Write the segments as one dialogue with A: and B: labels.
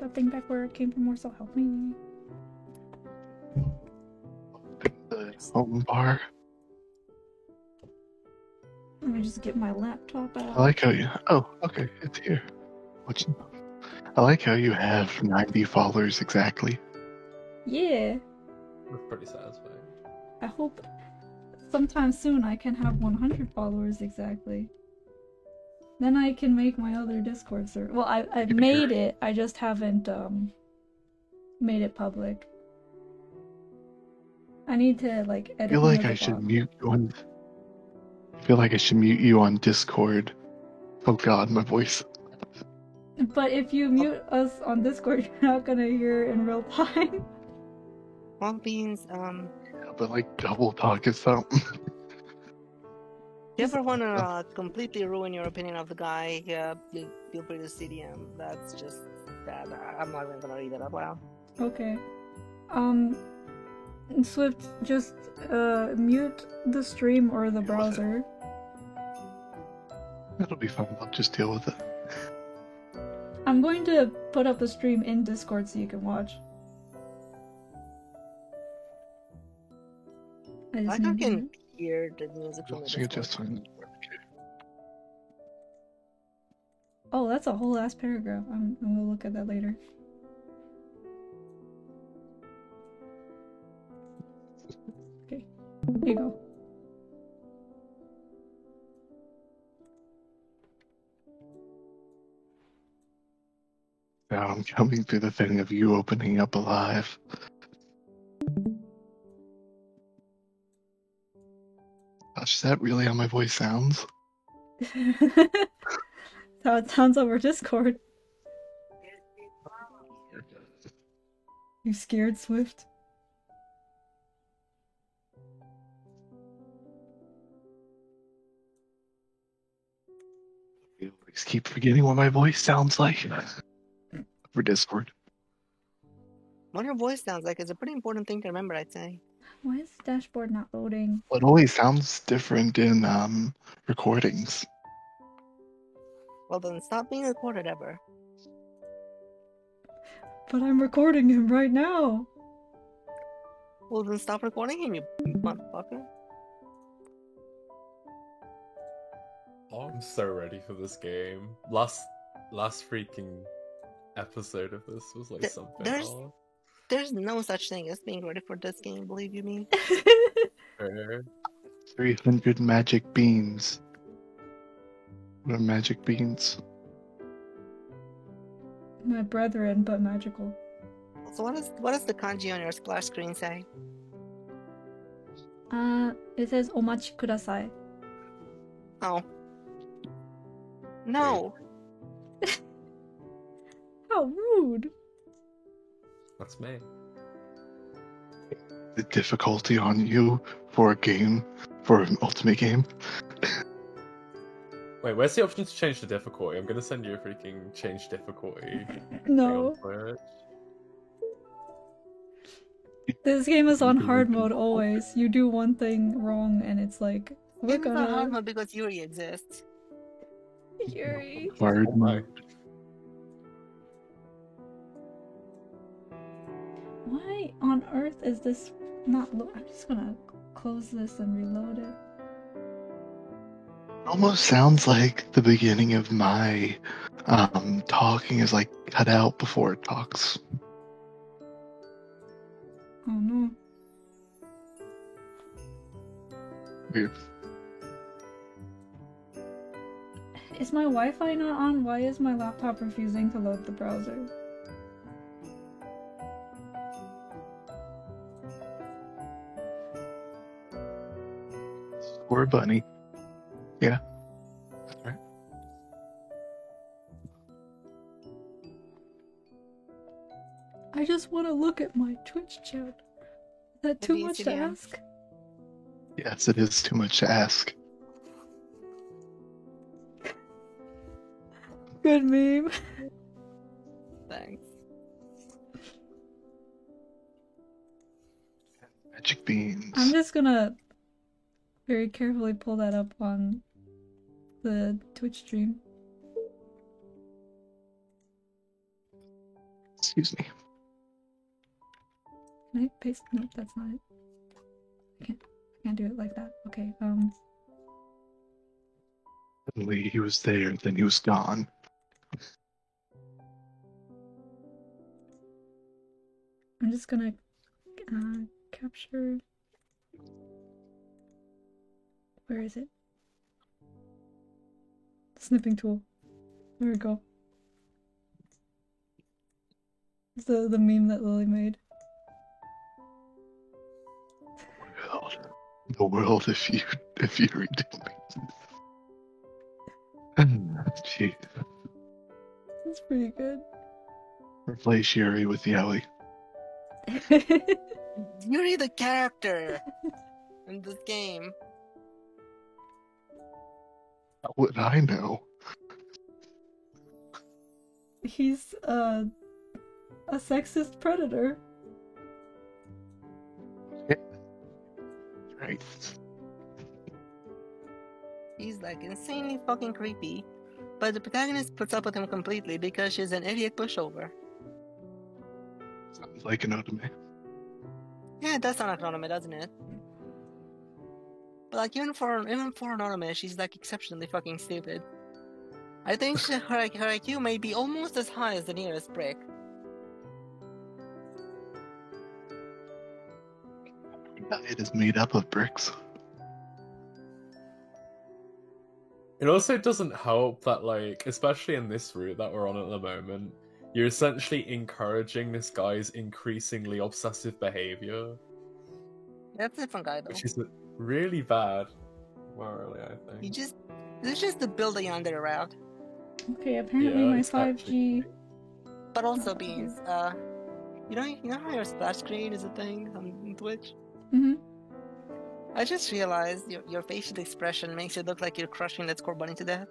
A: that thing back where it came from, or so help me.
B: The home bar.
A: Let me just get my laptop out.
B: I like how you. Oh, okay, it's here. I like how you have 90 followers exactly.
A: Yeah.
C: That's pretty satisfying.
A: I hope sometime soon I can have 100 followers exactly. Then I can make my other Discord server. Well, I've made it. I just haven't made it public. I need to like edit.
B: I feel like I should mute you on. I feel like I should mute you on Discord. Oh God, my voice.
A: But if you mute us on Discord, you're not gonna hear in real time.
D: Well, Beans,
B: Yeah, but like double talk is something.
D: if you ever want to completely ruin your opinion of the guy, feel free to CDM. That's just that. I'm not even gonna read that out loud.
A: Okay. Swift, just mute the stream or the browser.
B: It'll be fun. I'll just deal with it.
A: I'm going to put up the stream in Discord so you can watch.
D: I can hear the music from the
B: So you
D: Discord.
B: just
A: Oh, that's a whole ass paragraph. I'm gonna look at that later. Okay, here you go.
B: Now I'm coming through the thing of you opening up Alive. Gosh, is that really how my voice sounds?
A: That's how it sounds over Discord. You scared, Swift?
B: I always keep forgetting what my voice sounds like for Discord.
D: What your voice sounds like is a pretty important thing to remember, I'd say.
A: Why is the dashboard not loading?
B: Well, it always sounds different in recordings.
D: Well, then stop being recorded ever.
A: But I'm recording him right now.
D: Well, then stop recording him, you motherfucker.
C: Oh, I'm so ready for this game. Last freaking episode of this was like something else.
D: There's no such thing as being ready for this game, believe you me.
B: 300 magic beans. What are magic beans?
A: My brethren, but magical.
D: So what does the kanji on your splash screen say?
A: It says omachi kudasai.
D: Oh. No!
A: How rude!
C: That's me.
B: The difficulty on you for a game, for an ultimate game.
C: Wait, where's the option to change the difficulty? I'm gonna send you a freaking change difficulty.
A: No.
C: Twitch.
A: This game is on hard mode always. You do one thing wrong and it's like, we're
D: It's not hard
A: gonna...
D: mode because Yuri exists.
A: Yuri.
B: Hard
C: Oh my.
A: Why on earth is this not I'm just gonna close this and reload it.
B: Almost sounds like the beginning of my talking is like cut out before it talks.
A: Oh no.
B: Weird.
A: Is my Wi-Fi not on? Why is my laptop refusing to load the browser?
B: Or a bunny. Yeah. That's right.
A: I just want to look at my Twitch chat. Is that too much to ask?
B: Yes, it is too much to ask.
A: Good meme.
D: Thanks.
B: Magic beans.
A: I'm just gonna very carefully pull that up on the Twitch stream.
B: Excuse me.
A: Can I paste? Nope, that's not it. I can't do it like that. Okay,
B: Suddenly he was there, then he was gone.
A: I'm just gonna capture. Where is it? Snipping tool. There we go. It's the meme that Lily made.
B: The world, if you read it. Gee,
A: That's pretty good.
B: replace Yuri with Yowie.
D: Yuri the character in this game.
B: How would I know?
A: He's a sexist predator.
B: Right.
D: He's like insanely fucking creepy, but the protagonist puts up with him completely because she's an idiot pushover.
B: Sounds like an anime.
D: Yeah, it does sound like an anime, doesn't it? But like even for an anime, she's like exceptionally fucking stupid. I think her IQ may be almost as high as the nearest brick.
B: It is made up of bricks.
C: It also doesn't help that, like, especially in this route that we're on at the moment, you're essentially encouraging this guy's increasingly obsessive behavior.
D: That's a different guy though.
C: Which is really bad, morally, I think.
D: It's just the building on their route.
A: Okay, apparently my 5G.
D: But also Beans, you know how your splash screen is a thing on Twitch?
A: Mm-hmm.
D: I just realized your facial expression makes it look like you're crushing that score bunny to death.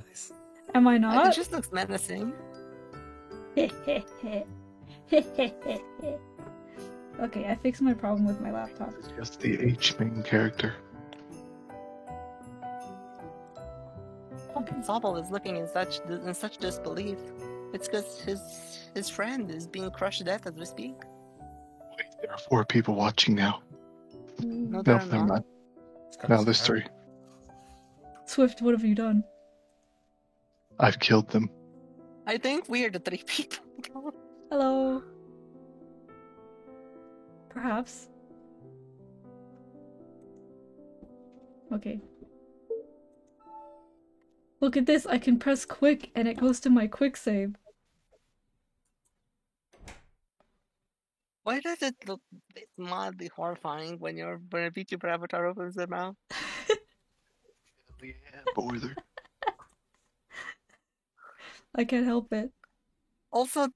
C: Nice.
A: Am I
D: Like,
A: not?
D: it just looks menacing.
A: Okay, I fixed my problem with my laptop.
B: It's just the H main character.
D: Sobble is looking in such disbelief. It's because his friend is being crushed to death as we speak.
B: Wait, there are 4 people watching now.
D: No,
B: No,
D: they're
B: never
D: not.
B: mind. Now there's 3.
A: Swift, what have you done?
B: I've killed them.
D: I think we are the 3 people.
A: Hello. Perhaps. Okay. Look at this, I can press quick and it goes to my quick save.
D: Why does it look mildly horrifying when a VTuber avatar opens their mouth?
B: Yeah, boiler.
A: I can't help it.
D: Also,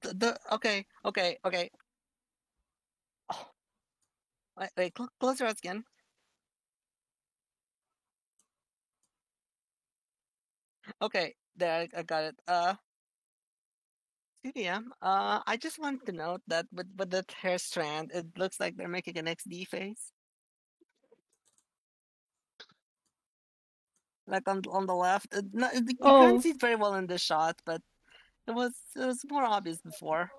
D: okay. Oh, wait, close your eyes again. Okay, there, I got it. CDM, I just wanted to note that with that hair strand, it looks like they're making an XD face. Like on the left. You can't see it very well in this shot, but it was more obvious before.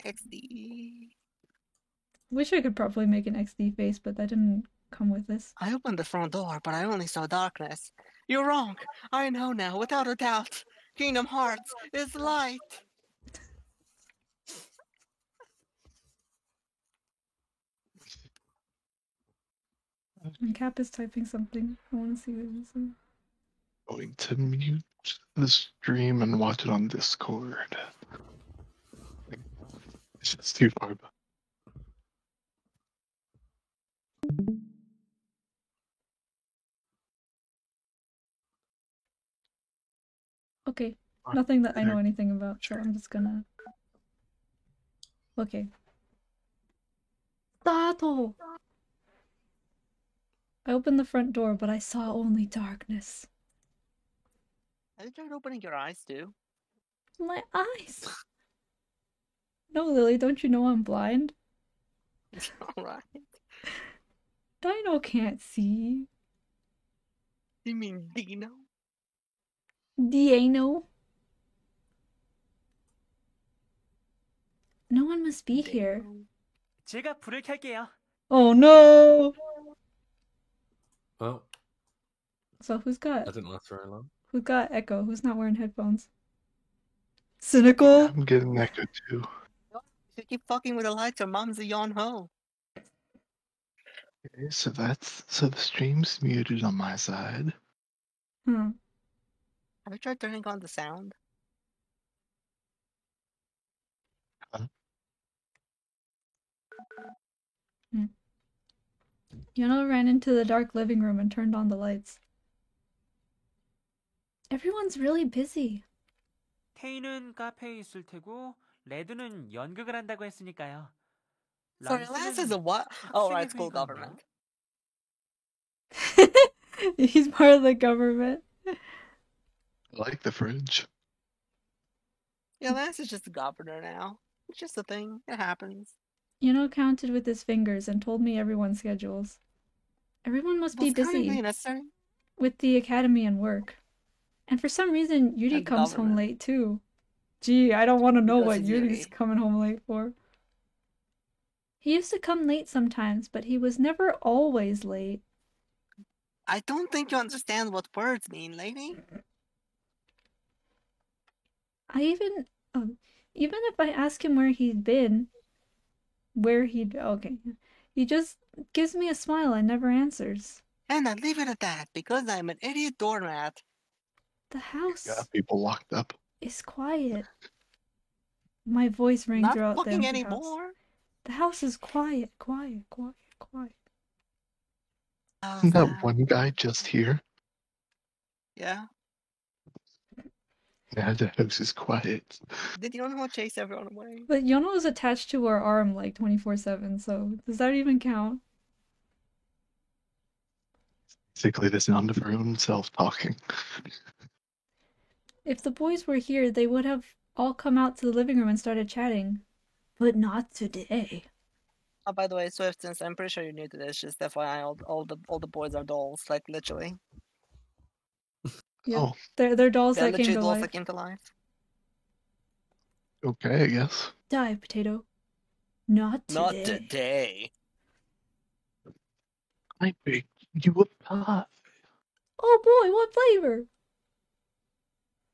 D: XD.
A: Wish I could probably make an XD face, but that didn't come with this.
D: I opened the front door, but I only saw darkness. You're wrong. I know now, without a doubt. Kingdom Hearts is light.
A: And Cap is typing something. I want to see what he's saying.
B: Going to mute the stream and watch it on Discord. It's just too far back.
A: Okay, nothing that I know anything about, so I'm just gonna... Okay. Tato! I opened the front door, but I saw only darkness.
D: Have you tried opening your eyes too?
A: My eyes! No, Lily, don't you know I'm blind?
D: Alright.
A: Dino can't see.
D: You mean Dino?
A: Dino? No one must be here.
E: 제가 불을 켤게요.
A: Oh no!
C: Well,
A: So who's got
C: that didn't last very long.
A: echo? Who's not wearing headphones? Cynical?
B: I'm getting echo too.
D: If you keep fucking with the lights, your mom's a yawn ho.
B: Okay, so the stream's muted on my side.
A: Hmm.
D: Have you tried turning on the sound?
A: Yono ran into the dark living room and turned on the lights. Everyone's really busy.
E: 테이는 카페에 있을 테고 레드는 연극을 한다고 했으니까요.
D: Sorry, Lance is a what? Oh, right, school government.
A: He's part of the government.
B: I like the fridge.
D: Yeah, Lance is just a governor now. It's just a thing. It happens.
A: Yono counted with his fingers and told me everyone's schedules. Everyone must be
D: What's currently
A: busy
D: necessary?
A: with the academy and work. And for some reason, Yuri
D: And
A: comes home
D: government.
A: late too. Gee, I don't want to know
D: Because
A: what
D: he's
A: Yuri's
D: Yuri.
A: coming home late for. He used to come late sometimes, but he was never always late.
D: I don't think you understand what words mean, lady.
A: I even if I ask him where he'd been, okay, he just gives me a smile and never answers.
D: And I leave it at that because I'm an idiot doormat.
A: The house
B: Got people locked up.
A: is quiet. My voice rang
D: Not
A: throughout the
D: fucking
A: empty house.
D: anymore.
A: The house is quiet.
B: Isn't that one guy just here?
D: Yeah.
B: Yeah, the house is quiet.
D: Did you know chase everyone away?
A: But Yono is attached to our arm like 24/7, so does that even count?
B: Basically, the sound of her own self talking.
A: If the boys were here, they would have all come out to the living room and started chatting. But not today.
D: Oh, by the way, Swift, since I'm pretty sure you're new to this, just FYI, all the boys are dolls, like literally.
A: Yeah,
B: Oh,
A: they're dolls
D: They're
A: that came
D: literally
A: to
D: dolls
A: life.
D: that came to life.
B: okay, I guess.
A: Die, potato. Not today.
D: Not today.
B: I baked you a pie.
A: Oh boy, what flavor?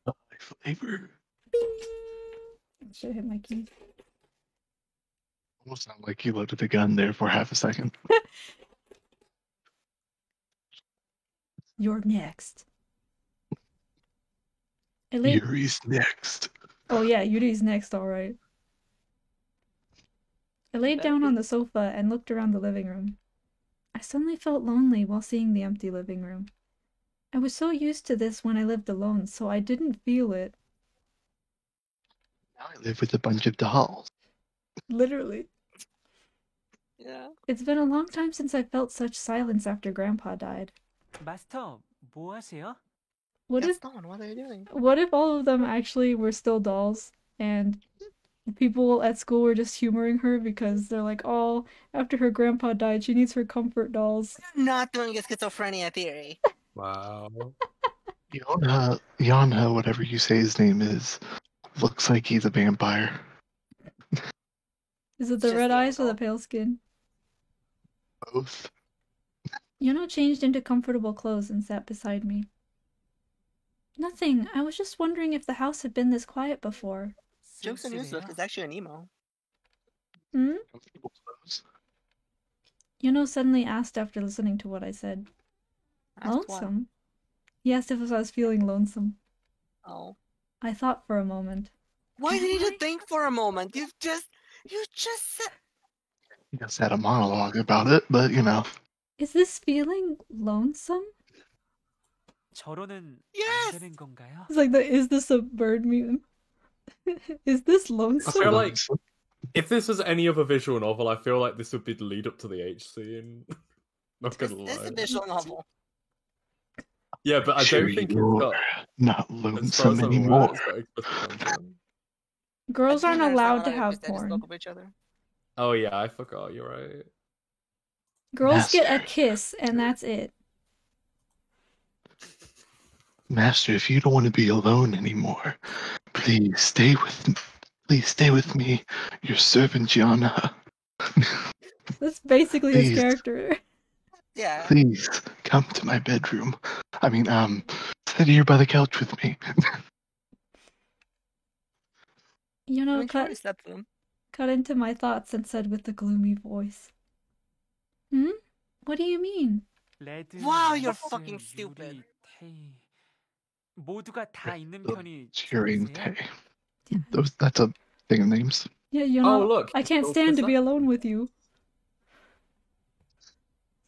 B: Pie flavor.
A: Should hit my keys.
B: Almost sounded like you loaded the gun there for half a second.
A: You're next. I laid...
B: Yuri's next.
A: Oh yeah, Yuri's next, alright. I laid down on the sofa and looked around the living room. I suddenly felt lonely while seeing the empty living room. I was so used to this when I lived alone, so I didn't feel it.
B: Now I live with a bunch of dolls.
A: Literally.
D: Yeah.
A: It's been a long time since I felt such silence after Grandpa died.
E: 마스터, 뭐 하세요?
A: What
D: Yes,
A: if
D: Dawn, what are you doing?
A: all of them actually were still dolls and people at school were just humoring her because they're like, oh, after her grandpa died, she needs her comfort dolls.
D: You're not doing a schizophrenia theory.
C: Wow.
B: Yana, whatever you say his name is, looks like he's a vampire.
A: Is it
D: It's
A: the
D: just
A: red
D: the
A: eyes or the
D: angle.
A: pale skin?
B: Both.
A: Yuno changed into comfortable clothes and sat beside me. Nothing. I was just wondering if the house had been this quiet before.
D: Jokes on you, Swift,
E: 쓸쓸해요.
D: is actually an emo.
A: Hmm?
B: Comfortable clothes.
A: Yuno suddenly asked after listening to what I said.
D: Asked what?
A: Lonesome? He asked if I was feeling lonesome.
D: Oh.
A: I thought for a moment.
D: Why do you need to think for a moment? You just said.
B: He just had a monologue about it, but you know.
A: Is this feeling lonesome?
E: 저로는
D: Yes!
E: 안 되는 건가요?
A: It's like the is this a bird meme? Is this
C: I
A: lonesome?
C: feel like if this was any other visual novel, I feel like this would be the lead up to the H scene. Not
D: This
C: gonna
D: is a
C: lie.
D: visual novel.
C: Yeah, but I
B: Sure,
C: don't think it's
B: you're
C: got.
B: not
C: As far
B: lonesome
C: as I'm aware,
B: anymore.
C: it's got explicit content.
A: Girls
D: I
A: aren't
D: didn't understand
A: allowed
D: how
A: to
D: they
A: have
D: just spoke
A: porn.
D: of each other.
C: Oh yeah, I forgot. You're right.
A: Girls get a
B: Master.
A: kiss and that's it.
B: Master, if you don't want to be alone anymore, please stay with me. Please stay with me. Your servant, Gianna.
A: That's basically his
B: Please.
A: character.
D: Yeah.
B: Please come to my bedroom. I mean, sit here by the couch with me.
A: You
D: I
A: know,
D: mean, sure, he slept with him.
A: cut into my thoughts and said with a gloomy voice. What do you mean?
E: 레드,
D: Wow, you're
E: 록스,
D: fucking
E: 유리,
D: stupid.
E: 테이 모두가 다 있는
B: The
E: 편이
B: cheering
E: 좋으세요?
B: Tay. That's a thing of names.
A: Yeah, you know,
C: Oh, look,
A: I
C: he's
A: can't
C: still
A: stand to be
C: possessed.
A: alone with you.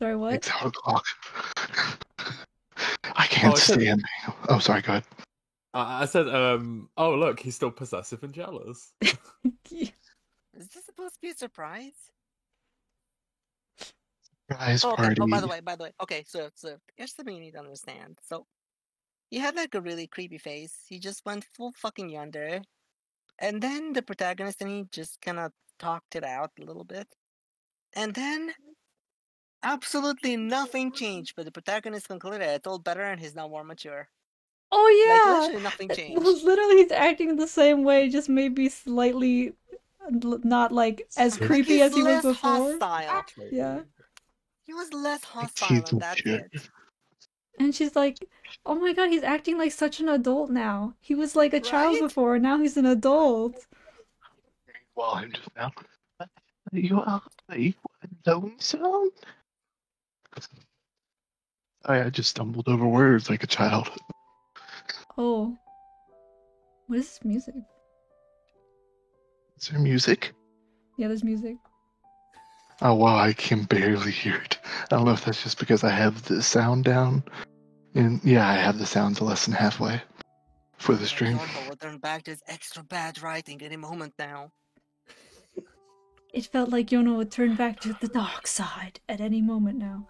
A: Sorry, what?
B: It's 8 o'clock. I can't
C: I said-
B: stand. Oh, sorry, go ahead.
C: I said, oh look, he's still possessive and jealous.
D: Is this supposed to be a surprise?
B: Surprise
D: Oh, okay.
B: party.
D: Oh, by the way. Okay, so here's something you need to understand. So, he had like a really creepy face. He just went full fucking yonder. And then the protagonist and he just kind of talked it out a little bit. And then absolutely nothing changed, but the protagonist concluded I told better and he's now more mature.
A: Oh
D: Like,
A: yeah!
D: literally nothing changed.
A: Literally, he's acting the same way, just maybe slightly not like as
B: Like,
A: creepy
D: he's
A: as he was
D: less
A: before.
D: hostile.
A: Yeah.
D: He was less hostile
B: he's
D: and that's
B: mature.
D: it.
A: And she's like, oh my god, he's acting like such an adult now. He was like a child
D: Right?
A: before, and now he's an adult.
B: Well, I'm just now. You are lonesome. I just stumbled over words like a child.
A: Oh. What is this music?
B: Is there music?
A: Yeah, there's music.
B: Oh wow, I can barely hear it. I don't know if that's just because I have the sound down. And yeah, I have the sound to less than halfway for the stream.
D: Zorbo will turn back to his extra bad writing any moment now.
A: It felt like Yono would turn back to the dark side at any moment now.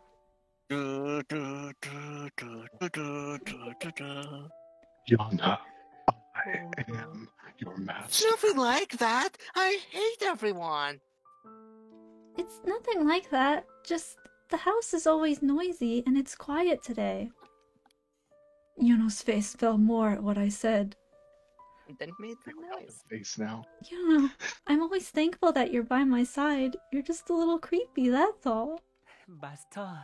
D: Du, du, du, du, du, du, du, du, du.
B: Yana, I am your
D: It's
B: master.
D: nothing like that. I hate everyone.
A: It's nothing like that. Just the house is always noisy and it's quiet today. Yono's face fell more at what I said.
D: And then made some noise.
B: Face now.
A: Yono, I'm always thankful that you're by my side. You're just a little creepy, that's all.
E: 마스터,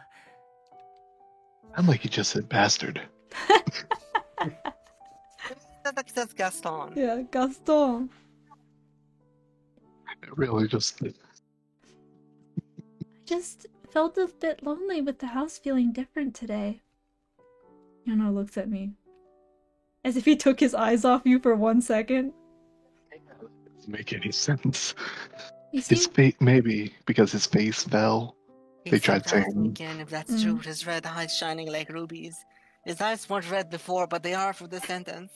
B: I'm like you just said bastard.
D: That's Gaston.
A: Yeah, Gaston.
B: It really just.
A: I just felt a bit lonely with the house feeling different today. Yono looks at me. As if he took his eyes off you for 1 second.
B: Doesn't make any sense.
A: You see,
B: His face, maybe because his face fell. They tried
D: Keeps asking
B: saying-
D: again if that's true. His red eyes shining like rubies. His eyes weren't red before, but they are for this sentence.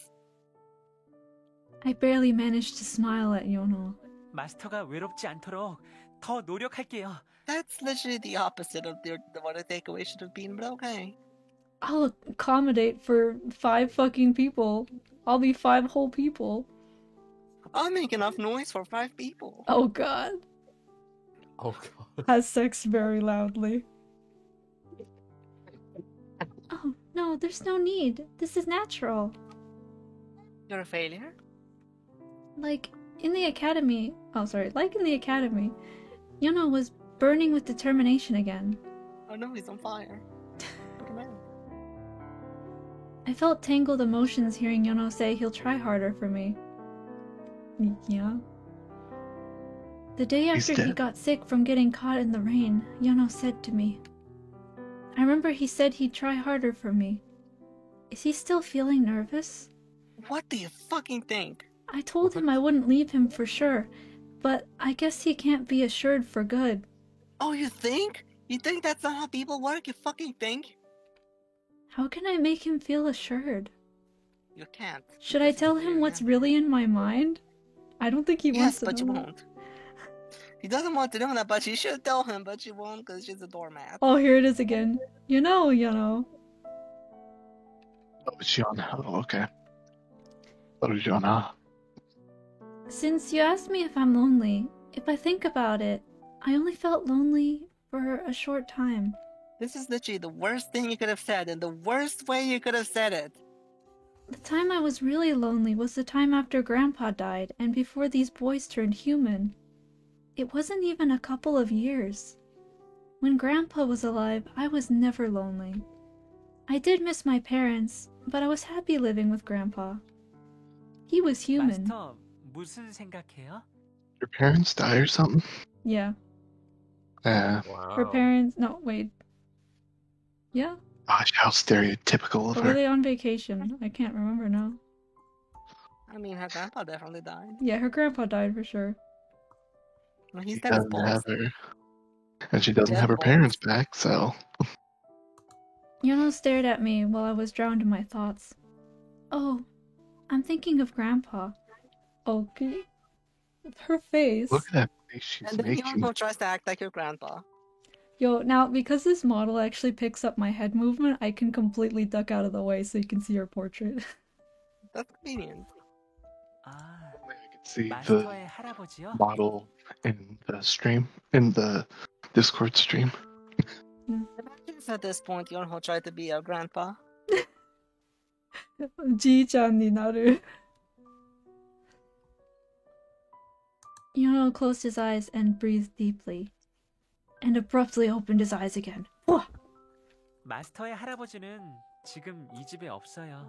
A: I barely managed to smile at Yono.
E: 마스터가 외롭지 않도록 더 노력할게요.
D: That's literally the opposite of what a takeaway should have been, but okay.
A: I'll accommodate for 5 fucking people. I'll be 5 whole people.
D: I'll make enough noise for 5 people.
A: Oh god.
C: Oh god.
A: Has sex very loudly. Oh, no, there's no need. This is natural.
D: You're a failure?
A: Like in the academy, Yono was burning with determination again.
D: Oh no, he's on fire. Put him out.
A: I felt tangled emotions hearing Yono say he'll try harder for me. Yeah. The day
B: He's
A: after he
B: dead.
A: got sick from getting caught in the rain, Yono said to me. I remember he said he'd try harder for me. Is he still feeling nervous?
D: What do you fucking think?
A: I told him I wouldn't leave him for sure, but I guess he can't be assured for good.
D: Oh, you think? You think that's not how people work? You fucking think?
A: How can I make him feel assured?
D: You can't.
A: Should I
D: Because
A: tell
D: he's
A: him
D: very
A: what's
D: young.
A: really in my mind? I don't think he wants
D: Yes,
A: to
D: but you
A: know.
D: won't. He doesn't want to know that, but you should tell him, but you won't because she's a doormat.
A: Oh, here it is again. You know.
B: Oh, it's Yana. Oh, okay. Thought it was Yana.
A: Since you asked me if I'm lonely, if I think about it, I only felt lonely for a short time.
D: This is literally the worst thing you could have said, and the worst way you could have said it.
A: The time I was really lonely was the time after Grandpa died and before these boys turned human. It wasn't even a couple of years. When Grandpa was alive, I was never lonely. I did miss my parents, but I was happy living with Grandpa. He was human.
E: 마스터, 무슨 생각해요?
B: Your parents die or something?
A: Yeah.
B: Yeah.
C: Wow.
A: Her parents... No, wait. Yeah?
B: Gosh, how stereotypical of
A: Or were
B: her.
A: they on vacation? I can't remember now.
D: I mean, her grandpa definitely died.
A: Yeah, her grandpa died for sure.
D: Well,
B: She
D: he's got his
B: doesn't have
D: balls.
B: her. And she doesn't
D: Yeah,
B: have her
D: balls.
B: parents back, so.
A: Yono stared at me while I was drowned in my thoughts. Oh, I'm thinking of Grandpa. Okay. Her face.
B: Look at that face she's
D: And then
B: making.
D: Yono tries to act like your grandpa.
A: Yo, now, because this model actually picks up my head movement, I can completely duck out of the way so you can see her portrait.
D: That's convenient.
E: 아,
B: I can see the
E: 마스터의 할아버지요?
B: model in the stream, in the Discord stream.
D: Imagine if at this point Yono tried to be your grandpa.
A: Ji-chan ni naru. Yono closed his eyes and breathed deeply, and abruptly opened his eyes again.
E: 마스터의 할아버지는 지금 이 집에 없어요.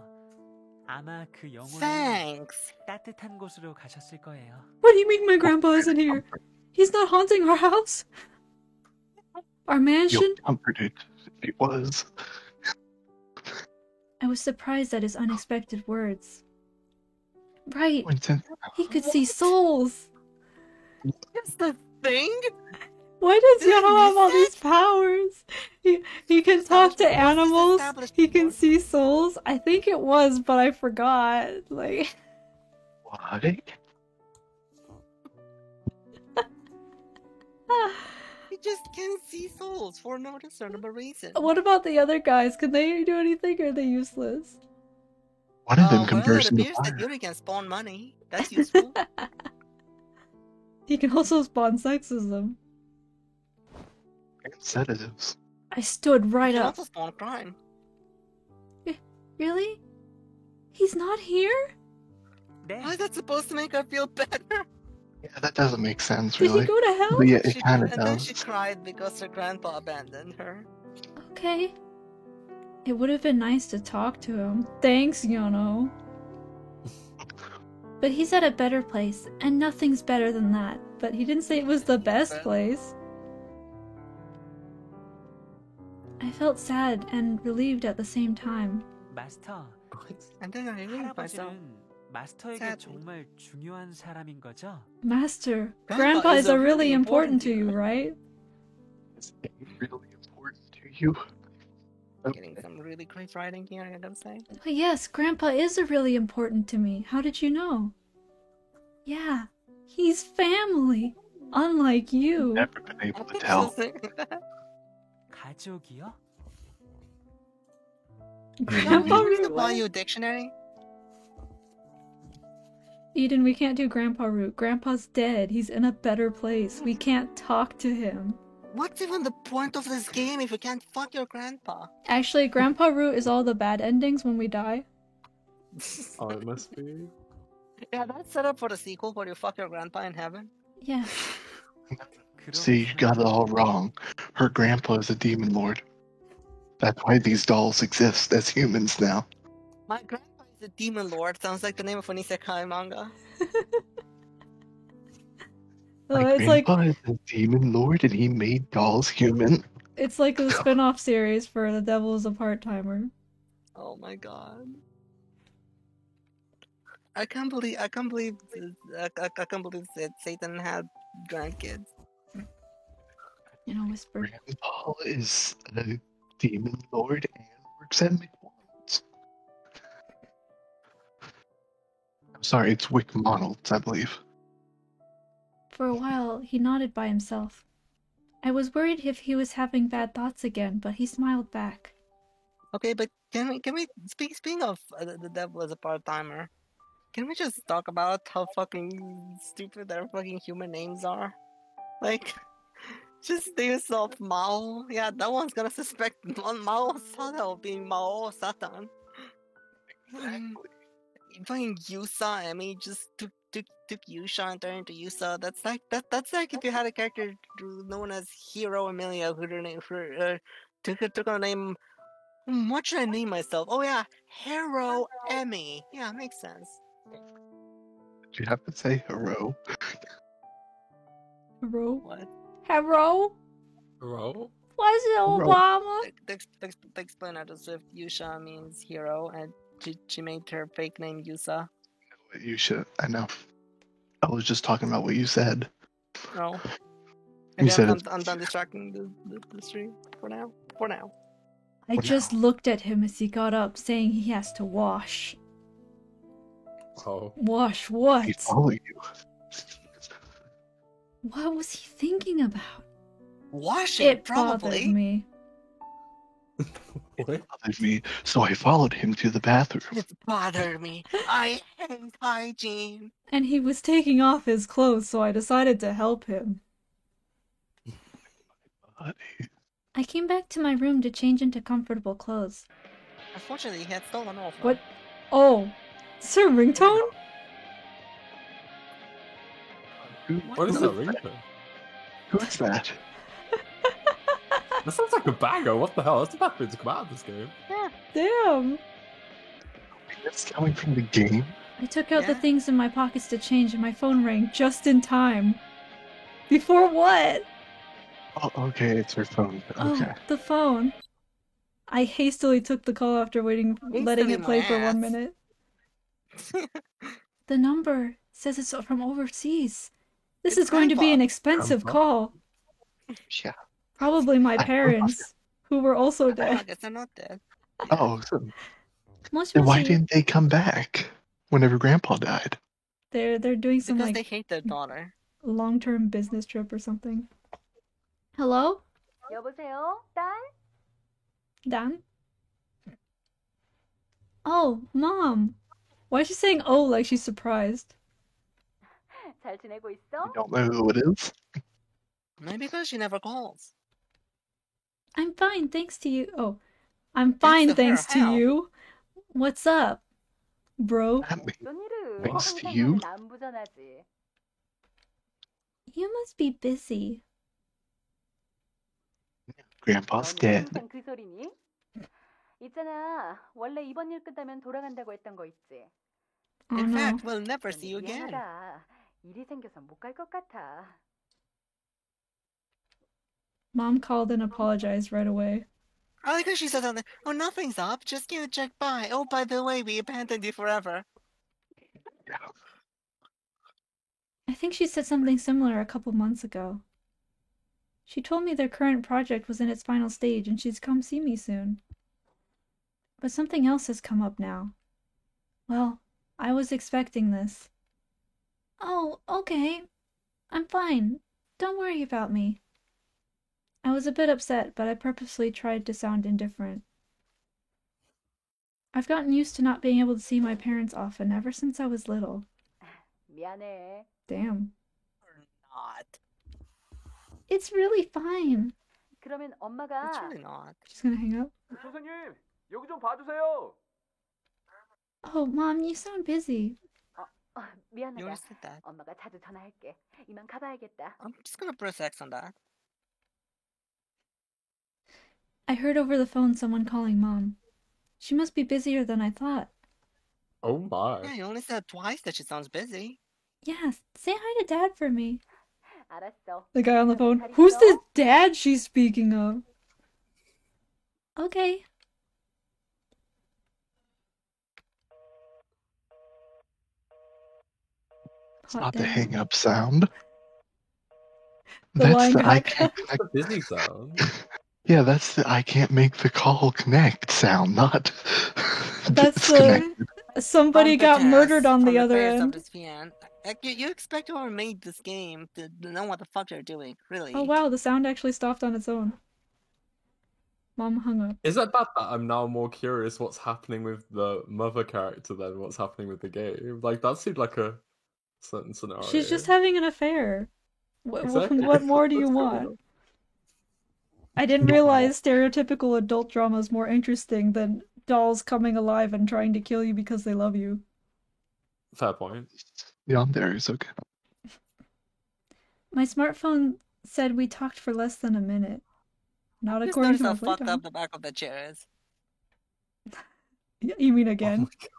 E: 아마 그 영혼은
D: Thanks.
E: 따뜻한 곳으로 가셨을 거예요.
A: What do you mean my grandpa isn't here? He's not haunting our house? Our mansion?
B: You'll comforted if he was.
A: I was surprised at his unexpected words. Right,
B: Winston,
A: he could see souls!
D: That's the thing?
A: Why does
D: Did I
A: Yono have
D: miss
A: all
D: that?
A: these powers? He can talk to
D: Established before.
A: animals,
D: Established
A: he can
D: before.
A: see souls. I think it was, but I forgot. Like,
B: what?
D: He just can't see souls for no discernible reason.
A: what about the other guys? Can they do anything or are they useless?
B: One of them
D: Well,
B: converts
D: it
B: into
D: appears that
B: fire.
D: Yuri can spawn money. That's useful.
A: He can also spawn sexism.
B: And sedatives.
A: I stood right
D: He can
A: up.
D: also spawn crime.
A: Really? He's not here?
E: 네,
D: How is that supposed to make her feel better?
B: Yeah, that doesn't make sense,
A: Did
B: really.
A: he go to hell?
B: But yeah, it
D: She-
B: kind of
D: and then she
B: does.
D: cried because her grandpa abandoned her.
A: Okay. It would have been nice to talk to him. Thanks, Yono. But he's at a better place, and nothing's better than that. But he didn't say it was the best place. I felt sad and relieved at the same time.
E: 마스터,
D: And then I relieved myself.
E: 할아버지는 마스터에게
D: Sadly.
E: 정말 중요한 사람인 거죠?
A: Master,
D: Grandpa
A: Grandpa
D: is
A: is
D: a
A: a really
D: really
A: important
D: important
A: to you,
D: dude.
A: right?
B: Is it really important to you?
D: Getting some really great writing here, I gotta say.
A: But yes, Grandpa is a really important to me. How did you know? Yeah, he's family. Unlike you.
B: Never been able to tell.
E: 가족이요?
A: Grandpa
D: Want me to
A: Root.
D: buy
A: what?
D: you a dictionary?
A: Eden, we can't do Grandpa Root. Grandpa's dead. He's in a better place. We can't talk to him.
D: What's even the point of this game if you can't fuck your grandpa?
A: Actually, Grandpa Root is all the bad endings when we die.
C: Oh, it must be.
D: Yeah, that's set up for the sequel where you fuck your grandpa in heaven.
A: Yeah.
B: See, you got it all wrong. Her grandpa is a demon lord. That's why these dolls exist as humans now.
D: My grandpa is a demon lord. Sounds like the name of an isekai manga.
A: Oh,
B: My
A: it's like
B: grandpa is a demon lord and he made dolls human.
A: it's like a spin-off series for The Devil is a Part-Timer.
D: Oh my god. I can't believe that Satan had grandkids.
A: You know, whisper.
B: Grandpa is a demon lord and works at McDonald's. I'm sorry, it's Wick Monalds, I believe.
A: For a while, he nodded by himself. I was worried if he was having bad thoughts again, but he smiled back.
D: Okay, but can we speaking of the devil as a part timer? Can we just talk about how fucking stupid their fucking human names are? Like, just name yourself Mao. Yeah, that one's gonna suspect Mao Sada of being Mao Satan. Fucking Yusa, Emmy just took Yusha and turned into Yusa. That's like if you had a character known as Hero Emilia who took on the name. What should I name myself? Oh yeah, Hero Emmy. Yeah, makes sense.
B: You have to say hero.
A: Hero?
D: What?
A: Hero?
C: Bro?
A: Was it
B: Hero.
A: Obama?
D: To explain how to Swift, Yusha means hero, and she made her fake name Yusa.
B: You should. I know. I was just talking about what you said.
D: No.
B: You said
D: I'm done distracting the stream for now. For now.
A: I
B: Wow.
A: just looked at him as he got up, saying he has to wash.
C: Oh.
A: Wash
B: I
A: what?
B: follow you.
A: What was he thinking about?
D: Washing,
A: It
D: probably.
A: bothered me.
C: What?
B: Bothered me, so I followed him to the bathroom.
D: It bothered me. I hate hygiene.
A: And he was taking off his clothes, so I decided to help him.
B: Buddy.
A: I came back to my room to change into comfortable clothes.
D: Unfortunately, he had stolen off.
A: What? Oh, is there a ringtone?
C: What is that ringtone?
B: Who is that?
C: That sounds like a banger. What the hell? That's the best way to come out of this game.
A: Damn.
B: That's coming from the game.
A: I took out the
D: Yeah.
A: things in my pockets to change, and my phone rang just in time. Before what?
B: Oh, okay, it's her phone. Okay.
A: Oh, the phone. I hastily took the call after letting
D: Hastily
A: it play
D: my
A: for 1
D: ass.
A: minute. The number says it's from overseas. This
D: It's
A: is going to be an
D: Grandpa.
A: expensive
B: Grandpa?
A: call.
B: Yeah.
A: Probably my
B: I-
A: parents, who were also
D: I
A: dead.
D: guess I'm not dead.
B: Oh, so
A: Most
B: then why
A: mostly
B: didn't they come back whenever Grandpa died?
A: they're doing some
D: Because
A: like
D: they hate their daughter.
A: long-term business trip or something. Hello?
F: 여보세요? 딸?
A: Dan? Oh, Mom. Why is she saying oh like she's surprised?
F: 잘 지내고
B: You
F: 있어?
B: don't know who it is?
D: Maybe because she never calls.
A: I'm fine, thanks to you. Oh, I'm fine,
D: to her,
A: thanks to
D: how?
A: you. What's up, bro?
B: That me.
F: 어떤 일을
B: Thanks to
F: 항상
B: you?
F: 하면 남부전하지.
A: You must be busy.
B: Grandpa's
F: 너는
B: dead.
F: 항상 그 소리니? 있잖아, 원래 이번 일 끝나면 돌아간다고 했던 거 있지?
A: Oh
D: In
A: no.
D: fact, we'll never see you
F: 근데
D: again.
F: 미안하다. 일이 생겨서 못 갈 것 같아.
A: Mom called and apologized right away.
D: I like how she said something. Oh, nothing's up. Just gonna check by. Oh, by the way, we abandoned you forever.
B: Yeah.
A: I think she said something similar a couple months ago. She told me their current project was in its final stage and she'd come see me soon. But something else has come up now. Well, I was expecting this. Oh, okay. I'm fine. Don't worry about me. I was a bit upset, but I purposely tried to sound indifferent. I've gotten used to not being able to see my parents often ever since I was little.
F: 미안해.
A: Damn.
D: Or not.
A: It's really fine.
F: 그러면
D: It's
F: 엄마가
D: really not.
A: She's gonna hang up.
G: 선생님, 여기 좀 봐주세요.
A: Oh, Mom, you sound busy.
D: You
F: 미안하다.
D: already said that.
F: 엄마가 자주 전화할게. 이만 가봐야겠다.
D: I'm just gonna press X on that.
A: I heard over the phone someone calling Mom. She must be busier than I thought.
C: Oh my.
D: Yeah, you only said twice that she sounds busy.
A: Yeah, say hi to Dad for me.
F: 알았어.
A: The guy on the phone.
F: 잘
A: Who's
F: 있어?
A: this dad she's speaking of? Okay.
B: It's
A: Hot
B: not the
A: damn.
B: hang up sound.
A: The
B: That's
A: line
B: the I
A: got
B: can't
A: cut.
C: That's a busy sound.
B: Yeah, that's the I can't make the call connect sound, not
A: That's the
B: disconnected.
A: somebody
D: From
A: got
D: Bethesda,
A: murdered on
D: from
A: the other
D: Affairs of
A: end.
D: this fan. Like, you expect whoever made this game to know what the fuck they're doing, really.
A: Oh wow, the sound actually stopped on its own. Mom hung up.
C: Is it bad that I'm now more curious what's happening with the mother character than what's happening with the game? Like, that seemed like a certain scenario.
A: She's just having an affair.
C: Exactly.
A: What more do you
C: What's going
A: want?
C: on?
A: I didn't realize stereotypical adult drama is more interesting than dolls coming alive and trying to kill you because they love you.
C: Fair point.
B: Yandere is okay.
A: My smartphone said we talked for less than a minute. Not
D: Just
A: according
D: notice
A: to my
D: how fucked
A: playtime.
D: up the back of the chair is.
A: You mean
C: Oh
A: again?
C: my god.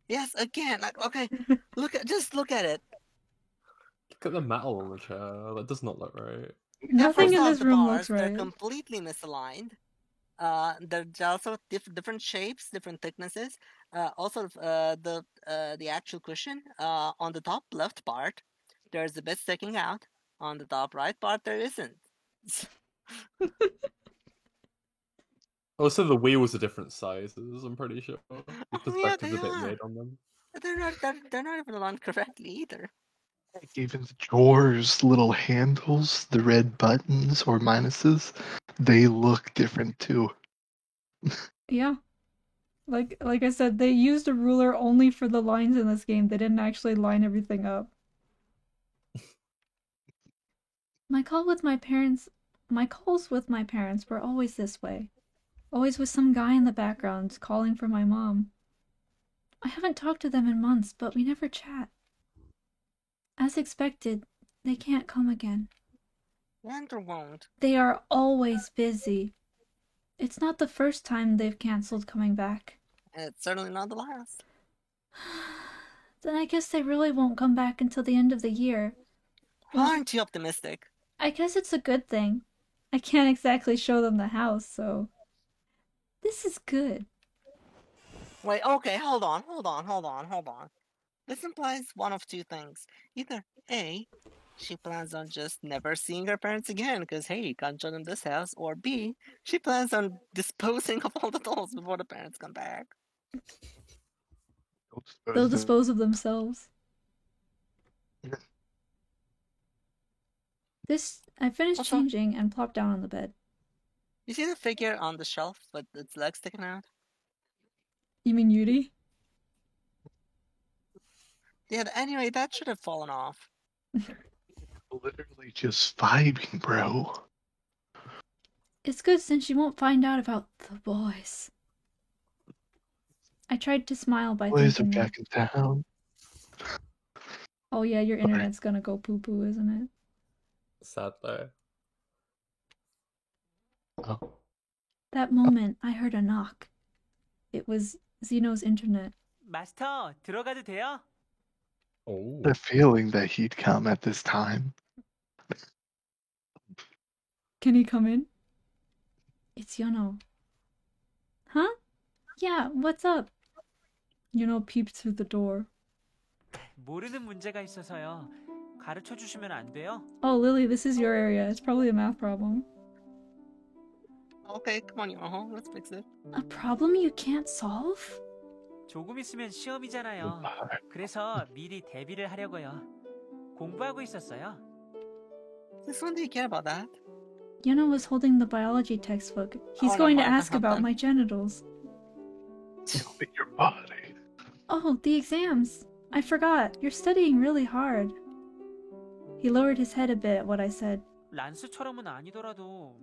D: Yes, again. Okay, just look at it.
C: Look at the metal on the chair. That does not look right.
D: Yeah,
A: Nothing
D: first
A: in
D: off,
A: this
D: the
A: room
D: bars,
A: looks
D: they're
A: right.
D: completely misaligned. There's also different shapes, different thicknesses. Also, the actual cushion on the top left part, there's a bit sticking out. On the top right part, there isn't.
C: Also, the wheels are different sizes, I'm pretty sure. The
D: Oh yeah,
C: perspective's
D: they
C: a bit
D: are.
C: weird on them.
D: They're not even aligned correctly either.
B: Like even the drawers, little handles, the red buttons or minuses, they look different too.
A: Yeah. Like I said, they used a ruler only for the lines in this game. They didn't actually line everything up. My calls with my parents were always this way. Always with some guy in the background calling for my mom. I haven't talked to them in months, but we never chat. As expected, they can't come again.
D: Won't or won't?
A: They are always busy. It's not the first time they've cancelled coming back.
D: It's certainly not the last.
A: Then I guess they really won't come back until the end of the year. Well,
D: Aren't you optimistic?
A: I guess it's a good thing. I can't exactly show them the house, so... This is good.
D: Wait, okay, hold on. This implies one of two things. Either A, she plans on just never seeing her parents again because, hey, you can't show them this house. Or B, she plans on disposing of all the dolls before the parents come back.
A: They'll dispose of themselves. I finished
D: Also-
A: changing and plopped down on the bed.
D: You see the figure on the shelf with its legs sticking out?
A: You mean Yuri?
D: Yeah, anyway, that should have fallen off.
B: Literally just vibing, bro.
A: It's good since you won't find out about the boys. I tried to smile by
B: Boys are
A: thinking,
B: back in town.
A: oh yeah, your
B: Sorry.
A: internet's gonna go poo-poo, isn't it?
C: Sad though.
B: Oh.
A: That moment, I heard a knock. It was Zeno's internet.
E: 마스터, 들어가도 돼요?
C: Oh.
B: The feeling that he'd come at this time.
A: Can he come in? It's Yono. Huh? Yeah, what's up? Yono peeped through the door.
E: 모르는 문제가 있어서요. 가르쳐 주시면 안 돼요?
A: Oh, Lily, this is your area. It's probably a math problem.
D: Okay, come on, Yoho, let's fix it.
A: A problem you can't solve?
E: 조금 있으면 시험이잖아요. 그래서 미리 대비를 하려고요. 공부하고 있었어요.
D: Since when do you care about that?
A: Yono was holding the biology textbook. He's
D: Oh,
A: going to
D: never mind,
A: ask
D: I'm
A: about
D: done.
A: my genitals.
B: Tell me your body.
A: Oh, the exams. I forgot. You're studying really hard. He lowered his head a bit at what I said.
E: 란스처럼은 아니더라도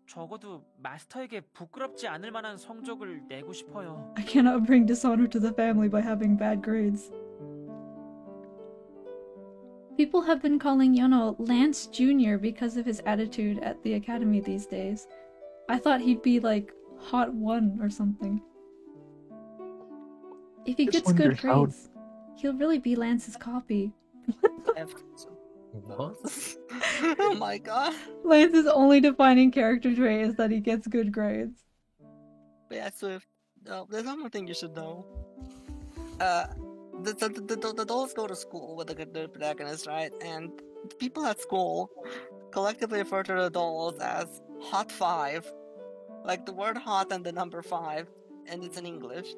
E: 적어도 마스터에게 부끄럽지 않을 만한 성적을 내고 싶어요.
A: I cannot bring dishonor to the family by having bad grades. People have been calling Yono Lance Jr. because of his attitude at the academy these days. I thought he'd be like Hot 1 or something. If he
B: Just
A: gets good
B: wondered how-
A: grades, he'll really be Lance's copy.
C: What?
D: Oh my god.
A: Lance's only defining character trait is that he gets good grades.
D: But yeah, Swift, there's one more thing you should know. The dolls go to school with the protagonist, right? And the people at school collectively refer to the dolls as Hot 5. Like the word hot and the number 5, and it's in English.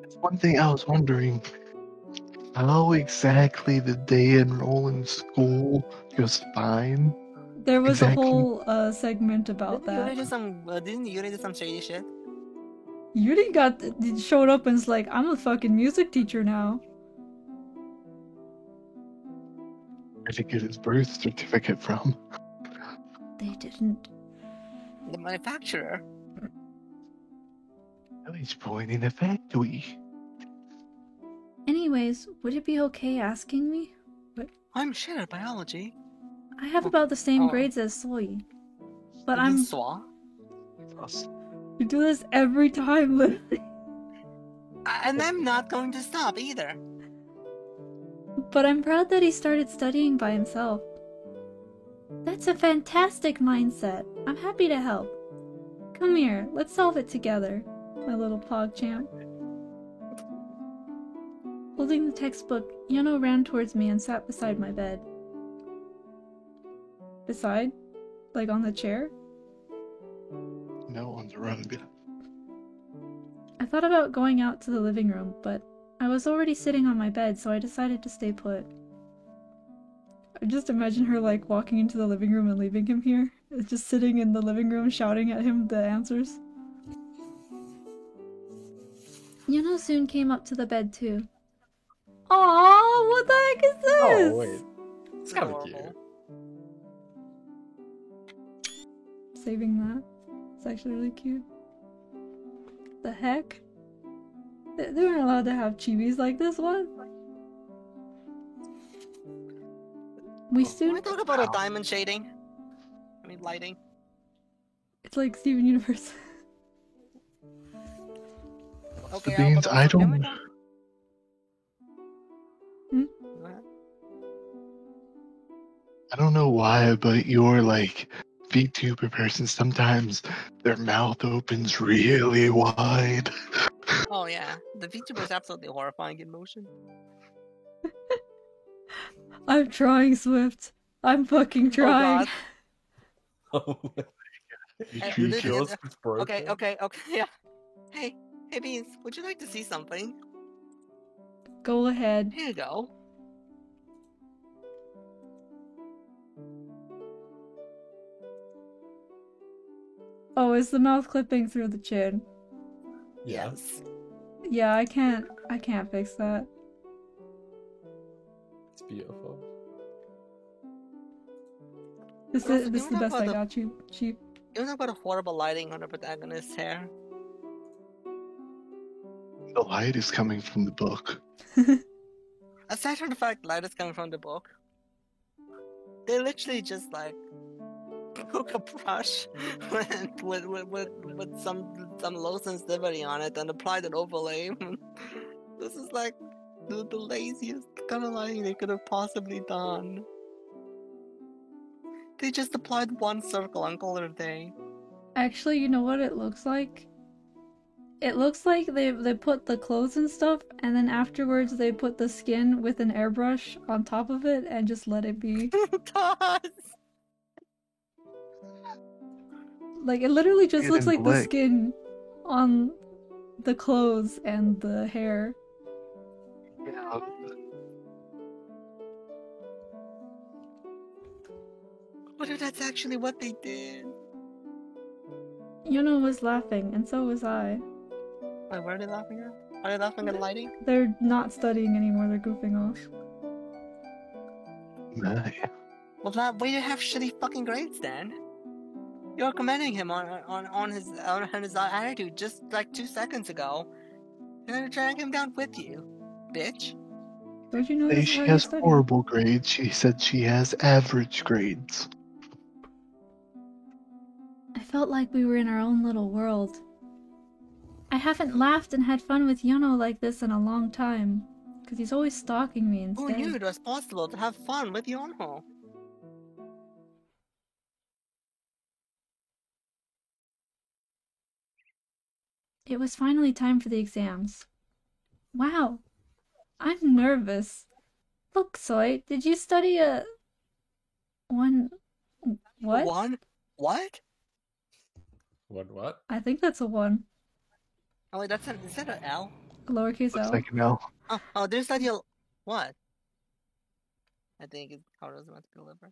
B: That's one thing I was wondering. How exactly did they enroll in school just fine?
A: There was
B: Exactly.
A: a whole segment about that.
D: Didn't Yuri do some shady shit?
A: Yuri showed up and was like, I'm a fucking music teacher now.
B: Where'd he get his birth certificate from?
A: They didn't.
D: The manufacturer.
B: He's pointing a factory.
A: Anyways, would it be okay asking me?
D: I'm shit at biology.
A: I have about the same
D: Oh.
A: grades as Soy. But
D: You mean
A: I'm.
D: Swa?
A: You do this every time, literally.
D: And I'm not going to stop either.
A: But I'm proud that he started studying by himself. That's a fantastic mindset. I'm happy to help. Come here, let's solve it together, my little PogChamp. Holding the textbook, Yuno ran towards me and sat beside my bed. Beside? Like on the chair?
B: No, on the rug.
A: I thought about going out to the living room, but I was already sitting on my bed, so I decided to stay put. I just imagine her like walking into the living room and leaving him here. Just sitting in the living room shouting at him the answers. Yuno soon came up to the bed too. Aww, what the heck is this?
C: Oh wait, it's kind of cute.
D: Adorable.
A: Saving that. It's actually really cute. The heck? They weren't allowed to have chibis like this one. We
D: Can
A: soon.
D: we talk about a diamond shading? I mean lighting.
A: It's like Steven Universe.
D: Okay,
B: Beans,
D: but
B: I
D: also, can
B: don't-
D: we talk-
A: Hmm?
D: Go ahead.
B: I don't know why, but you're like VTuber person. Sometimes their mouth opens really wide.
D: Oh yeah, the VTuber is absolutely horrifying in motion.
A: I'm trying, Swift. I'm fucking trying.
C: Oh my
B: You
D: Hey,
B: creep.
D: Lydia,
C: yours is broken.
D: Okay, yeah. Hey, Beans, would you like to see something?
A: Go ahead.
D: Here you go.
A: Oh, is the mouth clipping through the chin?
C: Yeah.
D: Yes.
A: Yeah, I can't fix that.
C: It's beautiful.
A: This
D: Also,
A: is
D: can
A: this
D: we
A: is the
D: talk
A: best
D: about
A: I
D: the-
A: got you, cheap.
D: You know about the horrible lighting on the protagonist's hair?
B: The light is coming from the book.
D: Aside from the fact light is coming from the book, they literally just like took a brush with some low sensitivity on it and applied an overlay. This is like the laziest kind of lighting they could have possibly done. They just applied one circle on color day.
A: Actually, you know what it looks like? It looks like they put the clothes and stuff, and then afterwards they put the skin with an airbrush on top of it and just let it be.
D: It does.
A: Like, it literally just
B: It
A: looks
B: in
A: like the
B: black.
A: skin on the clothes and the hair.
B: Yeah.
D: What if that's actually what they did?
A: Yuno was laughing, and so was I.
D: Wait, what are they laughing at? Are they laughing at lighting?
A: They're not studying anymore, they're goofing off.
B: My.
D: Well, that way to have shitty fucking grades, then. You're commending him on his attitude just like 2 seconds ago. You're gonna drag him down with you, bitch.
A: Don't you know
B: Say
A: this is
B: she
A: how you
B: has
A: study?
B: horrible grades. She said she has average grades.
A: I felt like we were in our own little world. I haven't laughed and had fun with Yuno like this in a long time, because he's always stalking me
D: Who
A: instead.
D: knew it was possible to have fun with Yonho?
A: It was finally time for the exams. Wow, I'm nervous. Look, Soy, did you study a... one... what?
D: One? What?
C: What?
A: I think that's a 1.
D: Oh wait, is that an L?
A: A lowercase
B: Looks
A: L.
B: like an L.
D: Oh, there's study a... What? I think it's how it was meant to be delivered.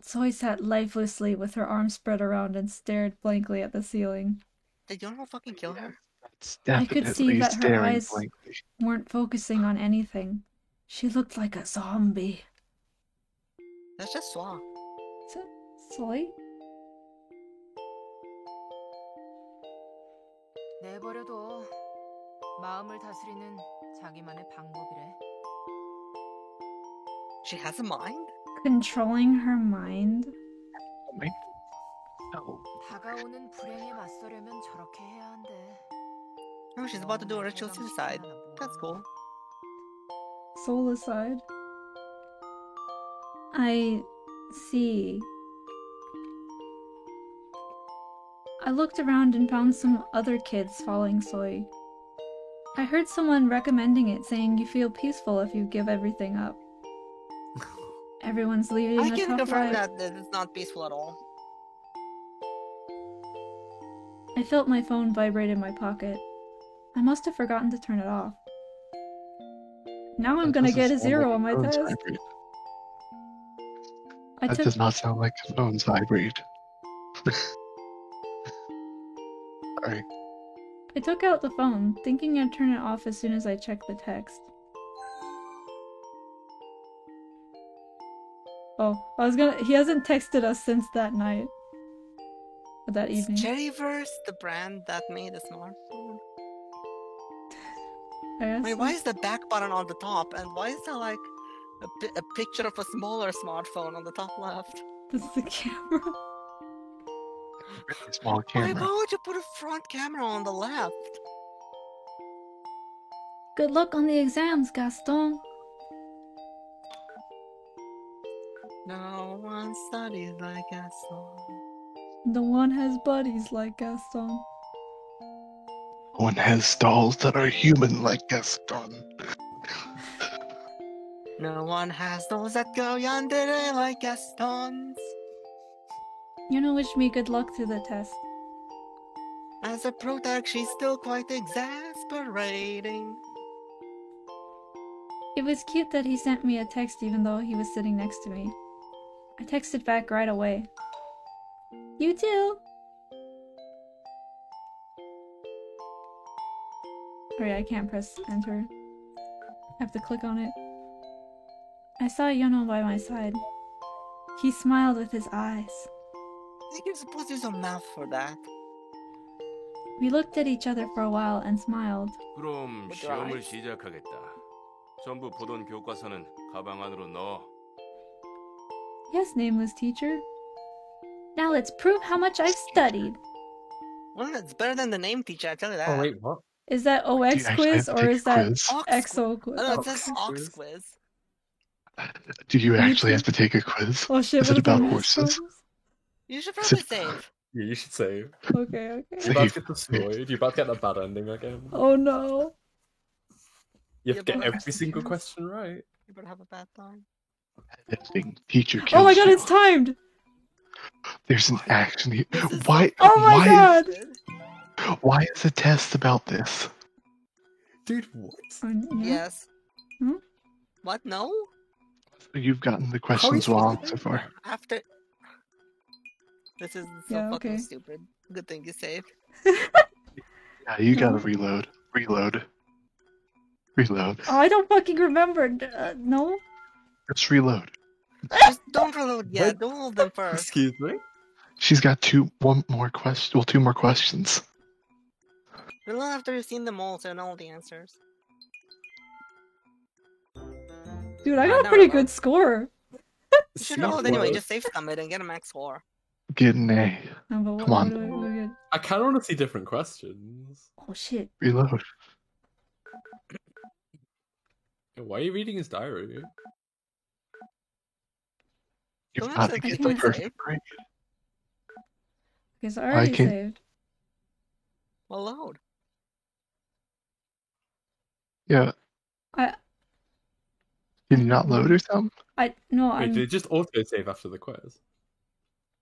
A: Soy sat lifelessly with her arms spread around and stared blankly at the ceiling.
D: Did Yonho fucking kill her?
B: It's
A: I could see
B: definitely
A: that her
B: staring
A: eyes
B: blankly.
A: weren't focusing on anything. She looked like a zombie.
D: That's just Swa.
A: Soy?
F: 내버려둬.
H: 마음을 다스리는 자기만의 방법이래.
D: She has a mind?
A: Controlling her mind?
B: Me? No.
H: 다가오는 불행에 맞서려면 저렇게 해야 한대.
D: Oh, she's about to do a ritual suicide. That's cool.
A: Soulicide? I see. I looked around and found some other kids following Soy. I heard someone recommending it, saying you feel peaceful if you give everything up. Everyone's leading
D: I
A: a
D: can
A: tough
D: confirm
A: life.
D: that it's not peaceful at all.
A: I felt my phone vibrate in my pocket. I must have forgotten to turn it off. Now I'm gonna get a 0 on my test.
B: That does not sound like a phone's vibrate. Sorry.
A: I took out the phone, thinking I'd turn it off as soon as I checked the text. Oh, he hasn't texted us since that night. Or that evening.
D: Is Cherryverse the brand that made a smartphone? Wait, why is the back button on the top? And why is there like a picture of a smaller smartphone on the top left?
A: This is the camera.
B: Really small
D: Why
B: camera.
D: would you put a front camera on the left?
A: Good luck on the exams, Gaston.
D: No one studies like Gaston.
A: No one has buddies like Gaston.
B: One has dolls that are human like Gaston.
D: No one has those that go yandere like Gaston's.
A: Yuna wished me good luck through the test.
D: As a protag, she's still quite exasperating.
A: It was cute that he sent me a text even though he was sitting next to me. I texted back right away. You too! Alright, I can't press enter. I have to click on it. I saw Yono by my side. He smiled with his eyes.
D: I think you're supposed to use a mouth for that.
A: We looked at each other for a while and smiled.
I: 그럼
D: With your
I: 시험을
D: eyes?
I: 시작하겠다. 전부 보던 교과서는 가방 안으로 넣어.
A: Yes, nameless teacher. Now let's prove how much I've studied.
D: Well, it's better than the name teacher, I tell you that.
C: Oh wait, what?
A: Is that
B: Do you
A: OX
B: actually
A: quiz
B: have to
A: or
B: take
A: is
B: a
A: that
B: quiz?
A: EXO quiz?
D: Oh, no, it says
C: Ox
D: Ox
C: quiz.
D: quiz.
B: Do you actually
A: too.
B: have to take a quiz?
A: Oh shit,
B: Is
A: what
B: it
A: if I
B: about
A: miss
B: horses?
A: those?
D: You should
B: Is
D: probably
B: it-
D: save.
C: Yeah, you should save.
A: Okay, okay.
C: You're about to
B: Save.
C: get destroyed. You're about to get a bad ending again.
A: Oh no.
C: You have to
D: Yeah,
C: get
D: but-
C: every single question right.
D: You better have a bad time.
B: Editing. Teacher kills
A: Oh my god,
B: you.
A: it's timed!
B: There's an action here.
D: This is
B: Why?
A: Oh my
B: why
A: god!
B: Why is the test about this?
C: Dude, what?
D: Yes.
A: Hmm?
D: What? No?
B: You've gotten the
C: How
B: questions
C: is
B: wrong
C: this
B: so far.
D: After. This is so
A: Yeah,
D: fucking
A: okay.
D: stupid. Good thing you saved.
B: Yeah, you gotta
A: No.
B: reload. Reload. Reload.
A: Oh, I don't fucking remember. No?
B: Just reload.
D: Just don't reload yet.
C: What?
D: Do all of them first.
C: Excuse me?
B: She's got two more questions.
D: Reload after you've seen them all so you know all the answers.
A: Dude, I
D: I
A: got a
D: know,
A: pretty
D: right?
A: good score.
D: You should reload anyway. Just save summit and get a max score.
B: Get an A.
A: No, but
B: Come on.
A: what do I get?
C: I kind of want to see different questions.
A: Oh shit.
B: Reload.
C: Why are you reading his diary?
B: You've
D: Don't
B: got to
D: have to
B: get
A: take
B: the
A: my
B: perfect
D: save.
B: grade.
A: Okay, so I already
B: can't-
A: saved.
D: Well, load.
B: Yeah.
A: I
B: Can you not load or something?
A: no,
C: Wait,
A: I'm
C: did it just auto save after the quiz?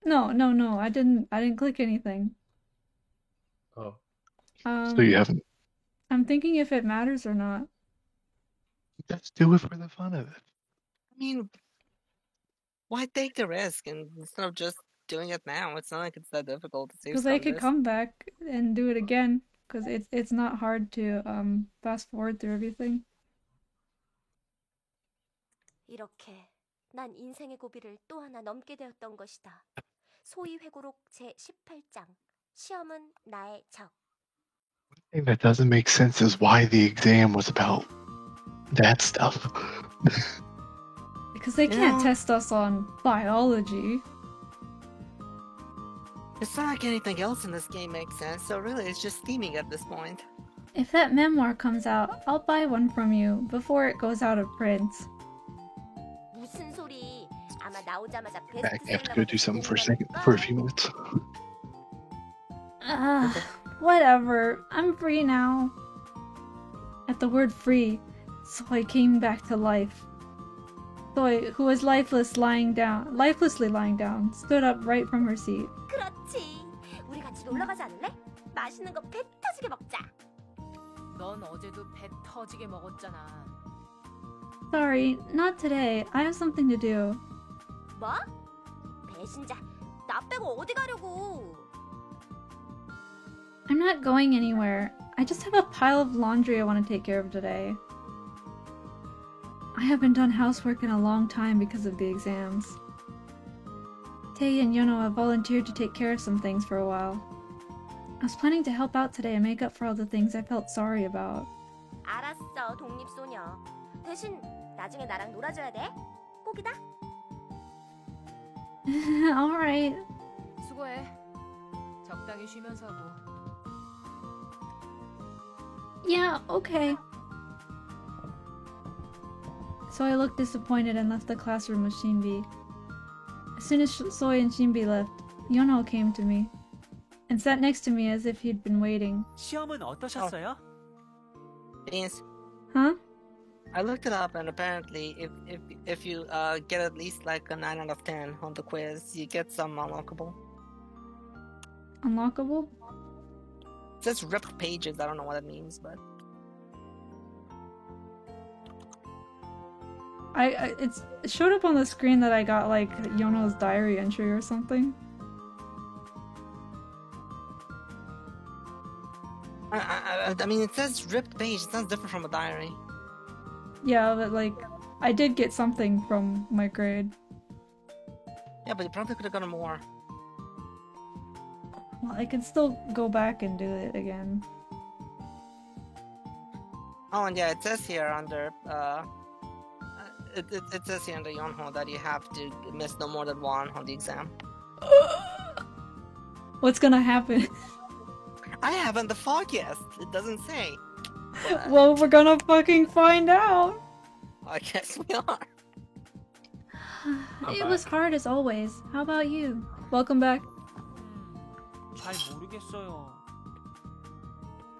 A: no. I didn't click anything.
C: Oh.
B: So you haven't.
A: I'm thinking if it matters or not.
B: Just do it for the fun of it.
D: I mean, why take the risk and instead of just doing it now? It's not like it's that difficult to save
A: Because I could
D: this.
A: come back and do it again. Because it's not hard to fast forward through everything.
J: 이렇게 난 인생의 고비를 또 하나 넘게 되었던 것이다. 소위 회고록 제18장 시험은 나의 적.
B: thing that doesn't make sense is why the exam was about that stuff.
A: Because they can't test us on biology.
D: It's not like anything else in this game makes sense, so really it's just theming at this point.
A: If that memoir comes out, I'll buy one from you before it goes out of print.
J: 무슨 소리? 아마 나오자마자
B: I have to go do something for a few minutes.
A: Whatever. I'm free now. At the word free, Soy came back to life. Soy, who was lifelessly lying down, stood up right from her seat.
J: 그렇지. 우리 같이 놀러 가지 않을래? 맛있는 거 배 터지게 먹자.
H: 넌 어제도 배 터지게 먹었잖아.
A: Sorry, not today. I have something to do.
J: 뭐? 배신자. 나 빼고 어디 가려고?
A: I'm not going anywhere. I just have a pile of laundry I want to take care of today. I haven't done housework in a long time because of the exams. Tae and Yono have volunteered to take care of some things for a while. I was planning to help out today and make up for all the things I felt sorry about.
J: 알았어, 독립소녀. 대신 나중에 나랑 놀아줘야 돼. 꼭이다.
A: Alright.
H: 수고해. 적당히 쉬면서 하고.
A: Yeah, okay. So I looked disappointed and left the classroom with Shinbi. As soon as Soy and Shinbi left, Yono came to me and sat next to me as if he'd been waiting.
E: 시험은 어떠셨어요?
D: Beans.
A: Huh?
D: I looked it up, and apparently, if you get at least like a 9 out of 10 on the quiz, you get some unlockable.
A: Unlockable?
D: It says ripped pages. I don't know what that means, but
A: it showed up on the screen that I got like Yono's diary entry or something.
D: I mean, it says ripped page. It sounds different from a diary.
A: Yeah, but like, I did get something from my grade.
D: Yeah, but you probably could have gotten more.
A: Well, I can still go back and do it again.
D: Oh, and yeah, it says here under it says here under Yonho that you have to miss no more than one on the exam.
A: What's gonna happen?
D: I haven't the forecast. It doesn't say. But
A: Well, we're gonna fucking find out.
D: I guess we are.
A: It was hard as always. How about you? Welcome back.
E: 잘 모르겠어요.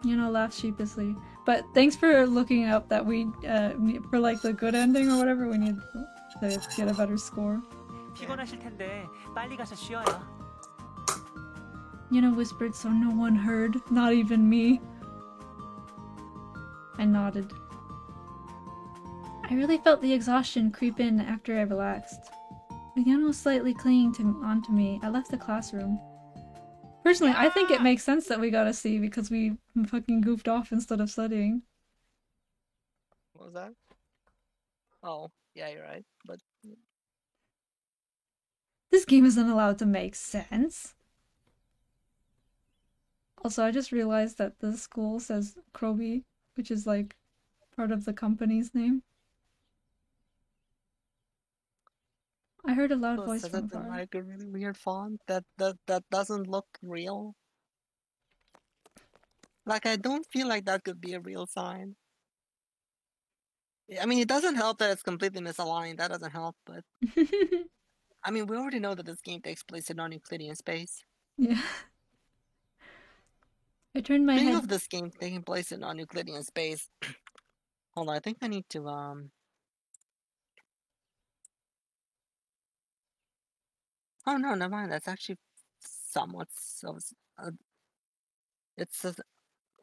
A: Yono laughed sheepishly. But thanks for looking up that we, for like the good ending or whatever, we need to get a better score.
E: 피곤하실 텐데 빨리 가서 쉬어요.
A: Yono whispered so no one heard, not even me. I nodded. I really felt the exhaustion creep in after I relaxed. With Yono slightly clinging onto me, I left the classroom. Personally, I think it makes sense that we got a C because we fucking goofed off instead of studying.
D: What was that? Oh, yeah, you're right. But
A: This game isn't allowed to make sense. Also, I just realized that the school says Krobi, which is like part of the company's name. I heard a loud voice
D: says
A: from
D: it in
A: afar.
D: like a really weird font that doesn't look real. Like, I don't feel like that could be a real sign. I mean, it doesn't help that it's completely misaligned. That doesn't help, but I mean, we already know that this game takes place in non-Euclidean space.
A: Yeah. I turned my
D: Speaking
A: head.
D: of this game taking place in non-Euclidean space, hold on, I think I need to Oh no, never mind. That's actually somewhat so. It's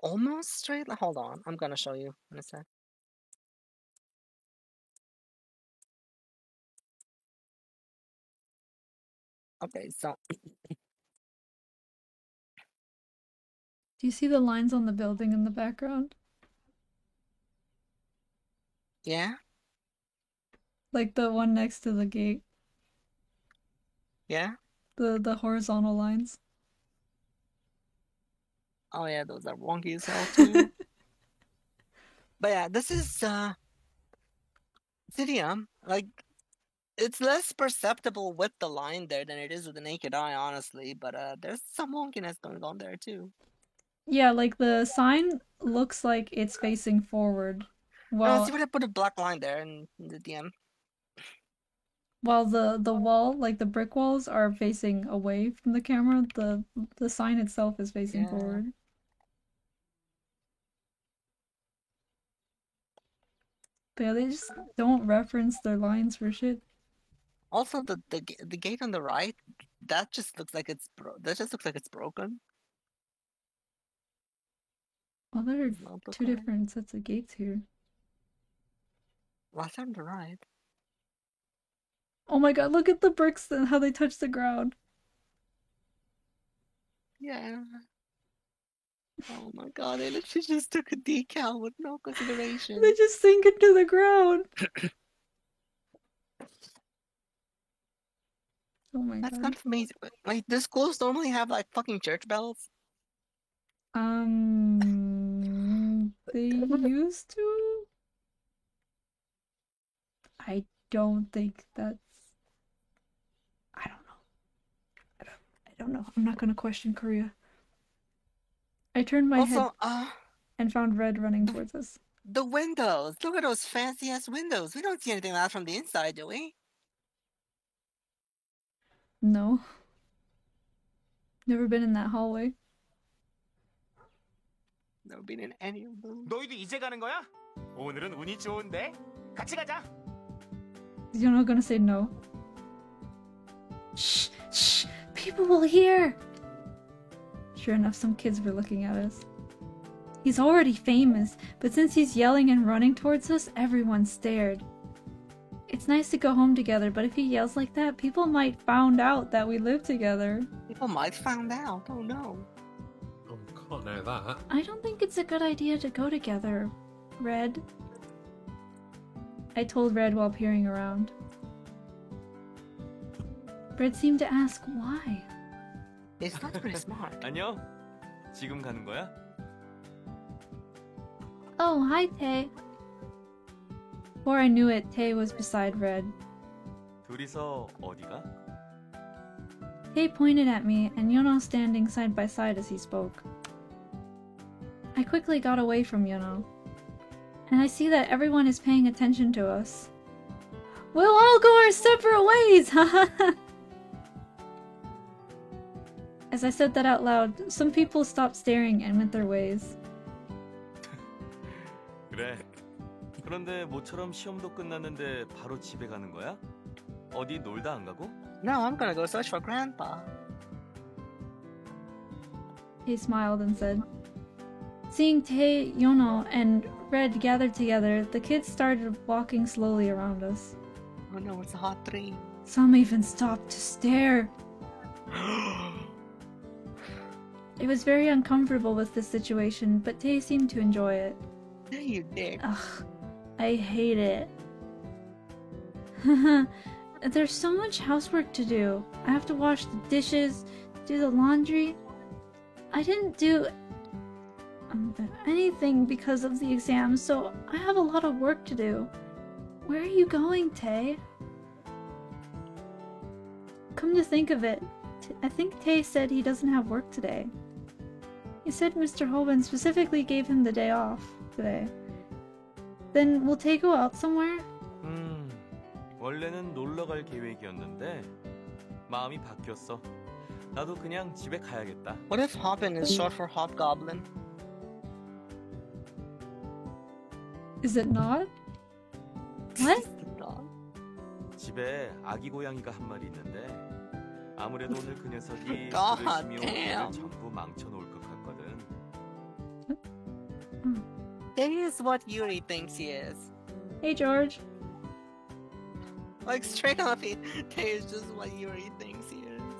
D: almost straight. Hold on, I'm gonna show you in a sec. Okay, so
A: Do you see the lines on the building in the background?
D: yeah,
A: Like the one next to the gate.
D: yeah.
A: The horizontal lines.
D: Oh yeah, those are wonky as hell too. But yeah, this is Cydia. Like, it's less perceptible with the line there than it is with the naked eye, honestly. But there's some wonkiness going on there too.
A: Yeah, like the sign looks like it's facing forward.
D: Well, see what I put a black line there in the DM.
A: While the wall, like the brick walls, are facing away from the camera, the sign itself is facing forward. But yeah, they just don't reference their lines for shit.
D: Also, the gate on the right, that just looks like it's broken.
A: Well, there are two different sets of gates here.
D: Last on the right.
A: Oh my god, look at the bricks and how they touch the ground.
D: Yeah. Oh my god, they literally just took a decal with no consideration.
A: They just sink into the ground. Oh my
D: That's
A: god.
D: kind of amazing. Like, do schools normally have like fucking church bells?
A: They used to? I don't think that's... I don't know. I'm not gonna question Korea. I turned my head and found Red running towards us.
D: The windows! Look at those fancy ass windows! We don't see anything like that from the inside, do we?
A: No. Never been in that hallway.
D: Never been in any of them.
E: 너희도 이제 가는 거야? 오늘은 운이 좋은데? 같이 가자.
A: You're not gonna say no. Shh, shh, people will hear. Sure enough, some kids were looking at us. He's already famous, but since he's yelling and running towards us, everyone stared. It's nice to go home together, but if he yells like that, people might find out that we live together.
D: People might find out, oh no.
C: Oh, can't know that.
A: I don't think it's a good idea to go together, Red. I told Red while peering around. Red seemed to ask why.
D: It's not very smart.
K: 안녕. 지금 가는 거야?
A: Oh, hi, Tae. Before I knew it, Tae was beside Red.
K: 둘이서 어디가?
A: Tae pointed at me, and Yono standing side by side as he spoke. I quickly got away from Yono, and I see that everyone is paying attention to us. We'll all go our separate ways! As I said that out loud, some people stopped staring and went their ways.
K: 그래. 그런데 모처럼 시험도 끝났는데 바로 집에 가는 거야? 어디 놀다 안 가고?
D: No, I'm gonna go search for Grandpa.
A: He smiled and said. Seeing Tae, Yono, and Red gathered together, the kids started walking slowly around us.
D: Oh no, it's a hot tree.
A: Some even stopped to stare. It was very uncomfortable with this situation, but Tae seemed to enjoy it.
D: No, you dick.
A: Ugh, I hate it. There's so much housework to do. I have to wash the dishes, do the laundry. I didn't do anything because of the exams, so I have a lot of work to do. Where are you going, Tae? Come to think of it, I think Tae said he doesn't have work today. He said Mr. Hoban specifically gave him the day off today. Then will Tae go out somewhere?
K: 원래는 놀러 갈 계획이었는데 마음이 바뀌었어. 나도 그냥 집에 가야겠다.
D: What if Hoppin is short for Hobgoblin?
A: Is it not? What?
K: 집에 아기 고양이가 한 마리 있는데 아무래도 오늘 그 녀석이
D: God
K: 열심히
D: damn.
K: 오늘 전부 망쳐놓을 것 같거든.
D: That is what Yuri thinks he is.
A: Hey, George.
D: Like, straight up, Tae is just what Yuri thinks he is.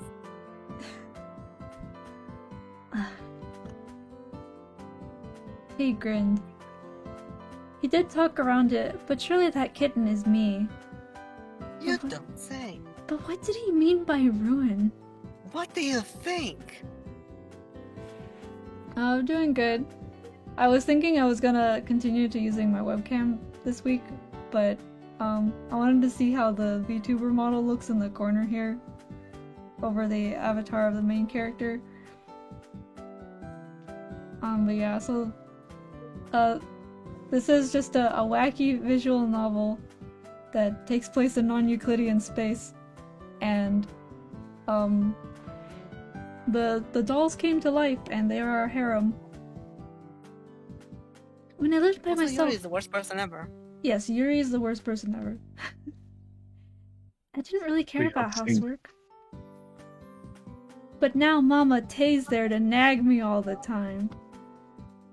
A: He grinned. He did talk around it, but surely that kitten is me.
D: You don't say.
A: But what did he mean by ruin?
D: What do you think?
A: I'm doing good. I was thinking I was gonna continue to using my webcam this week, but I wanted to see how the VTuber model looks in the corner here, over the avatar of the main character. But yeah, so this is just a wacky visual novel that takes place in non-Euclidean space, and the dolls came to life and they are a harem. When I lived by
D: Also,
A: myself,
D: Yuri's the worst person ever.
A: yes, Yuri is the worst person ever. I didn't really care
B: We
A: about
B: have seen-
A: housework. But now Mama Tay's there to nag me all the time.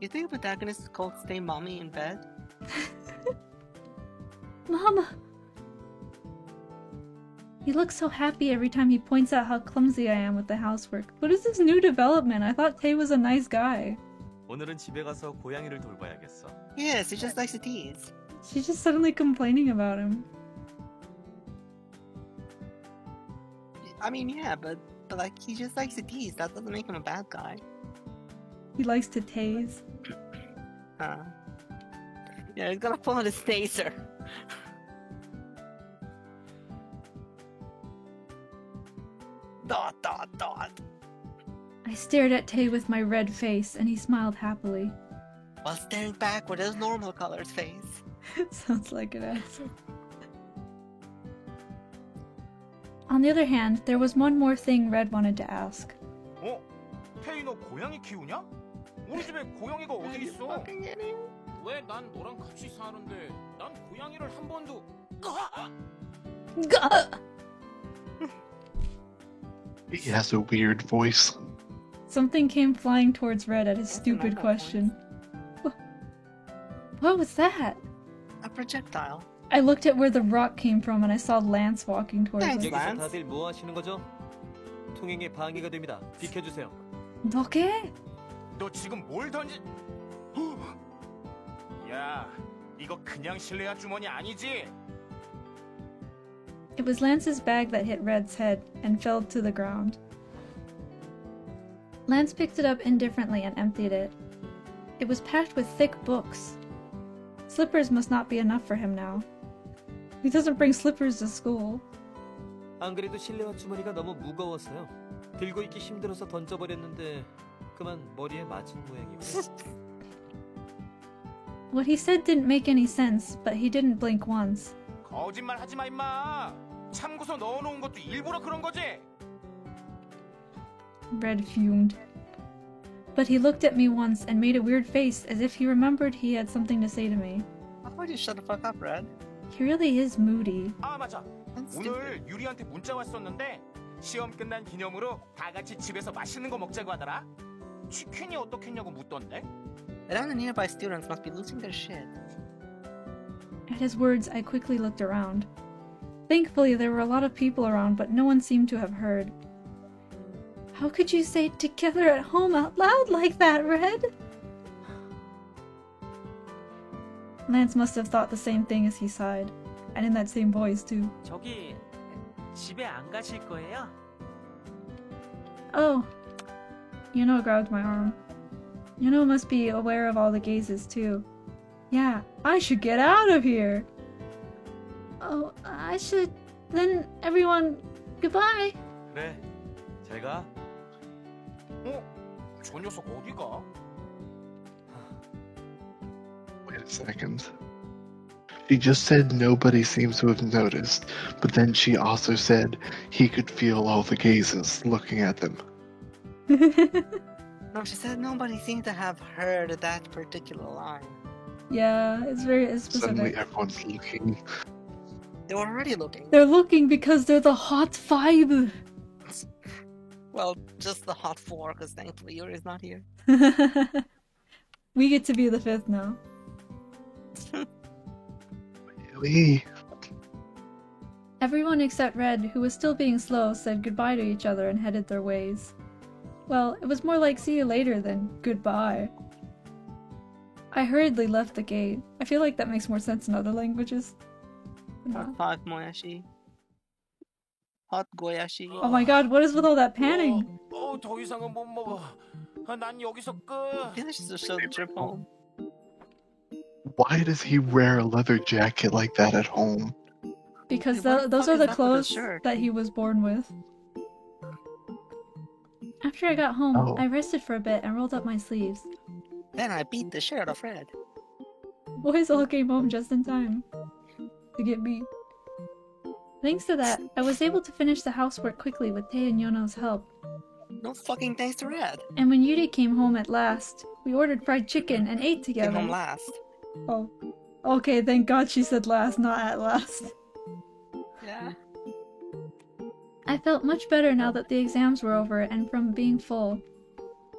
D: You think the protagonist is called Stay Mommy in bed?
A: Mama! He looks so happy every time he points out how clumsy I am with the housework. What is this new development? I thought Tay was a nice guy.
K: 오늘은 집에 가서 고양이를 돌봐야겠어.
D: Yes, he just likes to tease.
A: She's just suddenly complaining about him.
D: I mean, yeah, but like, he just likes to tease. That doesn't make him a bad guy.
A: He likes to tase.
D: Yeah, he's gonna pull out his taser. Dot, dot, dot.
A: I stared at Tay with my red face, and he smiled happily.
D: While staring back with his normal colored face.
A: Sounds like an asshole. On the other hand, there was one more thing Red wanted to ask.
L: 어? 태희 너 고양이 키우냐? 우리 집에 고양이가 어디 있어? 왜 난 너랑 같이 사는데 난 고양이를 한 번도...
B: He has a weird voice.
A: Something came flying towards Red at his stupid question. What was that?
D: A projectile.
A: I looked at where the rock came from and I saw Lance walking towards us.
K: 여기서 다들 뭐 하시는 거죠? 통행에 방해가 됩니다. 비켜주세요.
A: 너게?
L: 너 지금 뭘 던지... 야, 이거 그냥 실내화 주머니 아니지?
A: It was Lance's bag that hit Red's head and fell to the ground. Lance picked it up indifferently and emptied it. It was packed with thick books. Slippers must not be enough for him now. He doesn't bring slippers to school.
K: 안 그래도 실내화 주머니가 너무 무거웠어요. 들고 있기 힘들어서 던져버렸는데 그만 머리에 맞은 모양이고.
A: What he said didn't make any sense, but he didn't blink once.
L: 거짓말 하지 마 임마. 참고서 넣어놓은 것도 일부러 그런 거지?
A: Red fumed. But he looked at me once and made a weird face as if he remembered he had something to say to me.
D: How about you shut the fuck up, Red?
A: He really is moody.
L: 아 맞아. 오늘 유리한테 문자 왔었는데 시험 끝난 기념으로 다 같이 집에서 맛있는 거 먹자고 하더라. 치킨이 어떻겠냐고 묻던데.
D: And the nearby students must be losing their shit.
A: At his words, I quickly looked around. Thankfully, there were a lot of people around, but no one seemed to have heard. How could you say together at home out loud like that, Red? Lance must have thought the same thing as he sighed, and in that same voice, too.
E: 저기 집에 안 가실 거예요?
A: Oh, Yuno grabbed my arm. Yuno must be aware of all the gazes, too. Yeah, I should get out of here! Oh, I should... Then, everyone, goodbye!
K: 그래, 잘 가.
L: 어? 저 녀석 어디 가?
B: Wait a second. She just said nobody seems to have noticed, but then she also said he could feel all the gazes looking at them.
D: No, she said nobody seemed to have heard that particular line.
A: Yeah, it's very
B: Suddenly
A: specific.
B: everyone's looking.
D: They were already looking.
A: They're looking because they're the hot five!
D: Well, just the hot four, because thankfully Yuri's not here.
A: We get to be the fifth now.
B: Really?
A: Everyone except Red, who was still being slow, said goodbye to each other and headed their ways. Well, it was more like see you later than goodbye. I hurriedly left the gate. I feel like that makes more sense in other languages.
D: Hot moyashi. Hot goyashi.
A: Oh my god, what is with all that panning?
L: 더 이상은 못 먹어. 난 여기서 끝.
D: I think she's just show the trip home.
B: Why does he wear a leather jacket like that at home?
A: Because
D: Dude, what the
A: those
D: fuck
A: are
D: is
A: the
D: up with his
A: clothes
D: shirt?
A: that he was born with. After I got home,
B: Oh.
A: I rested for a bit and rolled up my sleeves.
D: Then I beat the shit out of Fred.
A: Boys all came home just in time to get beat. Thanks to that, I was able to finish the housework quickly with Tae and Yono's help.
D: No fucking thanks to Red.
A: And when Yuri came home at last, we ordered fried chicken and ate together.
D: Came home last.
A: Oh. Okay, thank God she said last, not at last.
D: Yeah.
A: I felt much better now that the exams were over and from being full.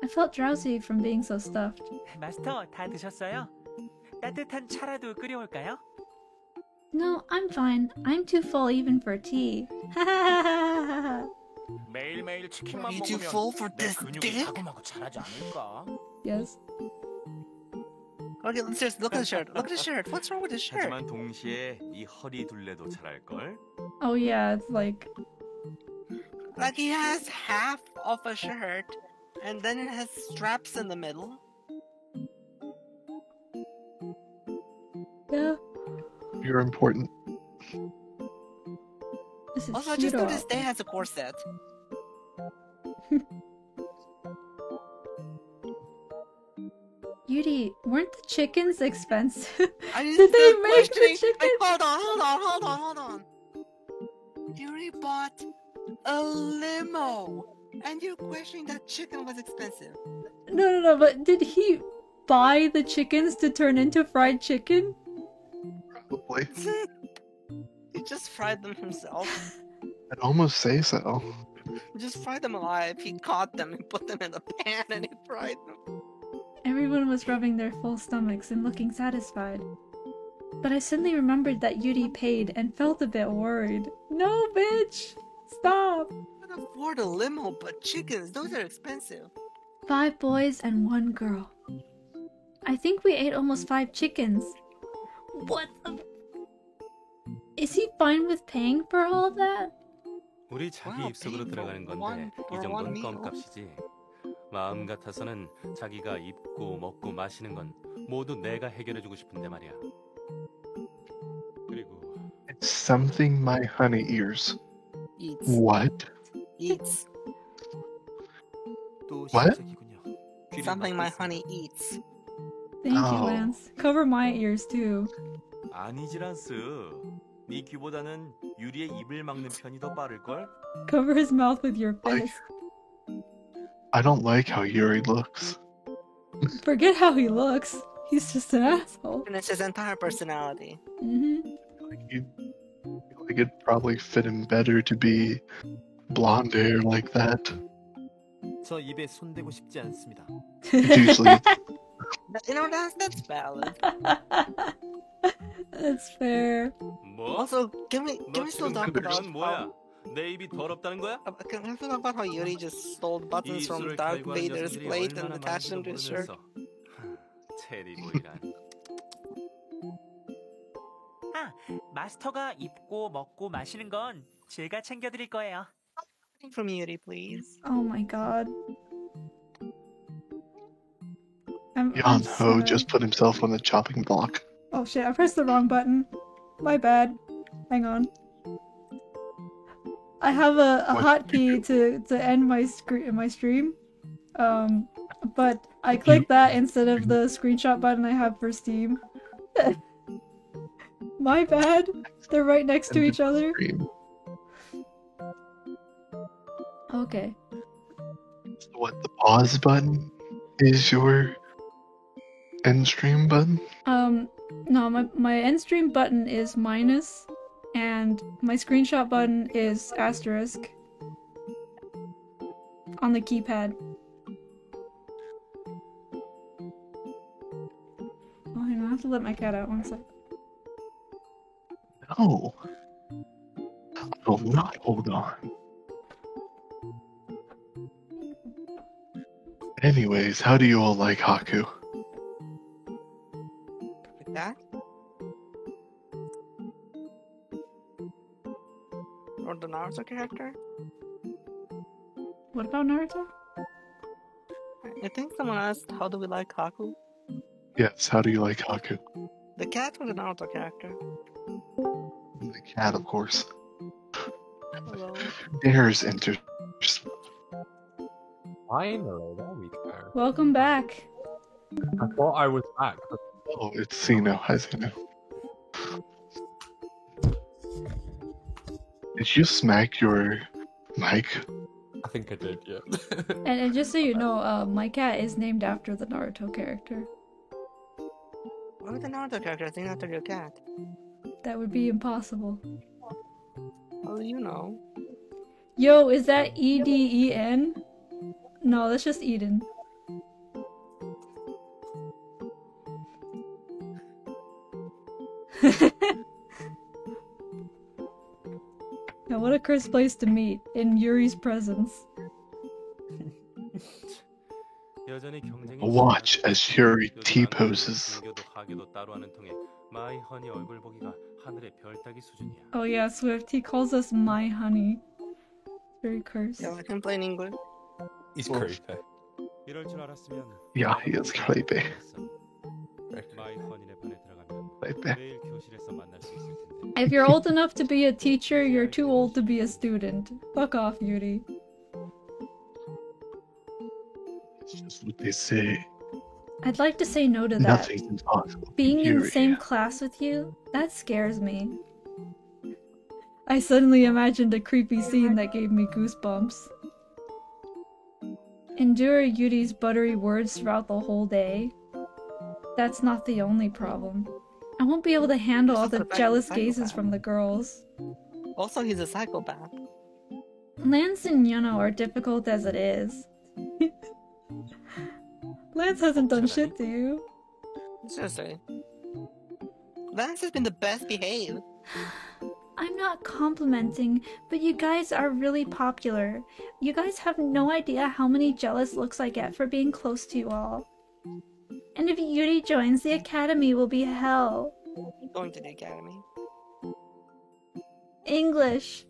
A: I felt drowsy from being so stuffed.
E: 마스터 다 드셨어요? 따뜻한 차라도 끓여올까요?
A: No, I'm fine. I'm too full even for tea.
L: 매일매일 치킨만
D: Are you too
L: 먹으면
D: full for
L: 내
D: this
L: 근육이
D: dick?
L: 자꾸마구 자라지 않을까?
A: Yes.
D: Okay, let's just look at the shirt. Look at the shirt. What's wrong with the shirt?
I: 하지만 동시에 이 허리 둘레도 자랄걸?
A: Oh yeah, it's like...
D: Like he has half of a shirt, and then it has straps in the middle.
A: Yeah.
B: You're important.
A: This is
D: Also, just
A: Hiro.
D: noticed they has a corset.
A: Yuri, weren't the chickens expensive?
D: I
A: Did they
D: still
A: make the
D: questioning-
A: chicken?
D: Wait, hold on. Yuri bought a limo, and you're questioning that chicken was expensive.
A: No, but did he buy the chickens to turn into fried chicken?
B: Probably.
D: He just fried them himself.
B: I'd almost say so.
D: He just fried them alive. He caught them and put them in a pan and he fried them.
A: Everyone was rubbing their full stomachs and looking satisfied. But I suddenly remembered that Yuri paid and felt a bit worried. No, bitch! Stop!
D: I can afford a limo, but chickens, those are expensive.
A: 5 boys and 1 girl. I think we ate almost 5 chickens. What the... Is he fine with paying for all of that?
I: 우리 자기
D: Wow,
I: 입속으로
D: paying
I: 들어가는
D: for
I: 건데
D: one-
I: 이
D: for one
I: 정도는
D: meal?
I: 껌값이지. 마음 같아서는 자기가 입고 먹고 마시는 건 모두 내가 해결해주고 싶은데 말이야. 그리고
B: It's something my honey ears.
D: Eats.
B: What?
D: Eats.
K: 또
B: What?
K: 시작이군요. 귀를
D: Something my
K: 막고
D: honey eats.
A: Thank you,
B: Oh.
A: Lance. Cover my ears too.
I: 아니지 란스. 네 귀보다는 유리의 입을 막는 편이 더 빠를걸?
A: Cover his mouth with your
B: Like-
A: fist.
B: I don't like how Yuri looks.
A: Forget how he looks. He's just an asshole.
D: And it's his entire personality.
A: Mm-hmm.
B: You feel like it'd probably fit him better to be blonde hair like that.
K: 저 입에 손대고 싶지 않습니다.
B: It's usually
D: You know, that's valid.
A: That's fair.
I: 뭐?
D: Also, can we
I: 너
D: still
I: 지금
D: talk
I: 그
D: about
I: 건 뭐야? 내 입이 더럽다는 거야?
D: can we talk about how Yuri just stole buttons from
I: 입술을
D: Darth
I: 갈고 하는
D: Vader's
I: 녀석들이
D: plate and
I: 얼마나
D: attached them to his shirt?
I: 모르면서. 체리 보이란.
E: 아, 마스터가 입고 먹고 마시는 건 제가 챙겨드릴 거예요.
D: From Yuri, please.
A: Oh my god. I'm
B: Yan-Ho
A: sad.
B: just put himself on the chopping block.
A: Oh shit, I pressed the wrong button. My bad. Hang on. I have a
B: What did
A: hotkey to end my stream. But I clicked that instead of the screenshot button I have for Steam. My bad. They're right next to each other.
B: Stream.
A: Okay.
B: So what, the pause button is your end stream button?
A: No, my end stream button is minus, and my screenshot button is asterisk on the keypad. Oh, hang on, I have to let my cat out 1 sec.
B: No. I will not hold on. Anyways, how do you all like Haku?
D: Like that? Or the Naruto character?
A: What about Naruto?
D: I think someone asked, how do we like Haku?
B: Yes, how do you like Haku?
D: The cat was an Naruto character.
B: The cat, of course.
D: Hello.
B: There's inter.
C: Finally, there we go.
A: Welcome back.
C: I thought I was back. But...
B: Oh, it's Zeno. Hi, Zeno. Did you smack your mic?
C: I think I did, yeah.
A: And just so you know, my cat is named after the Naruto character.
D: Why would the Naruto character named after your cat?
A: That would be impossible.
D: How do you know?
A: Yo, is that Eden? No, that's just Eden. Now, what a cursed place to meet in Yuri's presence.
B: Watch as Yuri T-poses.
A: Oh yeah, Swift, he calls us my honey. Very cursed.
D: Yeah, I can play in English.
C: He's creepy.
B: Yeah, he is creepy.
A: If you're old enough to be a teacher, you're too old to be a student. Fuck off, Yuri.
B: That's just what they say.
A: I'd like to say no to that.
B: Nothing's impossible.
A: Being in the same class with you, that scares me. I suddenly imagined a creepy scene that gave me goosebumps. Endure Yuri's buttery words throughout the whole day. That's not the only problem. I won't be able to handle all the jealous gazes from the girls.
D: Also, he's a psychopath.
A: Lance and Yuno are difficult as it is. Lance hasn't done shit to you.
D: Seriously. Lance has been the best behaved.
A: I'm not complimenting, but you guys are really popular. You guys have no idea how many jealous looks I get for being close to you all. And if Yuri joins, the academy will be hell.
D: Going to the academy.
A: English.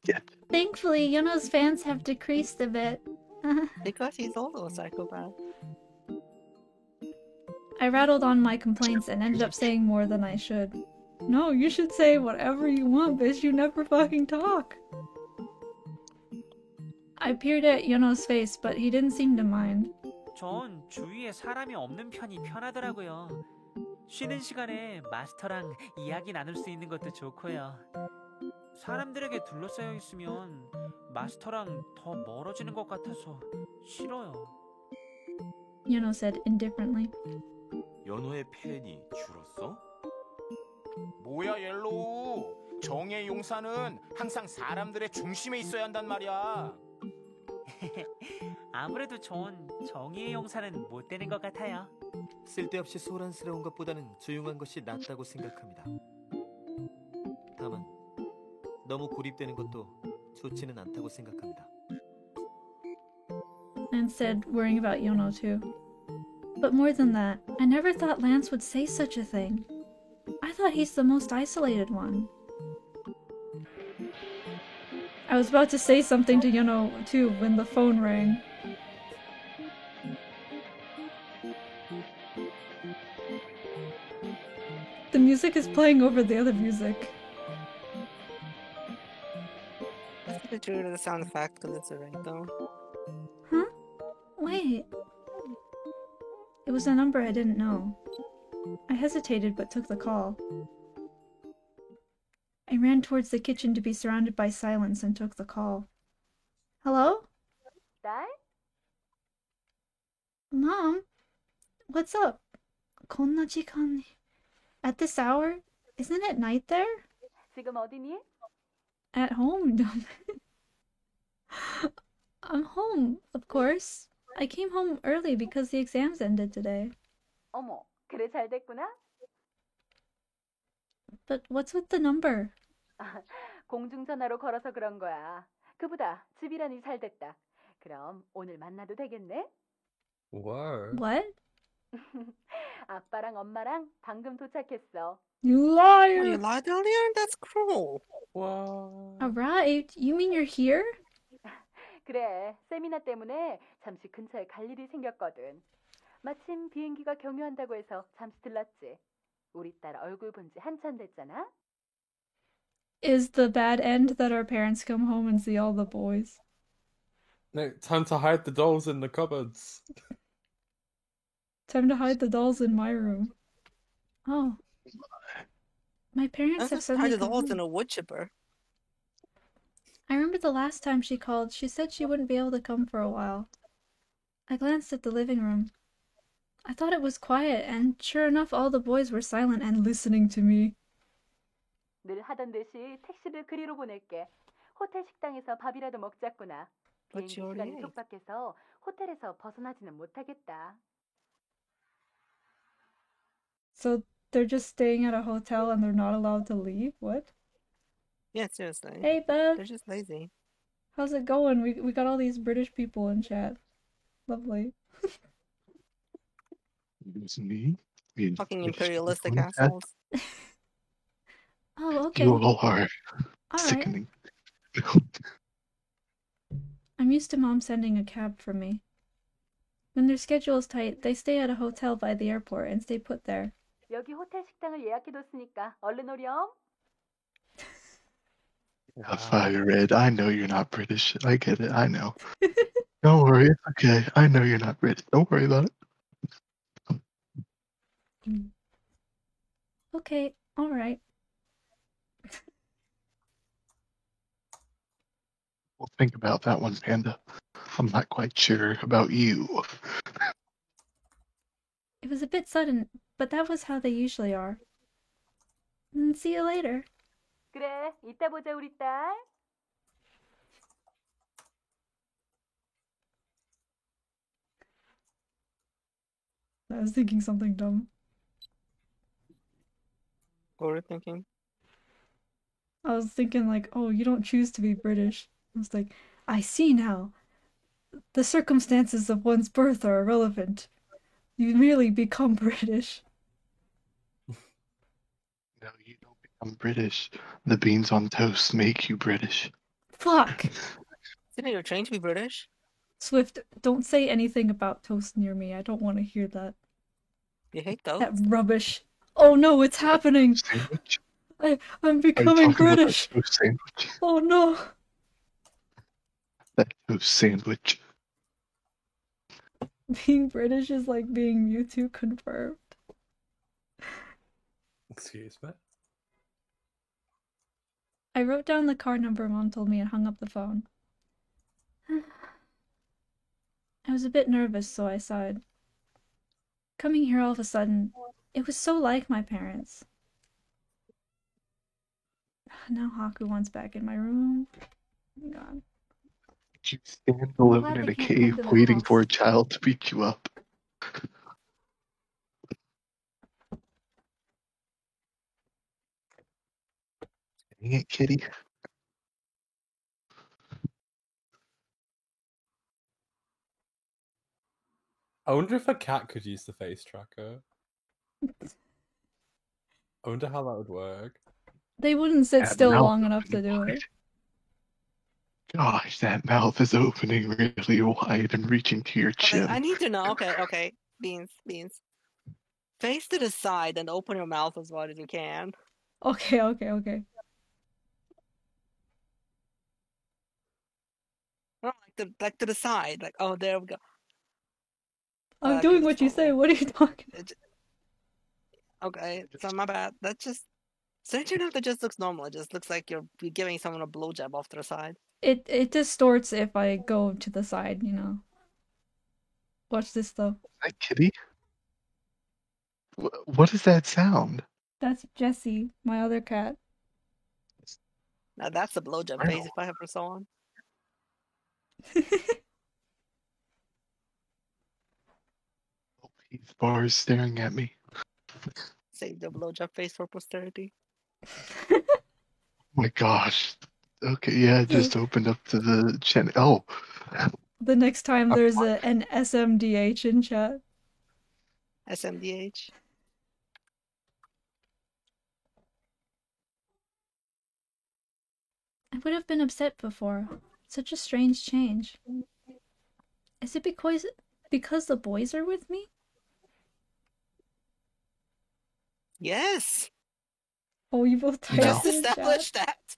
B: Yeah.
A: Thankfully, Yuno's fans have decreased a bit.
D: Because he's also a psychopath.
A: I rattled on my complaints and ended up saying more than I should. No, you should say whatever you want, bitch. You never fucking talk. I peered at Yuno's face, but he didn't seem to mind.
E: 전 주위에 사람이 없는 편이 편하더라고요. 쉬는 시간에 마스터랑 이야기 나눌 수 있는 것도 좋고요. 사람들에게 둘러싸여 있으면 마스터랑 더 멀어지는 것 같아서 싫어요.
A: Yuno said indifferently.
L: 연호의 팬이 줄었어? 뭐야 옐로우. 정의의 용사는 항상 사람들의 중심에 있어야 한단 말이야.
E: 아무래도 전 정의의 용사는 못 되는 것 같아요.
K: 쓸데없이 소란스러운 것보다는 조용한 것이 낫다고 생각합니다. 다만 너무 고립되는 것도 좋지는 않다고 생각합니다.
A: And said, worrying about Yuno too. But more than that, I never thought Lance would say such a thing. I thought he's the most isolated one. I was about to say something to Yuno too when the phone rang. The music is playing over the other music.
D: Let's get rid of the sound effect because it's a ringtone.
A: Huh? Wait. It was a number I didn't know. I hesitated but took the call. I ran towards the kitchen to be surrounded by silence and took the call. Hello?
F: 딸?
A: Mom? What's up? 건너 시간이. At this hour? Isn't it night there?
F: 지금 어디니?
A: At home. I'm home, of course. I came home early because the exams ended today.
F: 어머, 그래 잘 됐구나?
A: But what's with the number?
F: 공중전화로 걸어서 그런 거야. 그보다 집이라니 잘 됐다. 그럼 오늘 만나도 되겠네?
C: Whoa.
A: What?
F: 아빠랑 엄마랑 방금 도착했어.
A: You liar!
D: Oh, you lied earlier? That's cruel.
C: Wow.
A: Arrived? You mean you're here?
F: 그래, 세미나 때문에 잠시 근처에 갈 일이 생겼거든. 마침 비행기가 경유한다고 해서 잠시 들렀지. 우리 딸 얼굴 본 지 한참 됐잖아.
A: Is the bad end that our parents come home and see all the boys?
C: No, time to hide the dolls in the cupboards.
A: Time to hide the dolls in my room. Oh. My parents have
D: That's
A: suddenly
D: hard as
A: come
D: all
A: home.
D: in a wood chipper.
A: I remember the last time she called, she said she wouldn't be able to come for a while. I glanced at the living room. I thought it was quiet, and sure enough, all the boys were silent and listening to me.
F: 늘 하던 듯이 택시를 그리로 보낼게. 호텔 식당에서 밥이라도 먹자꾸나. 비행기
D: you
F: 시간이
D: already ate.
F: 촉박해서 호텔에서 벗어나지는 못하겠다.
A: So they're just staying at a hotel and they're not allowed to leave? What?
D: Yeah, seriously.
A: Hey, Beth.
D: They're just lazy.
A: How's it going? We got all these British people in chat. Lovely.
B: It's me. The
D: Fucking
B: British
D: imperialistic
B: people in chat.
D: assholes.
A: Oh, okay.
B: You all are
A: All right.
B: sickening.
A: I'm used to Mom sending a cab for me. When their schedule is tight, they stay at a hotel by the airport and stay put there.
F: 여기 호텔 식당을 예약해뒀으니까 얼른 오렴.
B: Fire Red, I know you're not British. I get it. I know. Don't worry. It's okay. I know you're not British. Don't worry about it.
A: Okay, all right.
B: Well, think about that one, Panda. I'm not quite sure about you.
A: It was a bit sudden, but that was how they usually are. See you later.
F: 그래, 이따 보자 우리 딸.
A: I was thinking something dumb.
D: What were you thinking?
A: I was thinking like, oh, you don't choose to be British. I was like, I see now. The circumstances of one's birth are irrelevant. You merely become British.
B: No, you don't become British. The beans on toast make you British.
A: Fuck!
D: Didn't you train to be British?
A: Swift, don't say anything about toast near me. I don't want to hear that.
D: You hate those?
A: That rubbish. Oh no, it's happening!
B: Sandwich?
A: I'm
B: Are you
A: becoming
B: talking about
A: British!
B: that toast sandwich?
A: Oh no!
B: That toast sandwich.
A: Being British is like being Mewtwo confirmed.
C: Excuse me?
A: I wrote down the car number Mom told me and hung up the phone. I was a bit nervous, so I sighed. Coming here all of a sudden, it was so like my parents. Now Haku wants back in my room. Oh, God.
B: You stand alone
A: glad
B: in
A: they
B: a
A: can't
B: cave
A: come to the
B: waiting
A: house.
B: for a child to beat you up. Dang it, kitty.
C: I wonder if a cat could use the face tracker. I wonder how that would work.
A: They wouldn't sit
B: That
A: still
B: mouth
A: long enough to
B: opening
A: do it.
B: Gosh, that mouth is opening really wide and reaching to your
D: Okay,
B: chin.
D: I need to know. Okay. Beans. Face to the side and open your mouth as wide as you can.
A: Okay.
D: No, like to the side. Like, oh, there we go.
A: I'm doing what you say. What are you talking about?
D: Okay, so my bad. That just strangely enough, that just looks normal. It just looks like you're giving someone a blowjob off to the side.
A: It distorts if I go to the side, you know. Watch this though.
B: Hi, kitty. What is that sound?
A: That's Jessie, my other cat.
D: Now that's a blowjob
B: Wow.
D: face if I ever saw one.
B: He's bars staring at me.
D: Save the blowjob face for posterity.
B: Oh my gosh. Okay, yeah, it just opened up to the chin. Oh.
A: The next time there's an SMDH in chat.
D: SMDH.
A: I would have been upset before, Such a strange change. Is it because the boys are with me?
D: Yes.
A: Oh, you both typed
D: Just
A: it in chat.
D: established that.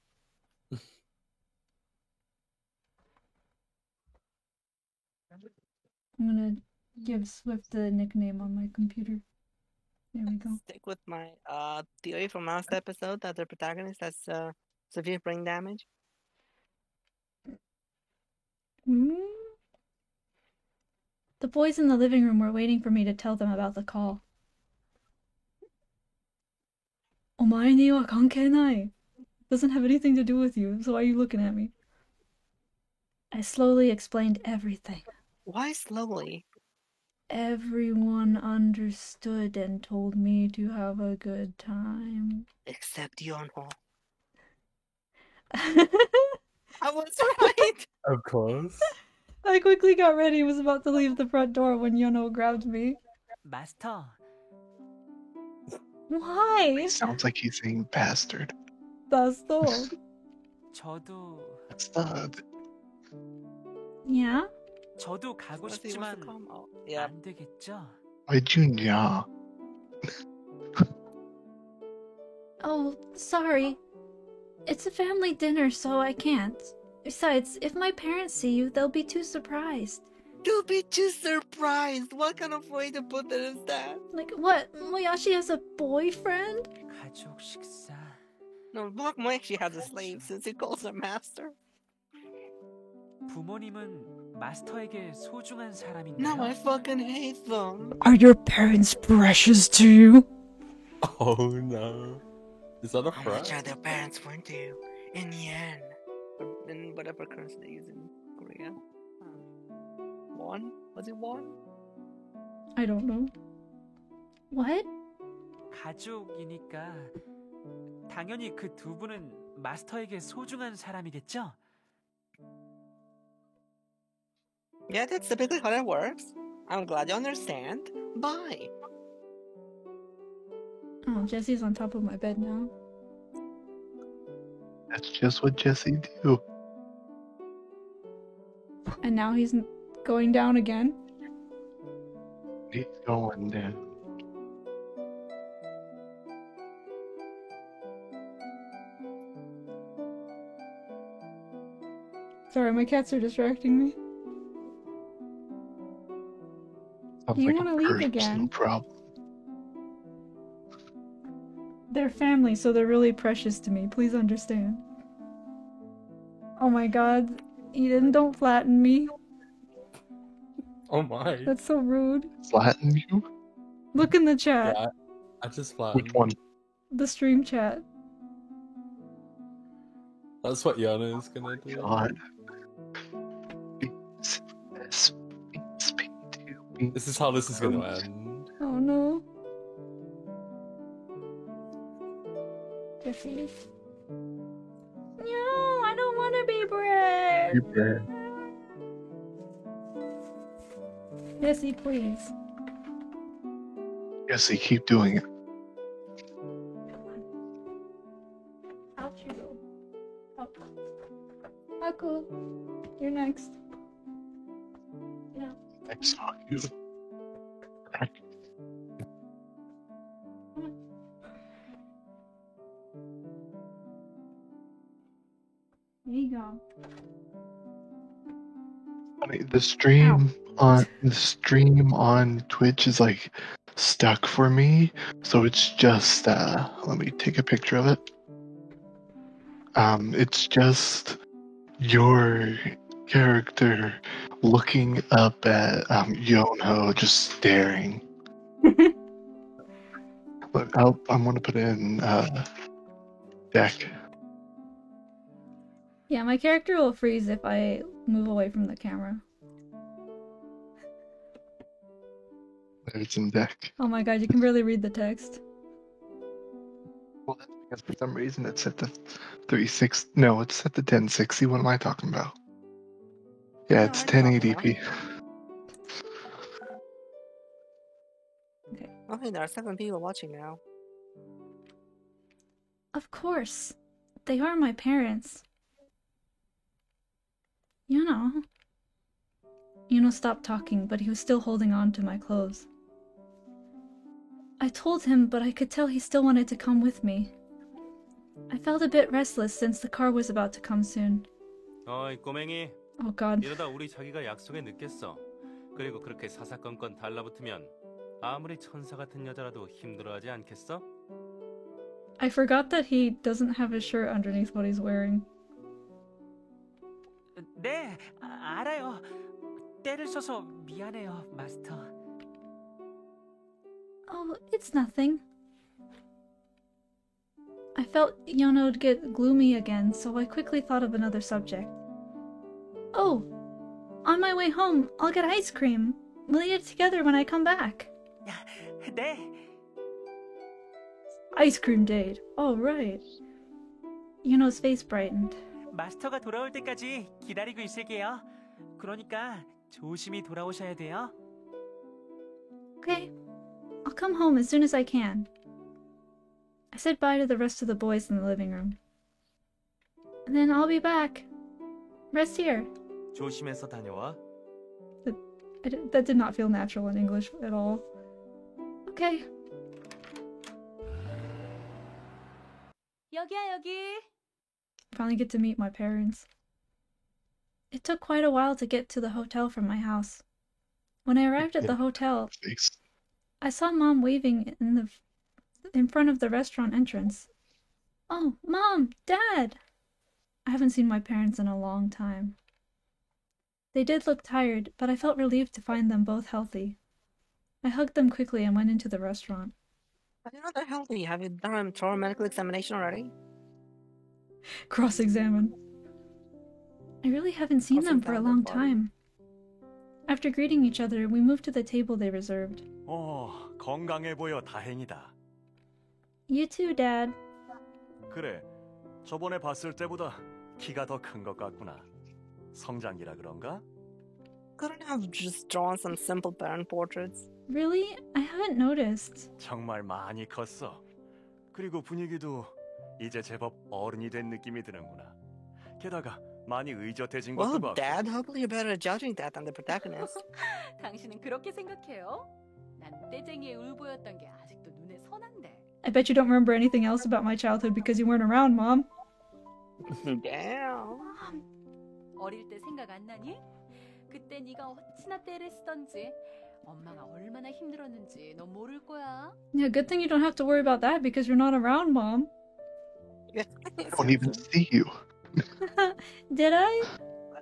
A: I'm gonna give Swift the nickname on my computer. There we go.
D: Stick with my theory from last episode that the protagonist has severe brain damage.
A: The boys in the living room were waiting for me to tell them about the call. お前には関係ない. Doesn't have anything to do with you, so why are you looking at me? I slowly explained everything.
D: Why slowly?
A: Everyone understood and told me to have a good time.
D: Except Yonho. I was right!
C: Of course.
A: I quickly got ready, was about to leave the front door when Yono grabbed me.
E: 마스터.
A: Why?
B: It sounds like he's saying bastard.
A: Bastard.
E: 저도
B: Bastard.
A: Yeah?
E: 저도 가고 싶지만 안 되겠죠?
B: Why'd you nya?
A: Oh, sorry. It's a family dinner, so I can't. Besides, if my parents see you, they'll be too surprised.
D: You'll be too surprised. What kind of way to put it is that?
A: Like, what? Moyashi has a boyfriend?
E: 가족 식사.
D: No, Moyashi has a slave since he calls her master.
E: 부모님은 마스터에게 소중한 사람인가요?
D: Now I fucking hate them.
A: Are your parents precious to you?
C: Oh no. Is that a
D: How
C: threat?
D: much are their parents worth to you? In yen. Or in whatever currency they use in Korea. Won? Was it won?
A: I don't know. What?
E: 가족이니까 당연히 그 두 분은 마스터에게 소중한 사람이겠죠?
D: Yeah, that's typically how that works. I'm glad you understand. Bye.
A: Oh, Jesse's on top of my bed now.
B: That's just what Jesse do.
A: And now he's going down again?
B: He's going down.
A: Sorry, my cats are distracting me.
B: Sounds
A: You
B: like
A: wanna
B: a
A: leave
B: personal
A: again?
B: problem.
A: They're family, so they're really precious to me. Please understand. Oh my god. Eden, don't flatten me.
C: Oh my.
A: That's so rude.
B: Flatten you?
A: Look in the chat.
C: Yeah, I just flattened.
B: Which one?
A: The stream chat.
C: That's what Yana is gonna do.
B: God.
C: This is how this is gonna end.
A: Oh no. Jesse. No, I don't want to be bread.
B: You bread.
A: Jesse, please.
B: Jesse, keep doing it.
A: Out you go. Out. Aku, you're next. Yeah.
B: Next on you. Back.
A: There you go.
B: I mean, the stream on Twitch is like stuck for me, so it's just let me take a picture of it. It's just your character looking up at Yonho, just staring. Look, I'm gonna put it in deck.
A: Yeah, my character will freeze if I move away from the camera.
B: It's in deck.
A: Oh my god, you can barely read the text.
B: Well, that's because for some reason it's set to 36. No, it's set to 1060. What am I talking about? Yeah, it's 1080p.
D: Okay, there are 7 people watching now.
A: Of course. They are my parents. Yuno stopped talking, but he was still holding on to my clothes. I told him, but I could tell he still wanted to come with me. I felt a bit restless since the car was about to come soon.
I: 어이 꼬맹이.
A: Oh God.
I: 이러다 우리 자기가 약속에 늦겠어. 그리고 그렇게 사사건건 달라붙으면 아무리 천사 같은 여자라도 힘들어하지 않겠어?
A: I forgot that he doesn't have his shirt underneath what he's wearing.
E: 네, 알아요. 때를 써서 미안해요, 마스터.
A: Oh, it's nothing. I felt Yono'd get gloomy again, so I quickly thought of another subject. Oh, on my way home, I'll get ice cream. We'll eat it together when I come back.
E: 네.
A: Ice cream date. Oh, right. Yuno's face brightened.
E: 마스터가 돌아올 때까지 기다리고 있을게요. 그러니까 조심히 돌아오셔야 돼요.
A: Okay. I'll come home as soon as I can. I said bye to the rest of the boys in the living room. And then I'll be back. Rest here.
K: 조심해서 다녀와.
A: That did not feel natural in English at all. Okay.
F: 여기야, 여기.
A: Finally get to meet my parents. It took quite a while to get to the hotel from my house. When I arrived at the hotel, I saw Mom waving in front of the restaurant entrance. Oh, Mom! Dad! I haven't seen my parents in a long time. They did look tired, but I felt relieved to find them both healthy. I hugged them quickly and went into the restaurant.
D: I know they're healthy. Have you done a thorough medical examination already?
A: Cross-examine. I really haven't seen them for a long time. After greeting each other, we moved to the table they reserved.
M: 건강해 보여. 다행이다.
A: You too, Dad.
M: 그래, 저번에 봤을 때보다 키가 더 큰 것 같구나. 성장기라 그런가?
D: Couldn't have just drawn some simple parent portraits.
A: Really? I haven't noticed.
M: 정말 많이 컸어. 그리고 분위기도 이제 제법 어른이 된 느낌이 드는구나. 게다가 많이 의젓해진 것도
D: Well,
M: 같고.
D: Dad, hopefully you're better at judging that than the protagonist.
F: 당신은 그렇게 생각해요? 난 떼쟁이의 울보였던 게 아직도 눈에 선한데.
A: I bet you don't remember anything else about my childhood because you weren't around, Mom.
D: Damn.
F: 어릴 때 생각 안 나니? 그때 네가 어찌나 떼를 쓰던지 엄마가 얼마나 힘들었는지 너 모를 거야.
A: Yeah, good thing you don't have to worry about that because you're not around, Mom.
B: I don't even see you.
A: Did I?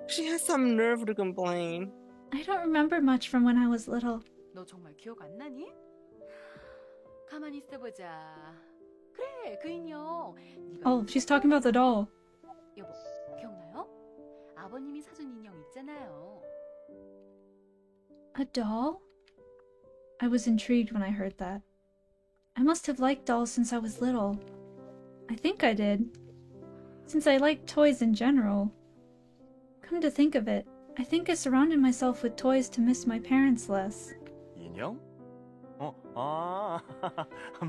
D: She has some nerve to complain.
A: I don't remember much from when I was little.
F: 너 정말 기억 안 나니? 가만히 있어보자. 그래, 그 인형.
A: Oh, she's talking about the doll.
F: 여보, 기억나요? 아버님이 사준 인형 있잖아요.
A: A doll? I was intrigued when I heard that. I must have liked dolls since I was little. I think I did. Since I like toys in general. Come to think of it, I think I surrounded myself with toys to miss my parents less.
M: 인형?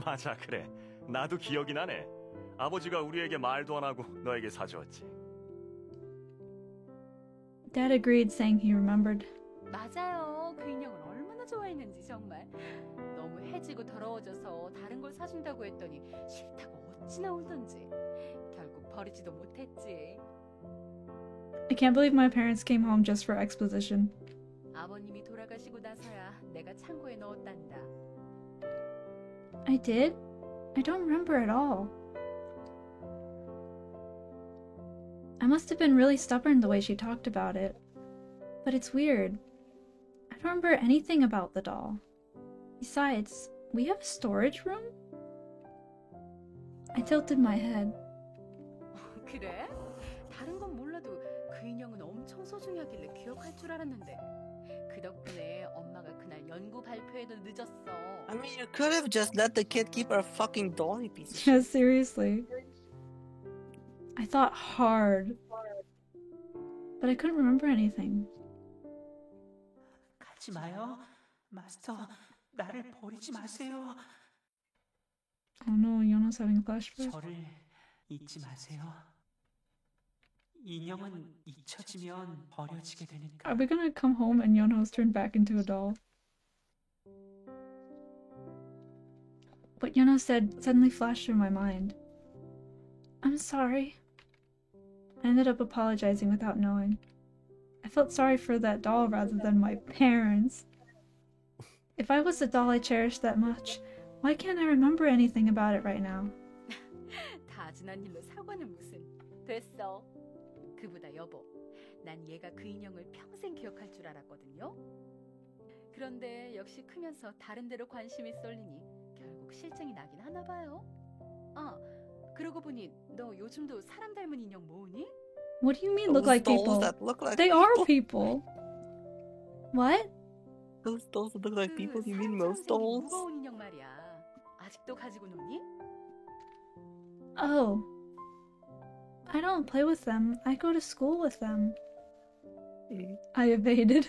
M: 맞아, 그래. 나도 기억이 나네. 아버지가 우리에게 말도 안 하고 너에게 사주었지.
A: Dad agreed, saying he remembered.
F: 맞아요. 그 인형을 얼마나 좋아했는지 정말. 너무 해지고 더러워져서 다른 걸 사준다고 했더니 싫다고 어찌나 울던지. 결국 버리지도 못했지.
A: I can't believe my parents came home just for exposition.
F: 아버님이 돌아가시고 나서야 내가 창고에 넣었단다.
A: I did? I don't remember at all. I must have been really stubborn the way she talked about it. But it's weird. I don't remember anything about the doll. Besides, we have a storage room? I tilted my head.
F: 그래? 다른 건 몰라도 그 인형은 엄청 소중하길래 기억할 줄 알았는데 그 덕분에 엄마가 그날 연구 발표에도 늦었어.
D: I mean, you could have just let the kid keep her fucking doll, you piece of shit.
A: Yeah, seriously. I thought hard. But I couldn't remember anything.
E: 가지 마요. 마스터, 나를 버리지 마세요.
A: Oh no, Yona's having flashbacks.
E: 저를 잊지 마세요. 인형은 잊혀지면 버려지게 되니까.
A: Are we gonna come home and Yonho's turned back into a doll? What Yonho said suddenly flashed through my mind. I'm sorry. I ended up apologizing without knowing. I felt sorry for that doll rather than my parents. If I was the doll I cherished that much, why can't I remember anything about it right now?
F: 다 지난 일로 사과는 무슨. 됐어. 그보다 여보, 난 얘가 그 인형을 평생 기억할 줄 알았거든요. 그런데 역시 크면서 다른 데로 관심이 쏠리니 결국 실증이 나긴 하나 봐요. 아, 그러고 보니 너 요즘도 사람 닮은 인형 모으니?
A: What do you mean look like people? They are people. What?
D: Those dolls that look like people? You mean most dolls?
F: 무거운 인형 말이야. 아직도 가지고 노니?
A: Oh. I don't play with them. I go to school with them. I evaded.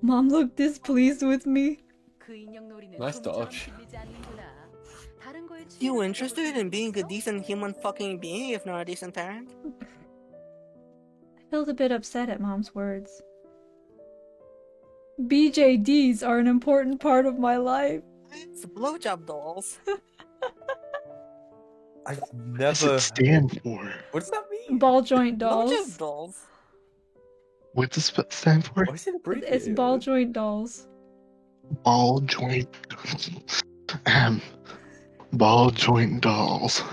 A: Mom looked displeased with me.
F: 그 인형 놀이는
C: Nice
F: 좀처럼
C: dodge.
F: 들리지 않는구나. 다른 거에
D: You interested in being a decent human fucking being if not a decent parent?
A: I felt a bit upset at Mom's words. BJDs are an important part of my life.
D: It's blowjob dolls.
C: I've
B: What does
C: never.
B: it stand for?
C: What does that mean?
A: Ball joint dolls.
D: Blowjob dolls.
B: What does it stand for?
C: Why is it
A: It's
C: abbreviated?
A: ball joint dolls.
B: Ball joint. Ball joint dolls.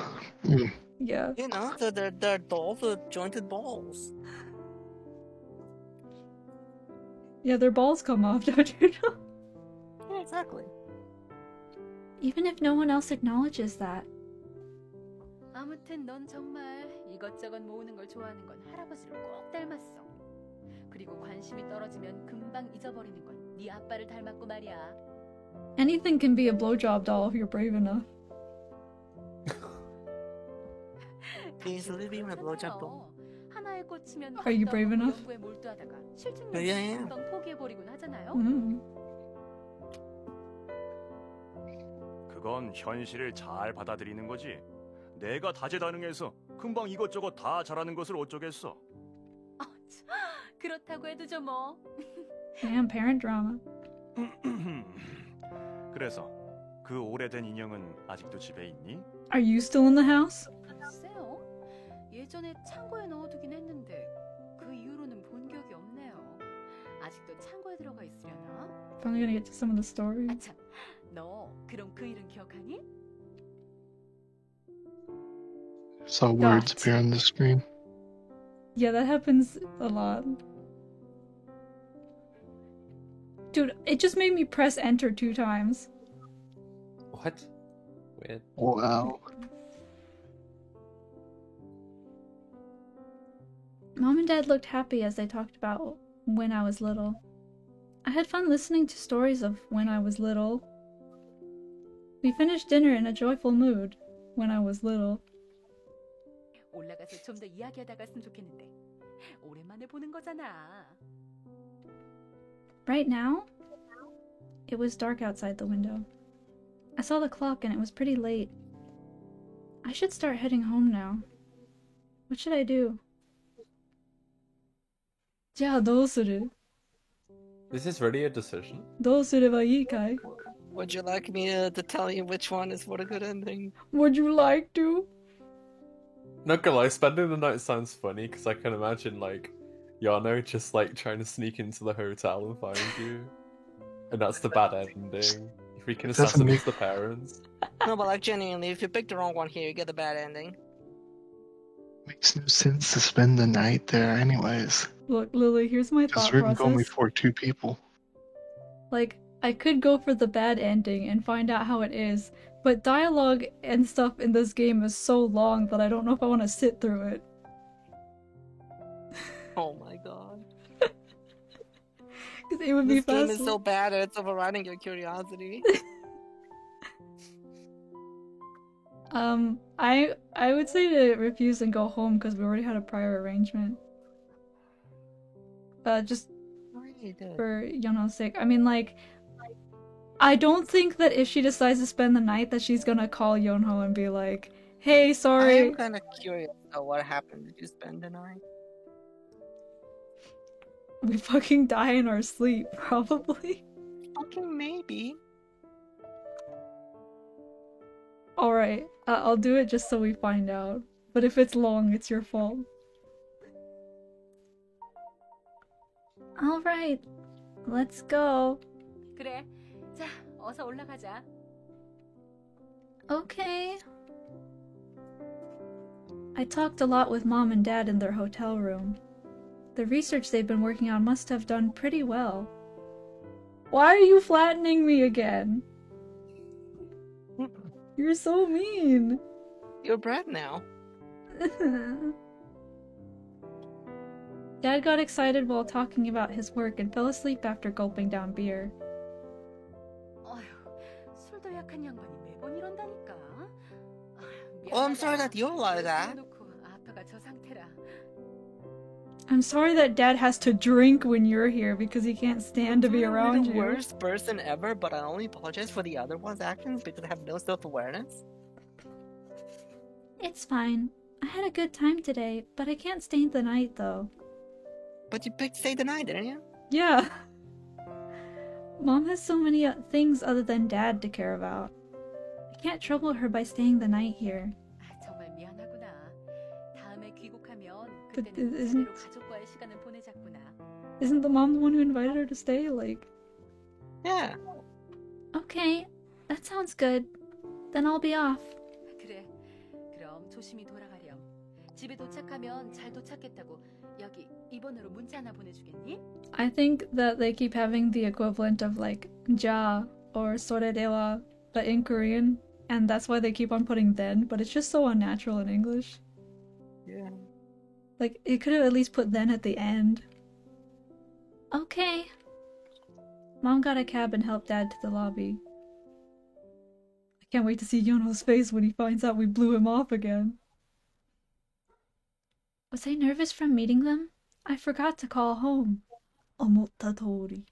B: Mm.
A: Yeah.
D: You know, they're dolls with jointed balls.
A: Yeah, their balls come off, don't you know?
D: Yeah, exactly.
A: Even if no one else acknowledges that.
F: 아무튼 넌 정말 이것저것 모으는 걸 좋아하는 건 할아버지를 꼭 닮았어. 그리고 관심이 떨어지면 금방 잊어버리는 건 네 아빠를 닮았고 말이야.
A: Anything can be a blowjob doll if you're brave enough.
D: Please let it be my blowjob doll.
F: 하나에 꽂히면
A: Are you brave enough?
F: 연구에 몰두하다가 실증
D: Yeah, yeah.
F: 금방 포기해버리곤 하잖아요.
M: 그건 현실을 잘 받아들이는 거지. 내가 다재다능해서 금방 이것저것 다 잘하는 것을 어쩌겠어.
F: 그렇다고 해도죠 뭐.
A: Damn, parent drama.
M: 그래서 그 오래된 인형은 아직도 집에 있니?
A: Are you still in the house?
F: 글쎄요. 예전에 창고에 넣어두긴 했는데 그 이후로는 본 기억이 없네요. 아직도 창고에 들어가 있으려나?
A: Finally gonna get to some of the story.
F: 참, 너 그럼 그 일은 기억하니?
B: Saw words appear on the screen.
A: Yeah, that happens a lot. Dude, it just made me press enter 2 times.
C: What? Weird.
B: Wow.
A: Mom and Dad looked happy as they talked about when I was little. I had fun listening to stories of when I was little. We finished dinner in a joyful mood when I was little.
F: 올라가서 좀 더 이야기하다 갔으면 좋겠는데 오랜만에 보는 거잖아.
A: Right now, it was dark outside the window. I saw the clock and it was pretty late. I should start heading home now. What should I do? じゃあどうする?
C: Is this really a decision?
A: どうすればいいかい?
D: Would you like me to tell you which one is what a good ending?
A: Would you like to?
C: Not gonna lie, spending the night sounds funny because I can imagine like Yano just like trying to sneak into the hotel and find you, and that's the bad ending. If we can assassinate the parents.
D: No, but like genuinely, if you pick the wrong one here, you get the bad ending.
B: Makes no sense to spend the night there, anyways.
A: Look, Lily, here's my
B: Because
A: thought
B: the room's only
A: process.
B: for 2 people.
A: Like, I could go for the bad ending and find out how it is, but dialogue and stuff in this game is so long that I don't know if I want to sit through it.
D: Oh my god.
A: Because it would be
D: This game
A: fast.
D: is so bad that it's overriding your curiosity.
A: I would say to refuse and go home because we already had a prior arrangement. Just for Yono's sake. I mean, like, I don't think that if she decides to spend the night that she's gonna call Yonho and be like, Hey, sorry.
D: I'm kind of curious about what happened. Did you spend the night?
A: We fucking die in our sleep, probably.
D: Fucking maybe.
A: Alright, I'll do it just so we find out. But if it's long, it's your fault. Alright, let's go.
F: 그래. 자, 어서 올라가자.
A: Okay. I talked a lot with Mom and Dad in their hotel room. The research they've been working on must have done pretty well. Why are you flattening me again? You're so mean.
D: You're Brad now.
A: Dad got excited while talking about his work and fell asleep after gulping down beer.
F: 어휴, 술도 약한 양반이 매번 이런다니까.
D: Oh, I'm sorry that you're like that.
F: 아빠가 저 상태라.
A: I'm sorry that Dad has to drink when you're here because he can't stand to be
D: I'm
A: around
D: the
A: you.
D: worst person ever, but I only apologize for the other one's actions because I have no self-awareness.
A: It's fine. I had a good time today, but I can't stay the night though.
D: But you picked stay the night, didn't you?
A: Yeah. Mom has so many things other than Dad to care about. I can't trouble her by staying the night here.
F: 정말 미안하구나. 다음에 귀국하면
A: But
F: 그때는
A: isn't-
F: 제대로 가족과의 시간을 보내자꾸나.
A: Isn't the mom the one who invited her to stay? Like,
D: Yeah.
A: okay, that sounds good. Then I'll be off.
F: 그래. 그럼 조심히 돌아가렴. 집에 도착하면 잘 도착했다고 여기 2번으로 문자 하나 보내주겠니?
A: I think that they keep having the equivalent of like ja or soredewa, but in Korean, and that's why they keep on putting then, but it's just so unnatural in English.
D: Yeah.
A: Like, it could have at least put then at the end. Okay. Mom got a cab and helped Dad to the lobby. I can't wait to see Yono's face when he finds out we blew him off again. Was I nervous from meeting them? I forgot to call home. Omotta tori.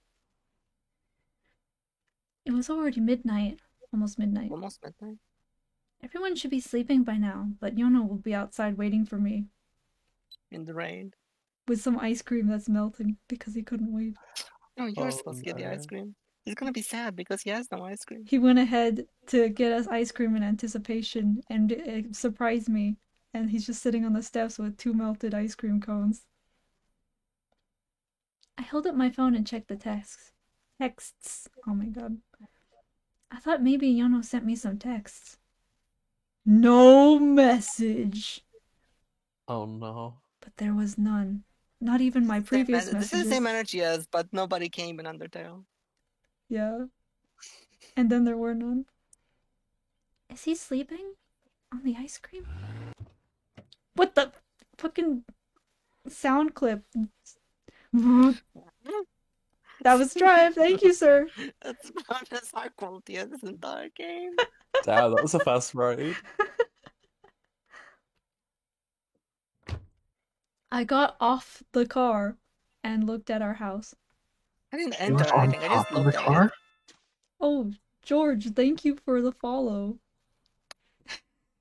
A: It was already midnight. Almost midnight.
D: Almost midnight.
A: Everyone should be sleeping by now, but Yono will be outside waiting for me.
D: In the rain.
A: With some ice cream that's melting because he couldn't wait.
D: No, you're supposed to get the ice cream. He's gonna be sad because he has no ice cream.
A: He went ahead to get us ice cream in anticipation and it surprised me. And he's just sitting on the steps with 2 melted ice cream cones. I held up my phone and checked the texts. Oh my god. I thought maybe Yono sent me some texts. No message.
C: Oh no.
A: But there was none. Not even my previous
D: This
A: messages.
D: is the same energy as, but nobody came in Undertale.
A: Yeah. And then there were none. Is he sleeping? On the ice cream? What the fucking sound clip? That was Drive. Thank you, sir.
D: That's about as high quality as this entire game.
C: Damn, that was a fast ride.
A: I got off the car and looked at our house.
D: I didn't
B: You were
D: enter
B: on
D: anything. I just
B: top of the
D: looked at
B: car?
D: it.
A: Oh, George, thank you for the follow.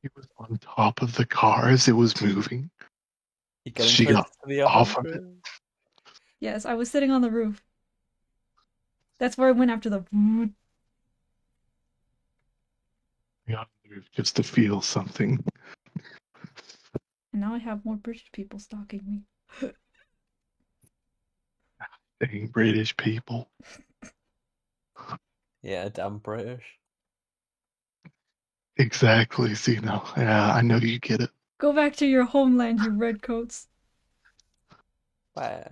B: He was on top of the car as it was moving.
C: You getting
B: She
C: close
B: got
C: to the
B: off of
C: upper-
B: it.
A: Yes, I was sitting on the roof. That's where I went after the.
B: I got moved just to feel something.
A: And now I have more British people stalking me.
B: Dang British people.
C: Yeah, damn British.
B: Exactly. See now. Yeah, I know you get it.
A: Go back to your homeland, you redcoats.
C: Wow.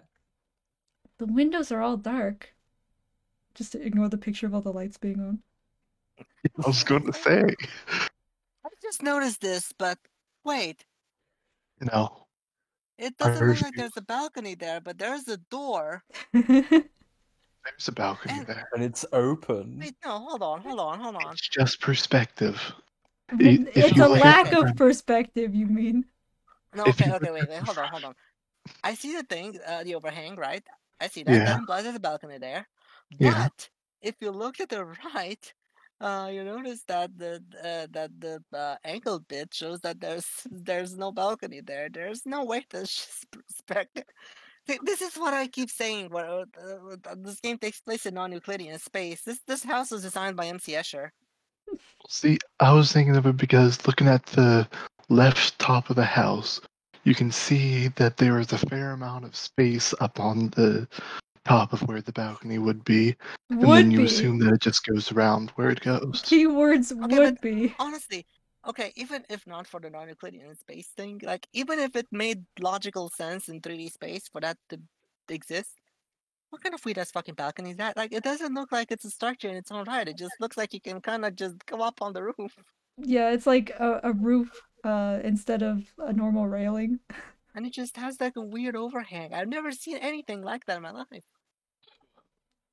A: The windows are all dark. Just to ignore the picture of all the lights being on.
B: I was going to say,
D: I just noticed this, but wait.
B: you know,
D: It
B: I
D: doesn't
B: heard
D: look like
B: you.
D: there's a balcony there, but there's a door.
B: There's a balcony there.
C: And it's open.
D: Wait, no, hold on.
B: It's just perspective.
A: It's a lack of perspective, you mean?
D: No,
B: If
D: okay,
B: you
D: okay,
B: look
D: wait,
B: at
D: hold on. I see the thing, the overhang, right? I see that.
B: Yeah.
D: That implies there's a balcony there.
B: Yeah.
D: But if you look at the right, You notice that the ankle bit shows that there's no balcony there. There's no way to spec. This is what I keep saying. Where this game takes place in non-Euclidean space. This house was designed by M.C. Escher.
B: See, I was thinking of it because looking at the left top of the house, you can see that there is a fair amount of space up on the top of where the balcony would be, and then you assume that it just goes around where it goes.
A: Keywords would be.
D: Honestly, okay, even if not for the non-Euclidean space thing, like even if it made logical sense in 3D space for that to exist, what kind of weird ass fucking balcony is that? Like, it doesn't look like it's a structure in its own right. It just looks like you can kind of just go up on the roof.
A: Yeah, it's like a roof instead of a normal railing.
D: And it just has like a weird overhang. I've never seen anything like that in my life.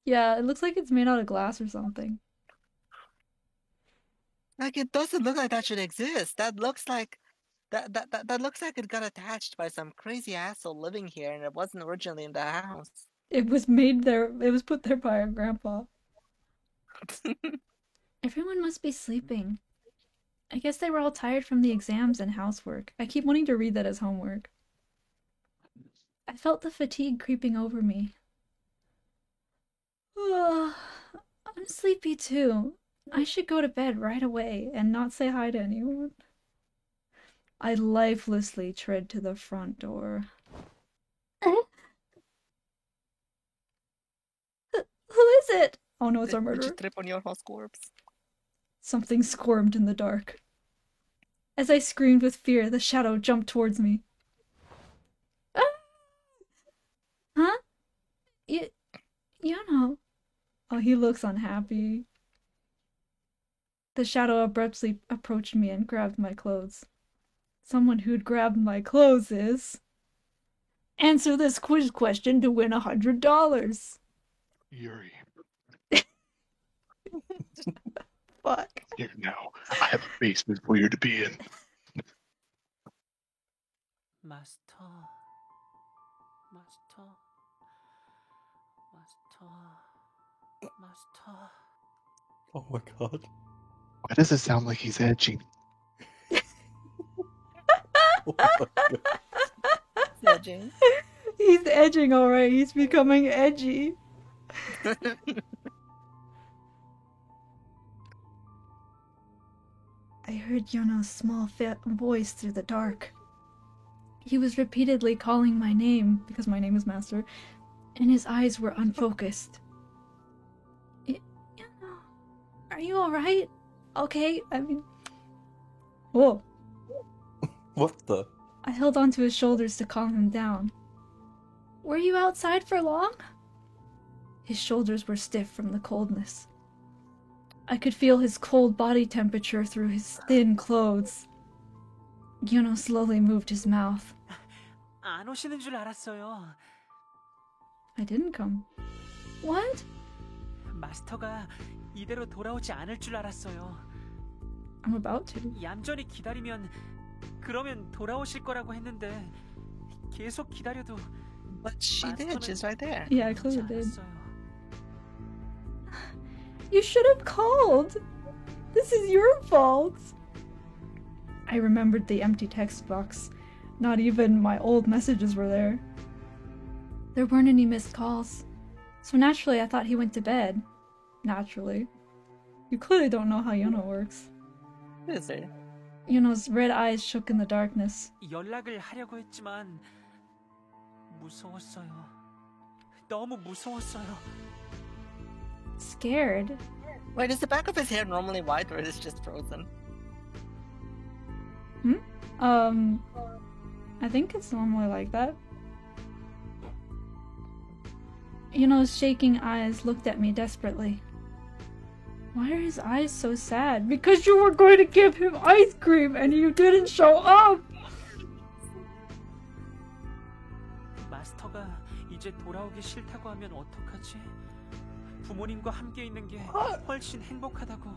A: Yeah, it looks like it's made out of glass or something.
D: Like, it doesn't look like that should exist. That looks like that looks like it got attached by some crazy asshole living here, and it wasn't originally in the house.
A: It was made there. It was put there by our grandpa. Everyone must be sleeping. I guess they were all tired from the exams and housework. I keep wanting to read that as homework. I felt the fatigue creeping over me. I'm sleepy too. I should go to bed right away and not say hi to anyone. I lifelessly tread to the front door. Who is it? Oh no, it's our murderer.
D: Did you trip on your house corpse?
A: Something squirmed in the dark. As I screamed with fear, the shadow jumped towards me. Ah! Huh? You know. Oh, he looks unhappy. The shadow abruptly approached me and grabbed my clothes. Someone who'd grabbed my clothes is... Answer this quiz question to win $100.
B: Yuri.
A: Fuck.
B: Here now. I have a basement for you to be in.
E: 마스터.
C: Oh my god.
B: Why does it sound like he's edging?
C: Oh my god.
D: Edging.
A: He's edging, alright. He's becoming edgy. I heard Yono's small voice through the dark. He was repeatedly calling my name, because my name is Master, and his eyes were unfocused. Yono, are you alright? Okay, I mean... Whoa.
C: What the?
A: I held onto his shoulders to calm him down. Were you outside for long? His shoulders were stiff from the coldness. I could feel his cold body temperature through his thin clothes. Yono slowly moved his mouth.
E: 안 오시는 줄 알았어요.
A: I didn't come. What?
E: 마스터가 이대로 돌아오지 않을 줄 알았어요.
A: I'm about to.
E: 얌전히 기다리면 그러면 돌아오실 거라고 했는데 계속 기다려도
D: But she did, she's right there.
A: Yeah, I clearly did. You should have called! This is your fault! I remembered the empty text box. Not even my old messages were there. There weren't any missed calls. So naturally I thought he went to bed. Naturally. You clearly don't know how Yono works.
D: Is it?
A: Yono's red eyes shook in the darkness.
E: 연락을 하려고 했지만 무서웠어요. 너무 무서웠어요.
A: Scared?
D: Wait, is the back of his hair normally white or is it just frozen?
A: I think it's normally like that. Yono's shaking eyes looked at me desperately. Why are his eyes so sad? Because you were going to give him ice cream and you didn't show up!
E: 마스터가 이제 돌아오기 싫다고 하면 어떡하지? 부모님과 함께 있는 게 훨씬 행복하다고.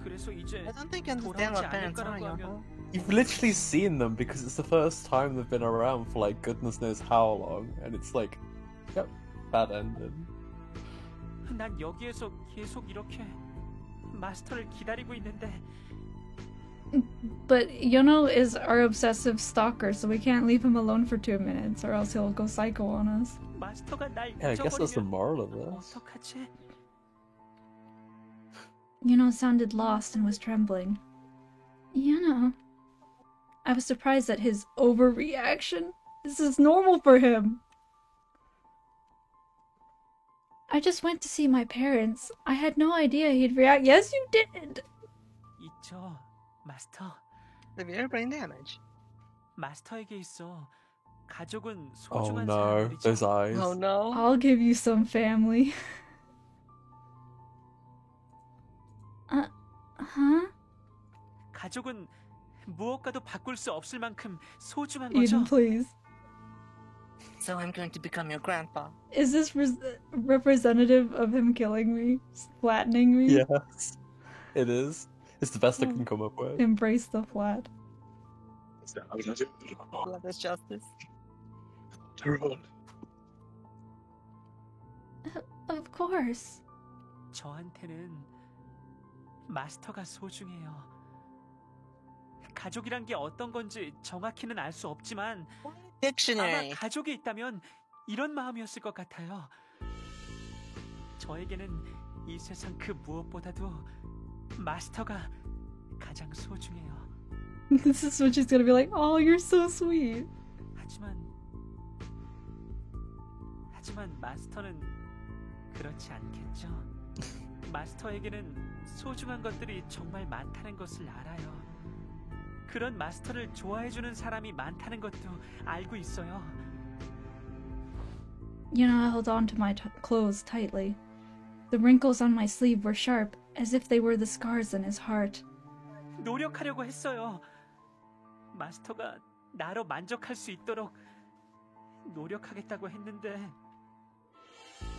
E: 그래서 이제
D: I don't think you understand
E: 돌아오지
D: what
E: 않을
D: parents are,
E: 거라고 하면
D: Yono.
C: You've literally seen them because it's the first time they've been around for like goodness knows how long, and it's like, yep, bad ending.
E: 난 여기에서 계속 이렇게 마스터를 기다리고 있는데.
A: But Yono is our obsessive stalker, so we can't leave him alone for 2 minutes, or else he'll go psycho on us.
E: 마스터가 날
C: Yeah, I guess that's the
E: 잊어버리면
C: moral of this.
E: 어떡하지?
A: Yono sounded lost and was trembling. Yono. I was surprised at his overreaction. This is normal for him. I just went to see my parents. I had no idea he'd react. Yes, you did!
E: 있죠, 마스터.
D: Severe brain damage.
E: 마스터에게 있어. 가족은
C: Oh
E: 소중한
C: no,
E: 사람들이죠.
C: those eyes.
D: Oh no.
A: I'll give you some family. Huh?
E: 가족은 무엇과도 바꿀 수 없을 만큼 소중한
A: Eden,
E: 거죠.
A: please.
D: So I'm going to become your grandpa.
A: Is this representative of him killing me? Flattening me?
C: Yes, it is. It's the best I can come up with.
A: Embrace the flat.
D: Blood is justice.
A: Of course.
E: 저한테는 마스터가 소중해요. 가족이란 게 어떤 건지 정확히는 알 수 없지만
D: Dictionary.
E: 아마 가족이 있다면 이런 마음이었을 것 같아요. 저에게는 이 세상 그 무엇보다도 마스터가 가장 소중해요.
A: This is what she's gonna be like, oh, you're so sweet.
E: 하지만 마스터는 그렇지 않겠죠. 마스터에게는 소중한 것들이 정말 많다는 것을 알아요. 그런 마스터를 좋아해주는 사람이 많다는 것도 알고 있어요.
A: I held on to my clothes tightly. The wrinkles on my sleeve were sharp, as if they were the scars in his heart.
E: 노력하려고 했어요. 마스터가 나로 만족할 수 있도록 노력하겠다고 했는데.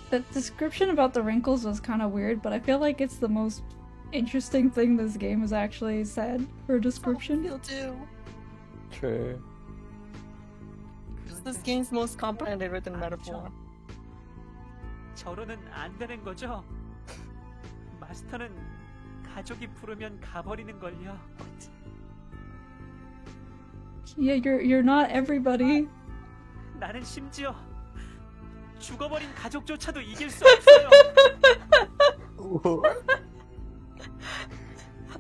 A: The description about the wrinkles was kind of weird, but I feel like it's the most interesting thing this game has actually said for a description.
D: You'll do.
C: True.
D: It's this game's most comprehensive written metaphor.
E: 저로는 안 되는 거죠? 마스터는 가족이 부르면 가버리는 걸요.
A: Yeah, you're not everybody.
E: 나는 심지어 죽어버린 가족조차도 이길 수 없어요.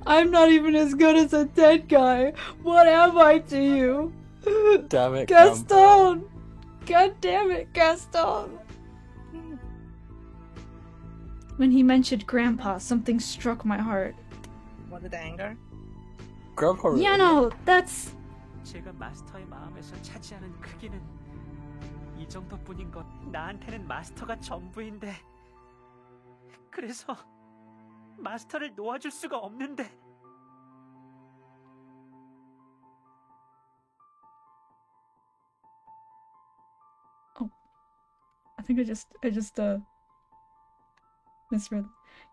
A: I'm not even as good as a dead guy. What am I to you?
C: Damn it,
A: Gaston! God damn it, Gaston! When he mentioned Grandpa, something struck my heart.
D: Was it anger?
C: Grandpa.
A: Yeah, no, that's.
E: 제가 마스터의 마음에서 차지하는 크기는 이 정도뿐인 것. 나한테는 마스터가 전부인데. 그래서 마스터를 놓아줄 수가 없는데.
A: Oh, I think I just misread.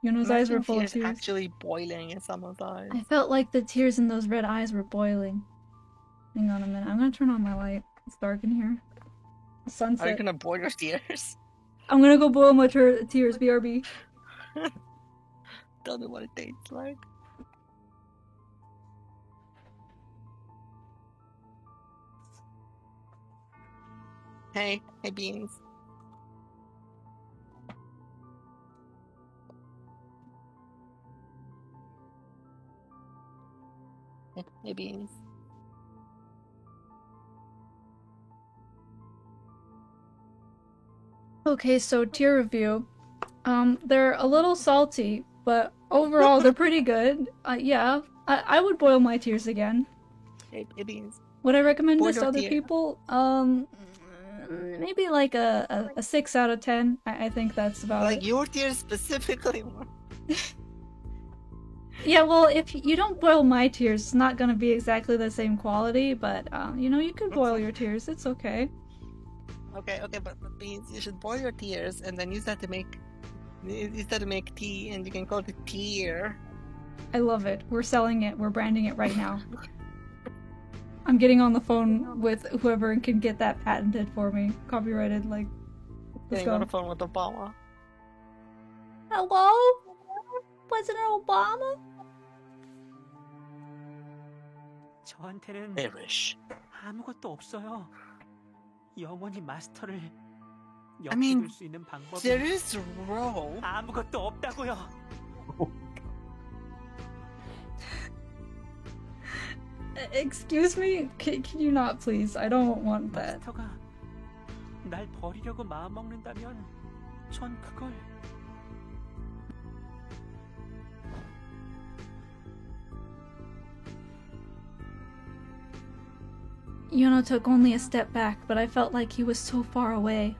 A: Yono's eyes were full of tears.
D: Actually boiling in someone's eyes.
A: I felt like the tears in those red eyes were boiling. Hang on a minute. I'm gonna turn on my light. It's dark in here. Sunset.
D: Are you gonna boil your tears?
A: I'm gonna go boil my tears. BRB.
D: Tell me what it tastes like. Hey Beans. Hey Beans.
A: Okay, so tier review. They're a little salty, but overall they're pretty good. Yeah, I would boil my tears again.
D: Hey Beans.
A: Would I recommend
D: Boil
A: this to
D: your
A: other
D: tear.
A: people? Maybe like a 6 out of 10. I think that's about
D: Like
A: it.
D: your tears specifically.
A: Yeah, well, if you don't boil my tears, it's not gonna be exactly the same quality, but you can boil your tears. It's okay.
D: Okay, but Beans, you should boil your tears and then use that to make tea, and you can call it tear.
A: I love it. We're selling it. We're branding it right now. I'm getting on the phone with whoever can get that patented for me. Copyrighted, like, let's
D: Getting on
A: go.
D: the phone with Obama.
A: Hello? President Obama?
E: 저한테는
D: Irish.
E: 아무것도 없어요. 영원히 마스터를
D: I mean,
E: 옆에 둘 수 있는 방법이
D: there is a role.
E: 아무것도 없다고요.
A: Excuse me? Can you not, please? I don't want that.
E: 마스터가 날 버리려고 마음먹는다면 전 그걸
A: Yono took only a step back, but I felt like he was so far away.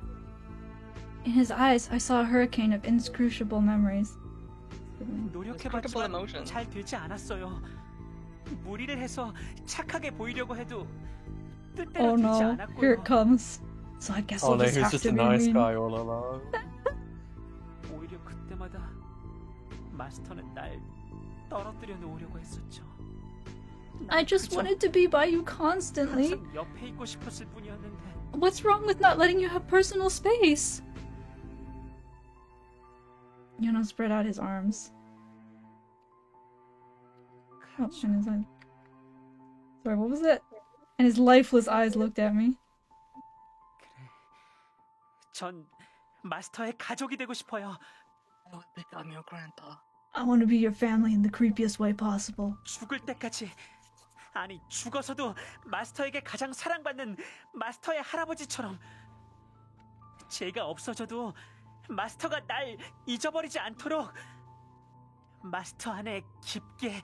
A: In his eyes, I saw a hurricane of inscrutable memories.
E: 노력해봤지만 잘 되지 않았어요. 무리를 해서 착하게 보이려고 해도 뜻대로
A: Oh
E: 되지
A: no,
E: 않았고요.
A: here it comes. So I guess
C: Oh
A: I'll
C: no,
A: just
C: he's
A: have
C: just
A: to
C: a
A: be
C: nice
A: mean.
C: guy all along.
E: 오히려 그때마다 마스터는 날 떨어뜨려 놓으려고 했었죠.
A: I just wanted to be by you constantly.
E: 항상 옆에 있고 싶었을 뿐이었는데.
A: What's wrong with not letting you have personal space? Yono spread out his arms. Oh, and his eyes. Sorry, what was that? And his lifeless eyes looked at me.
E: 전 마스터의 가족이 되고 싶어요.
D: I would become your grandpa.
A: I want to be your family in the creepiest way possible.
E: 죽을 때까지. 아니 죽어서도 마스터에게 가장 사랑받는 마스터의 할아버지처럼. 제가 없어져도 마스터가 날 잊어버리지 않도록 마스터 안에 깊게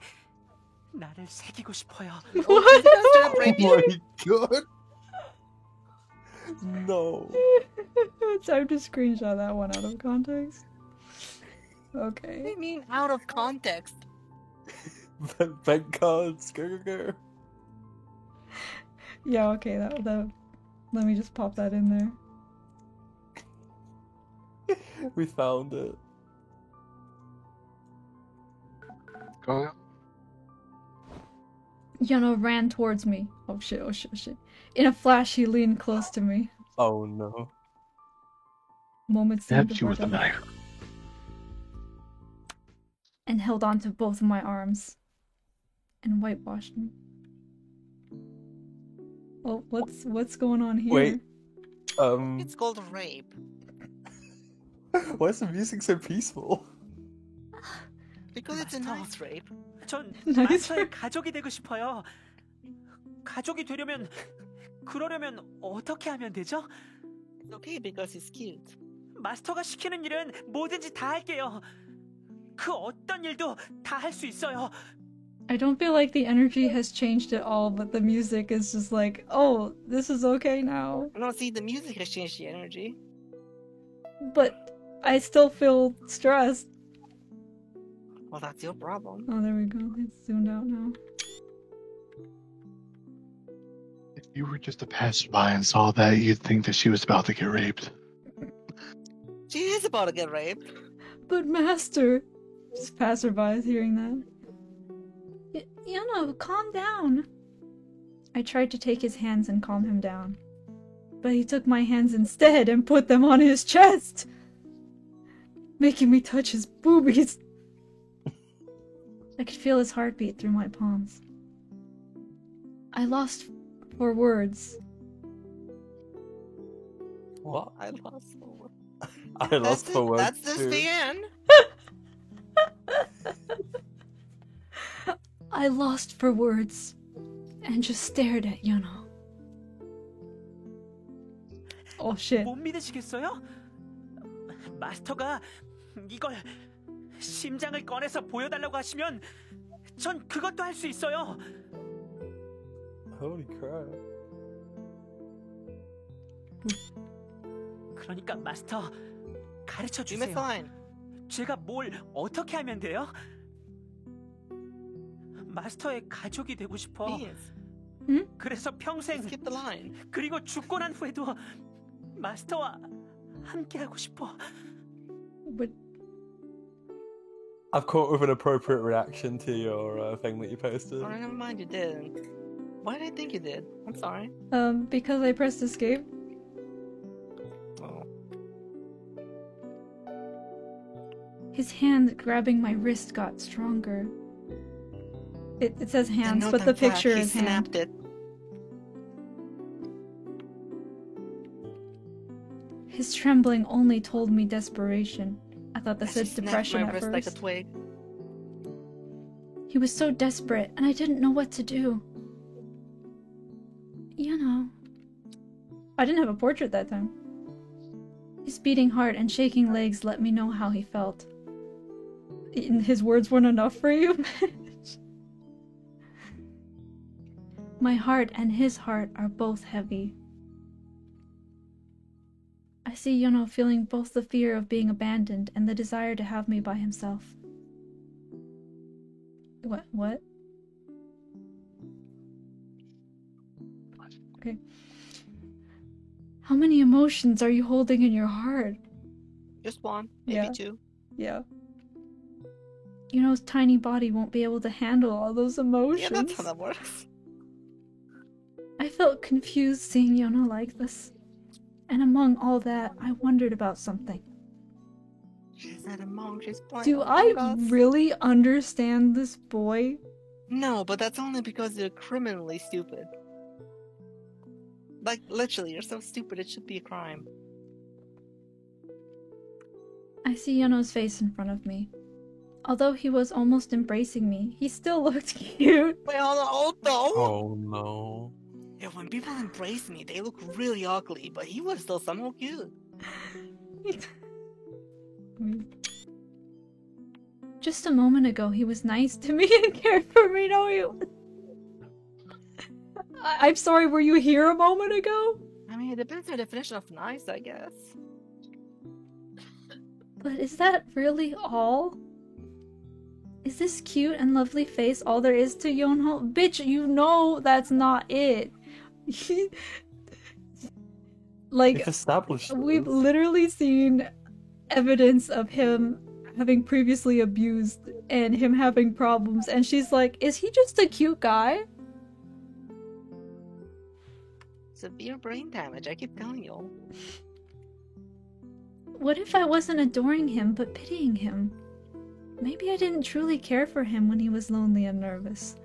E: 나를 새기고 싶어요.
A: What?
C: Oh my god! No.
A: Time to screenshot that one out of context. Okay.
D: What do you mean out of context?
C: Bank cards, go.
A: Yeah, okay, that let me just pop that in there.
C: We found it.
B: Go on.
A: Yono ran towards me. Oh shit, oh shit, oh shit. In a flash, he leaned close to me.
C: Oh no.
A: Moments seemed
B: Stabbed
A: to
B: you with a
A: burn
B: knife.
A: and held onto both of my arms and whitewashed me. Oh, what's going on here?
C: Wait.
D: It's called rape.
C: Why is the music so peaceful?
D: Because it's a nice rape.
E: 전
A: Nice
E: 마스터의 가족이 되고 싶어요. 가족이 되려면 그러려면 어떻게 하면 되죠?
D: It's okay because he's cute.
E: 마스터가 시키는 일은 뭐든지 다 할게요. 그 어떤 일도 다 할 수 있어요.
A: I don't feel like the energy has changed at all, but the music is just like, oh, this is okay now.
D: No, see, the music has changed the energy.
A: But I still feel stressed.
D: Well, that's your problem.
A: Oh, there we go. It's zoomed out now.
B: If you were just a passerby and saw that, you'd think that she was about to get raped.
D: She is about to get raped.
A: But master, just passerby is hearing that. Yono, calm down. I tried to take his hands and calm him down, but he took my hands instead and put them on his chest, making me touch his boobies. I could feel his heartbeat through my palms. I lost for words.
C: What?
D: I lost for words.
C: I lost for words.
D: That's just
C: too.
D: the end.
A: I lost for words and just stared at Yono. Oh shit.
E: 못 믿으시겠어요? 마스터가 이걸 심장을 꺼내서 보여달라고 하시면 전 그것도 할 수 있어요.
C: Holy crap.
E: 그러니까 마스터 가르쳐
D: Give me a
E: 주세요.
D: sign.
E: 제가 뭘 어떻게 하면 돼요? 마스터의 가족이 되고 싶어.
D: Please.
E: 그래서 평생
D: Skip the line.
E: 그리고 죽고 난 후에도 마스터와 함께 하고 싶어.
A: But
C: I've caught with an appropriate reaction to your thing that you posted.
D: Oh, never mind, you didn't. Why did I think you did? I'm sorry.
A: because I pressed escape.
D: Oh.
A: His hand grabbing my wrist got stronger. It says hands, but the picture is hand.
D: Snapped it.
A: His trembling only told me desperation. I thought that said
D: She snapped
A: depression
D: my
A: at
D: wrist
A: first.
D: like a twig.
A: He was so desperate, and I didn't know what to do. You know. I didn't have a portrait that time. His beating heart and shaking legs let me know how he felt. His words weren't enough for you? My heart and his heart are both heavy. I see Yono feeling both the fear of being abandoned and the desire to have me by himself. What? Okay. How many emotions are you holding in your heart?
D: Just one, maybe two.
A: Yeah. Yono's tiny body won't be able to handle all those emotions.
D: Yeah, that's how that works.
A: I felt confused seeing Yono like this. And among all that, I wondered about something.
D: She's not a monk, she's playing
A: Do I really understand this boy?
D: No, but that's only because you're criminally stupid. Like, literally, you're so stupid it should be a crime.
A: I see Yono's face in front of me. Although he was almost embracing me, he still looked cute.
D: Wait, hold on.
C: Oh no.
D: Yeah, when people embrace me, they look really ugly, but he was still somehow cute.
A: Just a moment ago, he was nice to me and cared for me. No, I'm sorry, were you here a moment ago?
D: I mean, it depends on the definition of nice, I guess.
A: But is that really all? Is this cute and lovely face all there is to Yonho? Bitch, you know that's not it. Like,
C: We've established
A: we've
C: this.
A: literally seen evidence of him having previously abused and him having problems, and she's like, is he just a cute guy?
D: Severe brain damage, I keep telling you.
A: What if I wasn't adoring him, but pitying him? Maybe I didn't truly care for him when he was lonely and nervous.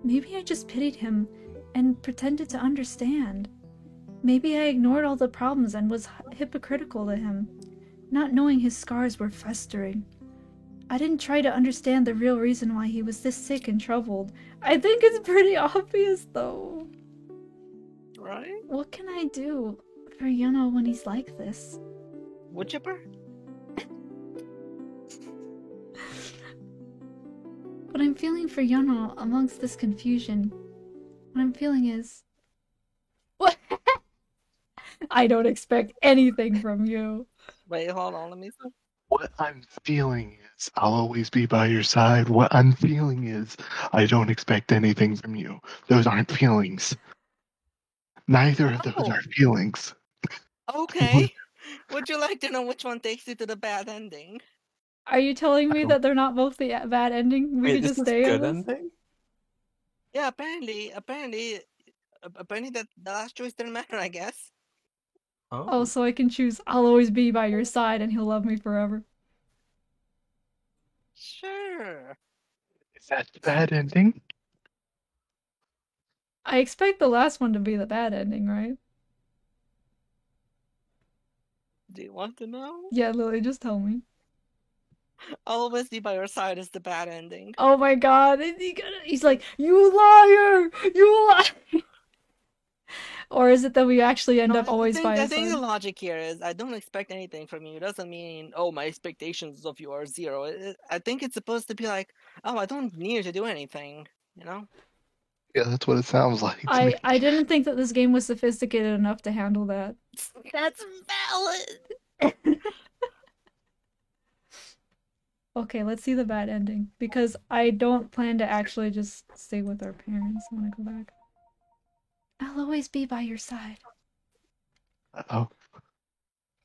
A: Maybe I just pitied him and pretended to understand. Maybe I ignored all the problems and was hypocritical to him, not knowing his scars were festering. I didn't try to understand the real reason why he was this sick and troubled. I think it's pretty obvious, though.
D: Right?
A: What can I do for Yono when he's like this?
D: Wood chipper?
A: What I'm feeling for Yono amongst this confusion, what I'm feeling is... What? I don't expect anything from you.
D: Wait, hold on, let me see.
B: What I'm feeling is I'll always be by your side. What I'm feeling is I don't expect anything from you. Those aren't feelings. Neither of those are feelings.
D: Okay. Would you like to know which one takes you to the bad ending?
A: Are you telling me that they're not both the bad ending? We could just stay on this?
C: Ending?
D: Yeah, apparently that the last choice didn't matter, I guess.
A: Oh, so I can choose I'll always be by your side and he'll love me forever.
D: Sure.
B: Is that the bad ending?
A: I expect the last one to be the bad ending, right?
D: Do you want to know?
A: Yeah, Lily, just tell me.
D: I'll always be by your side is the bad ending.
A: Oh my god, he's like, you liar! You liar! Or is it that we actually end up always by
D: I
A: his
D: think the
A: side?
D: logic here is I don't expect anything from you. It doesn't mean, oh, my expectations of you are zero. I think it's supposed to be like, oh, I don't need you to do anything, you know?
B: Yeah, that's what it sounds like. to me.
A: I didn't think that this game was sophisticated enough to handle that.
D: That's valid!
A: Okay, let's see the bad ending. Because I don't plan to actually just stay with our parents. I want to go back. I'll always be by your side.
B: Uh-oh.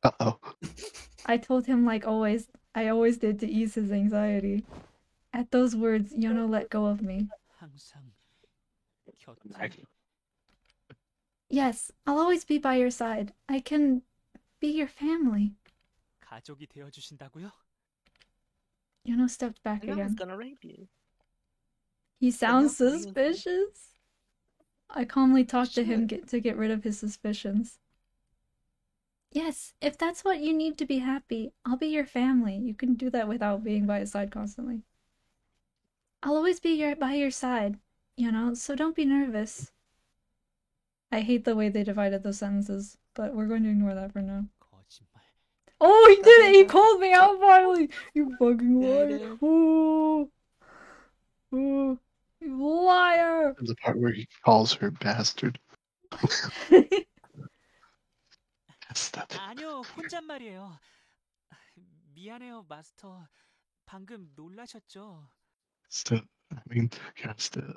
B: Uh-oh.
A: I told him like always, I always did to ease his anxiety. At those words, Yono let go of me. Yes, I'll always be by your side. I can be your family.
E: 가족이 되어 주신다고요?
A: Yuno stepped back
D: I know he's
A: again.
D: gonna rape you.
A: He sounds
D: no, he was-
A: suspicious. I calmly talked to him to get rid of his suspicions. Yes, if that's what you need to be happy, I'll be your family. You can do that without being by his side constantly. I'll always be by your side, so don't be nervous. I hate the way they divided those sentences, but we're going to ignore that for now. Oh, he did it! He called me out finally! You fucking liar! Ooh! Ooh! You liar!
B: The part where he calls her bastard.
E: 아니요, 혼잣말이에요. 미안해요, 마스터. 방금 놀라셨죠?
B: Still, I mean, still.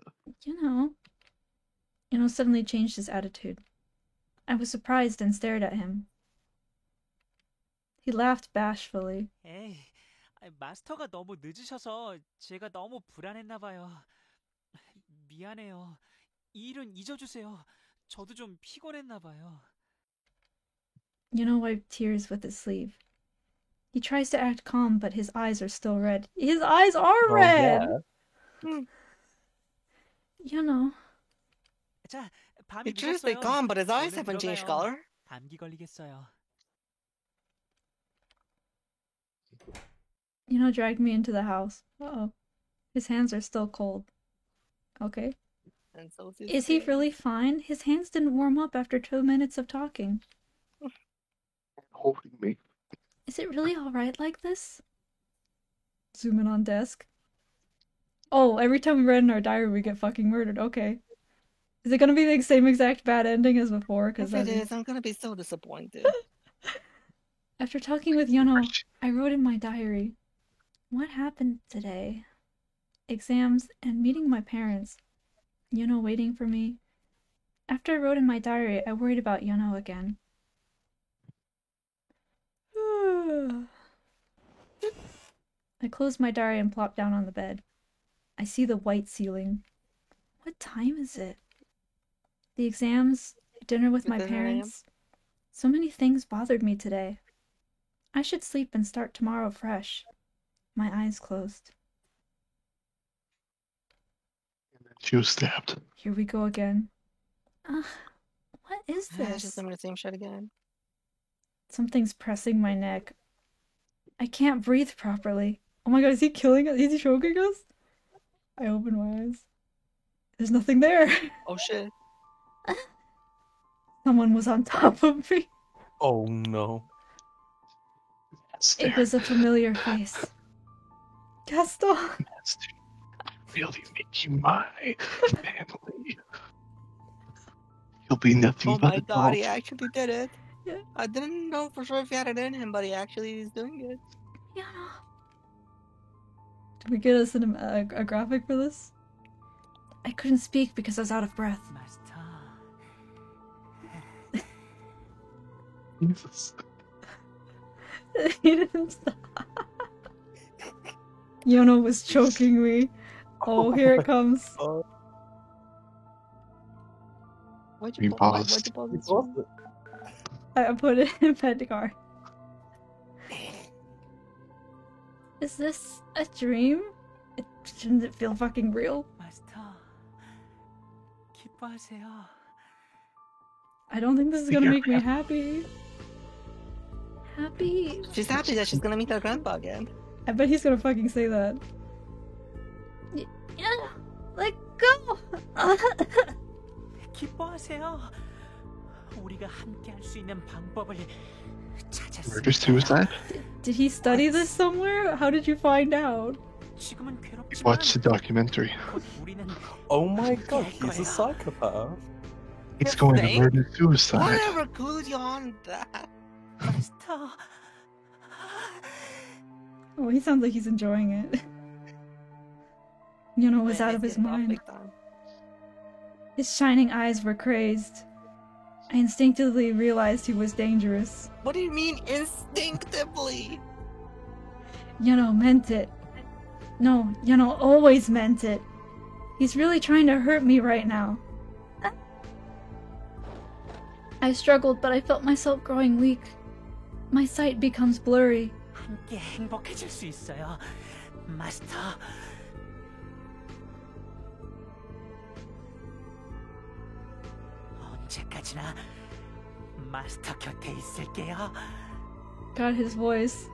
A: Suddenly changed his attitude. I was surprised and stared at him. He laughed bashfully.
E: 에이, 마스터가 너무 늦으셔서 제가 너무 불안했나 봐요. 미안해요. 이 일은 잊어주세요. 저도 좀 피곤했나 봐요.
A: Wiped tears with his sleeve. He tries to act calm, but his eyes are still red. His eyes are red!
E: 자,
D: He tries to be calm, but his eyes haven't changed color.
E: 감기 걸리겠어요.
A: Dragged me into the house. Uh-oh. His hands are still cold. Okay.
D: And so
A: Is he really fine? His hands didn't warm up after 2 minutes of talking.
B: Holding me.
A: Is it really alright like this? Zoom in on desk. Oh, every time we read in our diary we get fucking murdered. Okay. Is it gonna be the same exact bad ending as before?
D: If it is, I'm gonna be so disappointed.
A: After talking with Yuno, I wrote in my diary, what happened today? Exams and meeting my parents. Yuno waiting for me. After I wrote in my diary, I worried about Yuno again. I closed my diary and plopped down on the bed. I see the white ceiling. What time is it? The exams, dinner with my parents. So many things bothered me today. I should sleep and start tomorrow fresh. My eyes closed.
B: She was stabbed.
A: Here we go again. What is this?
D: Just some of the same shit again.
A: Something's pressing my neck. I can't breathe properly. Oh my god, is he killing us? Is he choking us? I open my eyes. There's nothing there.
D: Oh shit.
A: Someone was on top of me.
C: Oh no.
A: It was a familiar face. Gaston!
B: Really make you my family. You'll be nothing
D: Oh
B: but
D: my
B: a
D: god,
B: dog.
D: he actually did it.
A: Yeah.
D: I didn't know for sure if he had it in him, but he actually is doing it.
A: Yeah. Did we get a graphic for this? I couldn't speak because I was out of breath.
B: Jesus.
A: He didn't stop. Yuno was choking me. Oh, here it comes.
D: Why'd
B: We
D: you pause?
B: paused.
D: Why'd you pause this?
A: I put it in Pentagar. Is this a dream? Shouldn't it feel fucking real?
E: 마스터, 기뻐하세요.
A: I don't think this is gonna make me happy. Happy?
D: She's happy that she's gonna meet her grandpa again.
A: I bet he's gonna fucking say that. Yeah, let go!
E: 기뻐하세요. 우리가 함께 할 수 있는 방법을 찾았습니다.
B: Murder suicide?
A: Did he study this somewhere? How did you find out?
E: 지금은 괴롭지만
B: Watch the documentary.
E: 곧 우리는
C: Oh my god, he's a psychopath.
B: It's going to
D: thing?
B: murder suicide.
D: Whatever clues you on that?
E: 마스터.
A: Oh, he sounds like he's enjoying it. Yuno was out of his mind. His shining eyes were crazed. I instinctively realized he was dangerous.
D: What do you mean instinctively?
A: Yuno meant it. No, Yuno always meant it. He's really trying to hurt me right now. I struggled, but I felt myself growing weak. My sight becomes blurry.
E: 함께 행복해질 수 있어요. 마스터. 언제까지나 마스터 곁에 있을게요.
A: Got his voice.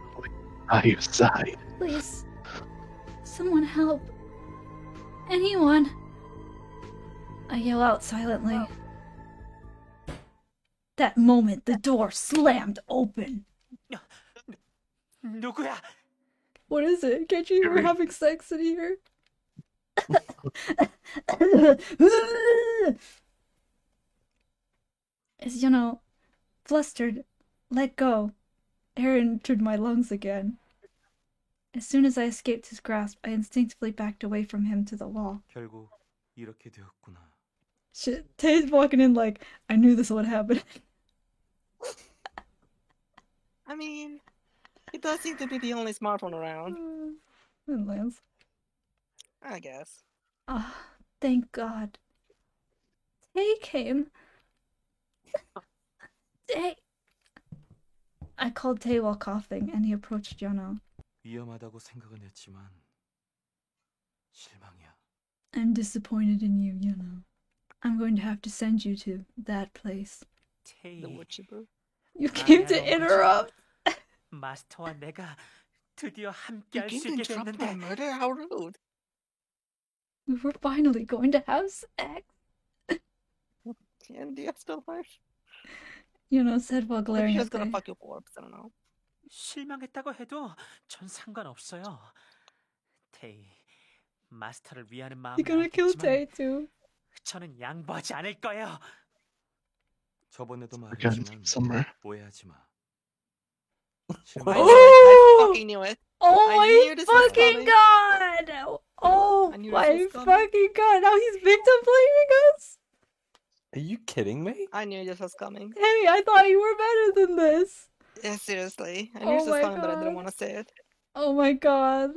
B: By your side.
A: Please, someone help. Anyone. I yell out silently. That moment, the door slammed open.
E: 누구야?
A: What is it? Can't you hear her having sex in here? As flustered, let go. Air entered my lungs again. As soon as I escaped his grasp, I instinctively backed away from him to the wall.
I: 결국 이렇게 되었구나.
A: Shit, Tay's walking in like, I knew this would happen.
D: I mean, he does seem to be the only smart one around.
A: And Lance.
D: I guess.
A: Ah, thank God. Tay came. Tay. I called Tay while coughing, and he approached Yono.
I: 위험하다고 생각은 했지만 실망이야.
A: I'm disappointed in you, Yono. I'm going to have to send you to that place.
D: The worshiper.
A: You came to interrupt.
E: 마스터와 내가 드디어 함께
D: You
E: 할
D: came
E: 수
D: to
E: 있게
D: interrupt my
E: 됐는데.
D: murder? How rude.
A: We were finally going to have sex.
D: And do you have still life?
A: Yono said while
D: Maybe
A: glaring
D: she
A: at
D: was gonna
A: Tay.
D: fuck your corpse. I don't know.
E: 실망했다고 해도 전 상관없어요. 테이, 마스터를 위하는 마음은
A: You're gonna kill
E: 알겠지만
A: Tay too.
E: 저는 양보하지 않을 거예요.
I: 저번에도
B: Again,
I: 말했지만
B: summer.
I: 오해하지 마.
D: I fucking knew it.
A: Oh
D: I
A: my
D: knew this was
A: fucking
D: coming.
A: God! Oh
D: I knew this
A: my
D: was coming.
A: fucking God! Now he's victim blaming us.
C: Are you kidding me?
D: I knew this was coming.
A: Hey, I thought you were better than this.
D: Yeah, seriously. I
A: Oh
D: knew this was
A: my
D: coming, but I didn't
A: God.
D: want to say it.
A: Oh my God!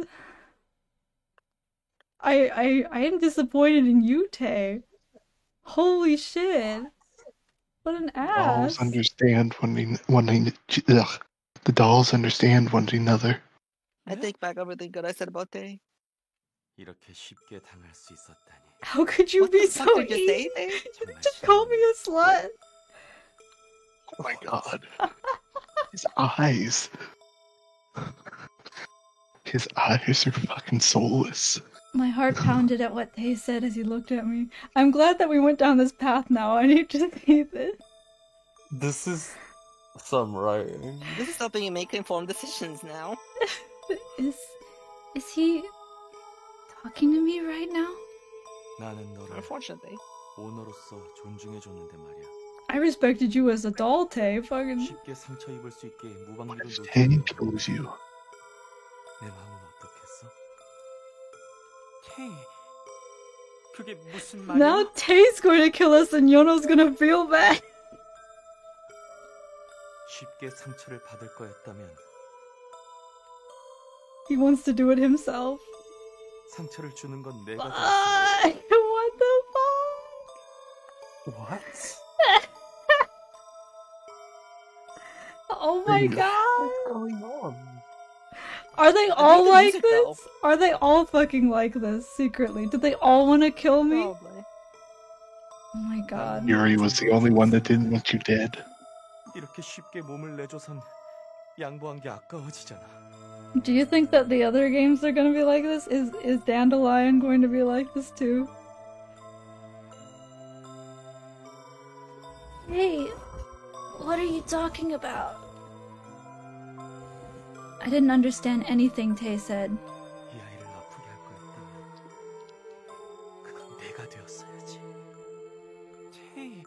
A: I am disappointed in you, Tay. Holy shit! What an
B: Dolls
A: ass!
B: understand the dolls understand one another.
D: I take back everything good I said about Tay.
I: 이렇게 쉽게 당할 수 있었다니.
A: How could you
D: What
A: be
D: the
A: so
D: fuck did you say,
A: easy?
D: Tay?
I: 정말
A: Just call me a slut.
B: Oh my God. His eyes. His eyes are fucking soulless.
A: My heart pounded at what Tay said as he looked at me. I'm glad that we went down this path now. I need to see this.
C: This is some writing.
D: This is helping you make informed decisions now.
A: Is he talking to me right now?
I: 나는 너를
D: Unfortunately.
I: 오너로서 존중해줬는데 말이야.
A: I respected you as a doll, Tay. Fucking.
I: 쉽게 상처 입을 수 있게 무방비로
B: Tay
I: 놓치는
B: kills you.
I: 내 마음은 어떻겠어?
E: 테이, 그게 무슨 말이야?
A: Now Tay's going to kill us and Yono's gonna feel bad.
I: 쉽게 상처를 받을 거였다면
A: He wants to do it himself.
I: 상처를 주는 건 내가
A: What the fuck?
C: What?
A: Oh my God.
C: What's going on?
A: Are they
D: I
A: all
D: think the
A: like
D: music,
A: this?
D: though.
A: Are they all fucking like this secretly? Did they all want to kill me?
D: Probably.
A: Oh my God.
B: Yuri was the only one that didn't want you dead.
I: 이렇게 쉽게 몸을 내줘선 양보한 게 아까워지잖아.
A: Do you think that the other games are gonna be like this? Is Dandelion going to be like this too? Hey, what are you talking about? I didn't understand anything Tay said.
I: 이 아이를 아프게 할 거였다면 그건 내가 되었어야지.
E: 테이,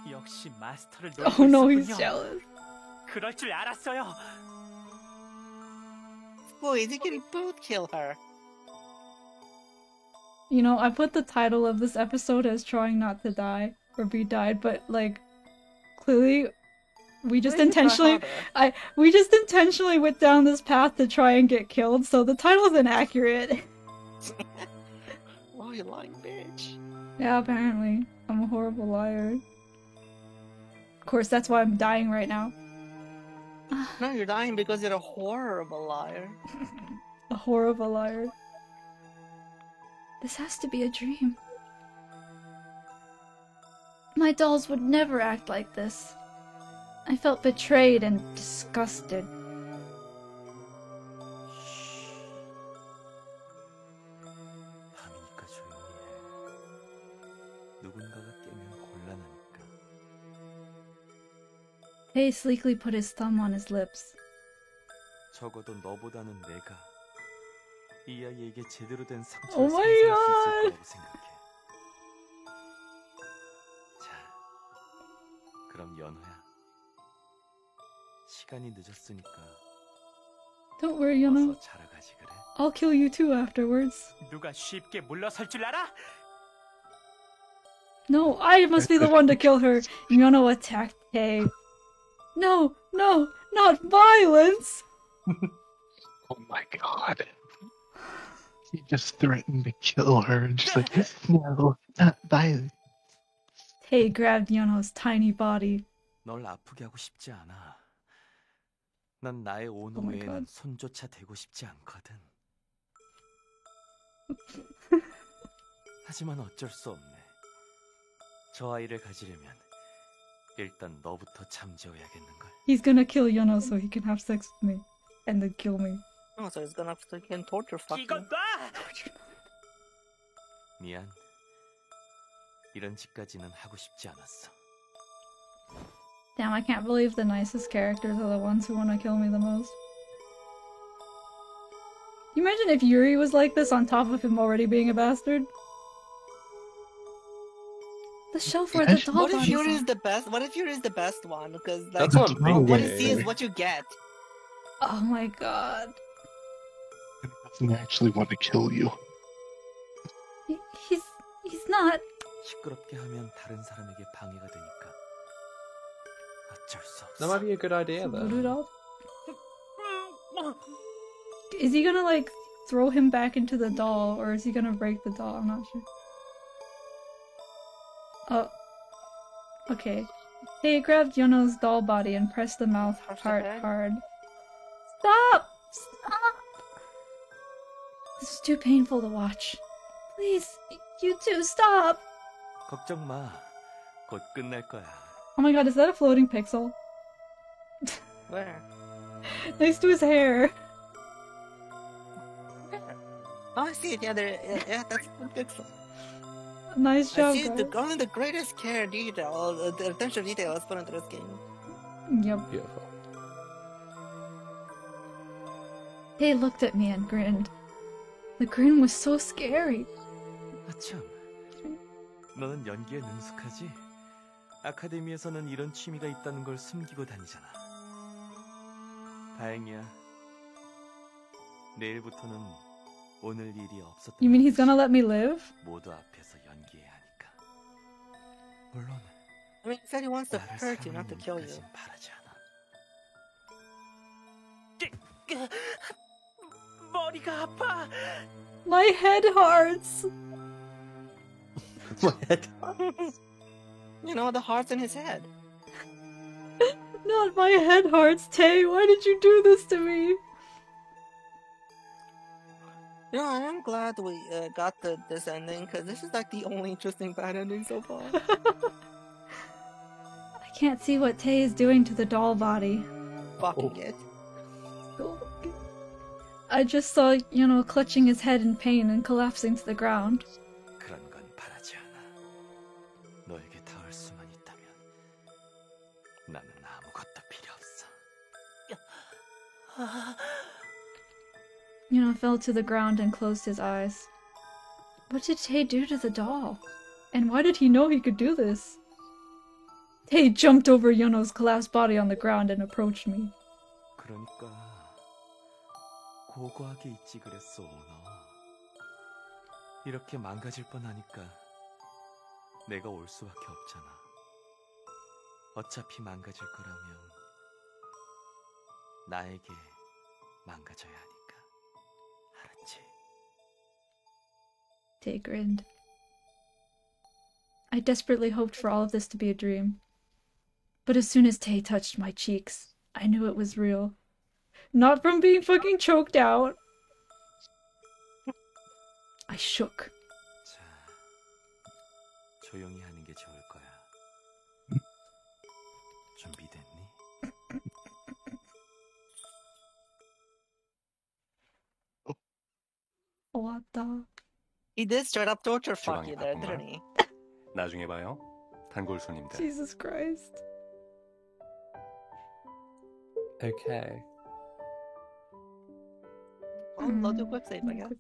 E: 역시 마스터를
A: Oh
E: 노리고
A: no, he's
E: 있었군요.
A: jealous.
E: 그럴 줄 알았어요.
D: Boys, you can both kill her.
A: You know, I put the title of this episode as trying not to die or be died, but like clearly we just intentionally we just intentionally went down this path to try and get killed, so the title's inaccurate.
D: Oh, you lying bitch.
A: Yeah, apparently. I'm a horrible liar. Of course, that's why I'm dying right now.
D: No, you're dying because you're a horrible liar.
A: A whore of a liar. This has to be a dream. My dolls would never act like this. I felt betrayed and disgusted.
K: 밤이니까 조용히 해. 누군가가 깨면 곤란하니까.
A: Tay sleekly put his thumb on his lips.
K: 적어도 너보다는 내가 이 아이에게 제대로 된 상처를
A: Oh my
K: 상상할 수 있을
A: God.
K: 거라고 생각해. 자, 그럼 연호야. 시간이 늦었으니까
A: Don't worry, Yono.
K: 어서 자러 가지 그래.
A: I'll kill you too afterwards.
E: 누가 쉽게 물러설 줄 알아?
A: No, I must be the one to kill her. Yono attacked Tay. No, no, not violence!
B: Oh my god. He just threatened to kill her and she's like, no, not violent.
A: Tay grabbed Yono's tiny body.
K: 널 아프게 하고 싶지 않아. 난 나의 오너
A: Oh my
K: 외에는
A: God.
K: 손조차 대고 싶지 않거든. 하지만 어쩔 수 없네. 저 아이를 가지려면 일단 너부터 잠재워야겠는걸.
A: He's gonna kill Yono so he can have sex with me. And then kill me.
D: Oh, so he's gonna freaking torture fuck
E: 이건
D: you.
E: 놔!
K: 미안. 이런 짓까지는 하고 싶지 않았어.
A: Damn, I can't believe the nicest characters are the ones who want to kill me the most. You imagine if Yuri was like this on top of him already being a bastard? The shelf where the doll
D: What if
A: bodies
D: Yuri
A: are.
D: is the best? What if Yuri is the best one? Because like,
C: That's what I'm
D: what you see
C: thinking.
D: is what you get.
A: Oh my god.
B: He doesn't actually want to kill you.
A: He's not.
K: 시끄럽게 하면 다른 사람에게 방해가 되니까 어쩔 수 없어.
C: That might be a good idea,
A: Voodoo
C: though.
A: doll? Is he gonna like throw him back into the doll or is he gonna break the doll? I'm not sure. Oh. Okay. They grabbed Yono's doll body and pressed the mouth part hard. Stop! Stop! This is too painful to watch. Please, you two, stop!
K: 걱정 마. 곧 끝날 거야.
A: Oh my god, is that a floating pixel?
D: Where?
A: Next to his hair.
D: Oh, I see it. Yeah, yeah, that's the pixel.
A: Nice
D: I
A: job,
D: see
A: guys.
D: only the greatest care detail, the attention to detail is put into this game.
A: Yep.
C: Beautiful.
A: They looked at me and grinned. The grin was so scary.
K: 아참, 너는 연기에 능숙하지? 아카데미에서는 이런 취미가 있다는 걸 숨기고 다니잖아. 다행이야. 내일부터는 오늘 일이 없었던
A: You mean he's gonna let me live?
K: 모두 앞에서 연기해야 하니까. 물론
D: I mean, he said he wants to
K: 나를
D: hurt you, not to kill you.
K: 사랑하는 바라지 않아.
E: 머리가 아파.
A: My head hurts.
C: My head.
D: You know, the heart's in his head.
A: Not my head hurts, Tay. Why did you do this to me?
D: You know, I am glad we got this ending, because this is like the only interesting bad ending so far.
A: I can't see what Tay is doing to the doll body.
D: Fucking it.
A: I just saw, you know, clutching his head in pain and collapsing to the ground.
K: 그런 건 바라지 않아. 너에게 닿을 수만 있다면 나는 아무것도 필요 없어.
A: Yuno fell to the ground and closed his eyes. What did Tay do to the doll? And why did he know he could do this? Tay jumped over Yuno's collapsed body on the ground and approached me.
K: 그러니까 고고하게 있지 그랬어, 오너. 이렇게 망가질 뻔하니까 내가 올 수밖에 없잖아. 어차피 망가질 거라면 나에게 망가져야 하니까. 알았지?
A: Tay grinned. I desperately hoped for all of this to be a dream. But as soon as Tay touched my cheeks, I knew it was real. Not from being fucking choked out. I shook.
I: 자, 조용히 하는 게 좋을 거야. 준비됐니?
A: 왔다.
D: He did straight up torture fuck you there,
M: 주방에
D: didn't he?
M: 나중에 봐요. 단골 손님들.
A: Jesus Christ.
C: Okay.
D: Well, load the quick save, I guess.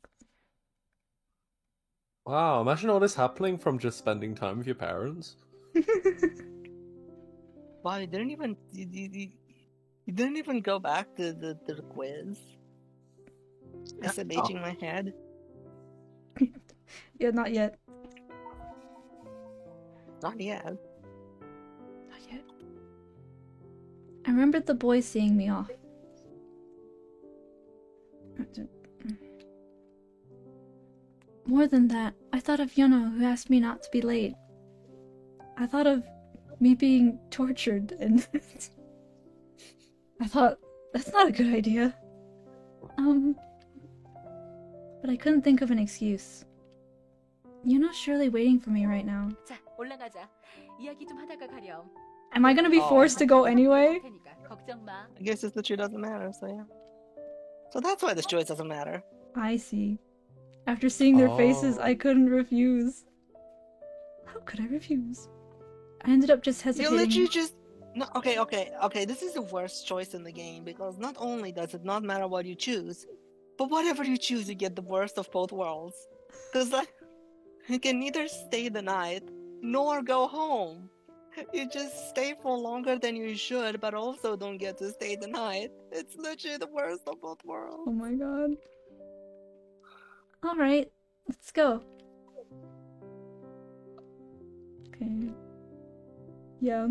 C: Wow, imagine all this happening from just spending time with your parents.
D: Wow, you didn't even go back to the quiz. SMHing my head.
A: Yeah, not yet.
D: Not yet.
A: Not yet. I remembered the boys seeing me off. More than that, I thought of Yuna, who asked me not to be late. I thought of me being tortured, and I thought, that's not a good idea. But I couldn't think of an excuse. Yuna's surely waiting for me right now.
F: 자, 올라가자. 이야기 좀 하다가 가렴.
A: Am I gonna be forced to go anyway?
F: 걱정 마.
D: I guess this literally doesn't matter, so yeah. So that's why this choice doesn't matter.
A: I see. After seeing their faces, I couldn't refuse. How could I refuse? I ended up just hesitating.
D: You literally just... No, okay. This is the worst choice in the game, because not only does it not matter what you choose, but whatever you choose, you get the worst of both worlds. Because like, you can neither stay the night, nor go home. You just stay for longer than you should, but also don't get to stay the night. It's literally the worst of both worlds.
A: Oh my god. Alright, let's go. Okay. Yeah.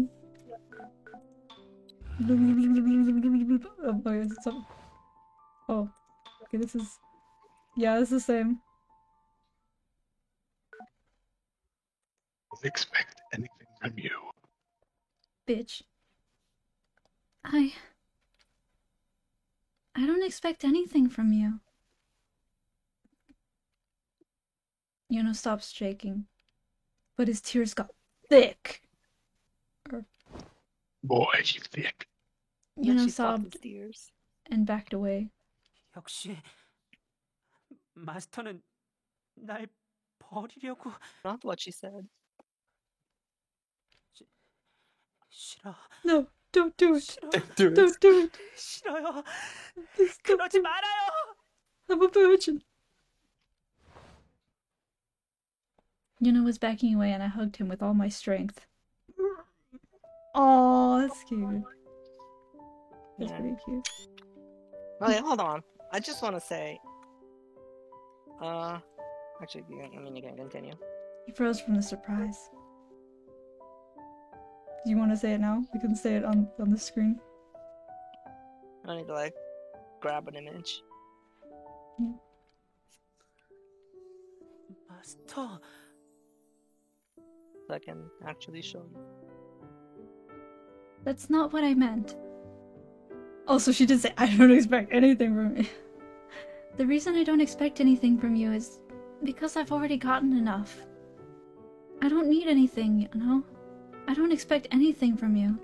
A: Oh, wait, is it some... Oh. Okay, this is... Yeah, it's the same.
B: Don't expect anything from you.
A: Bitch. I don't expect anything from you. Yuno stops shaking, but his tears got thick.
B: Boy, you thick.
A: Yuno sobbed
D: tears
A: and backed away.
E: 역시 마스터는 날 버리려고.
D: Not what she said.
E: 싫어.
A: No, don't do it.
C: Do it.
A: Don't do it.
E: 싫어요.
A: Please don't.
E: 그러지 말아요.
A: I'm a virgin. Yuna was backing away and I hugged him with all my strength. Oh, that's cute. That's pretty cute.
D: Okay, hold on. I just want to say... Actually, you can continue.
A: He froze from the surprise. Do you want to say it now? We can say it on the screen.
D: I need to, like, grab an image.
E: 마스터.
D: So I can actually show you.
A: That's not what I meant. Also, she did say, I don't expect anything from you. The reason I don't expect anything from you is because I've already gotten enough. I don't need anything, you know? I don't expect anything from you.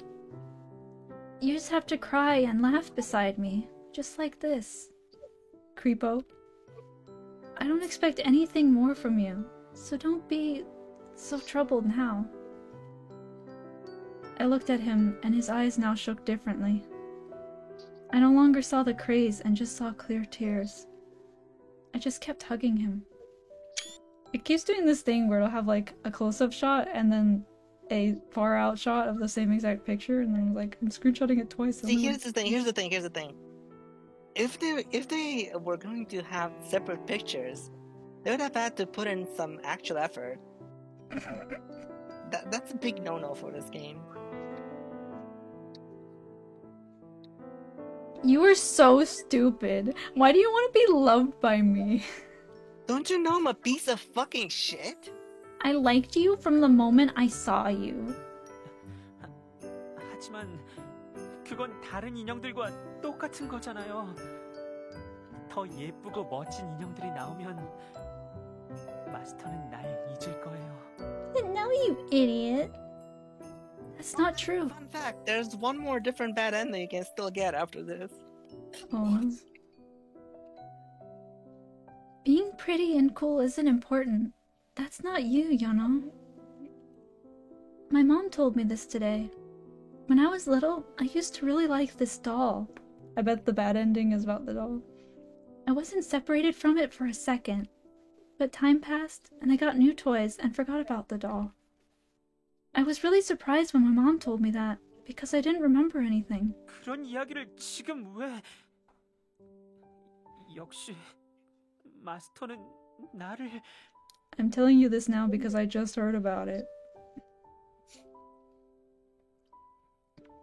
A: You just have to cry and laugh beside me, just like this. Creepo. I don't expect anything more from you, so don't be so troubled now. I looked at him, and his eyes now shook differently. I no longer saw the craze and just saw clear tears. I just kept hugging him. It keeps doing this thing where it'll have like a close-up shot and then a far-out shot of the same exact picture, and then like I'm screenshotting it twice.
D: See, here's the thing. If they were going to have separate pictures, they would have had to put in some actual effort. That's a big no-no for this game.
A: You are so stupid. Why do you want to be loved by me?
D: Don't you know I'm a piece of fucking shit?
A: I liked you from the moment I saw you.
E: 하지만 그건 다른 인형들과 똑같은 거잖아요. 더 예쁘고 멋진 인형들이 나오면 마스터는 날 잊을 거예요.
A: No, you idiot. That's not true.
D: Fun fact, there's one more different bad ending you can still get after this.
A: Oh. Being pretty and cool isn't important. That's not you, Yono. My mom told me this today. When I was little, I used to really like this doll. I bet the bad ending is about the doll. I wasn't separated from it for a second. But time passed, and I got new toys and forgot about the doll. I was really surprised when my mom told me that, because I didn't remember anything.
E: 그런 이야기를 지금 왜... 역시 마스터는 나를...
A: I'm telling you this now because I just heard about it.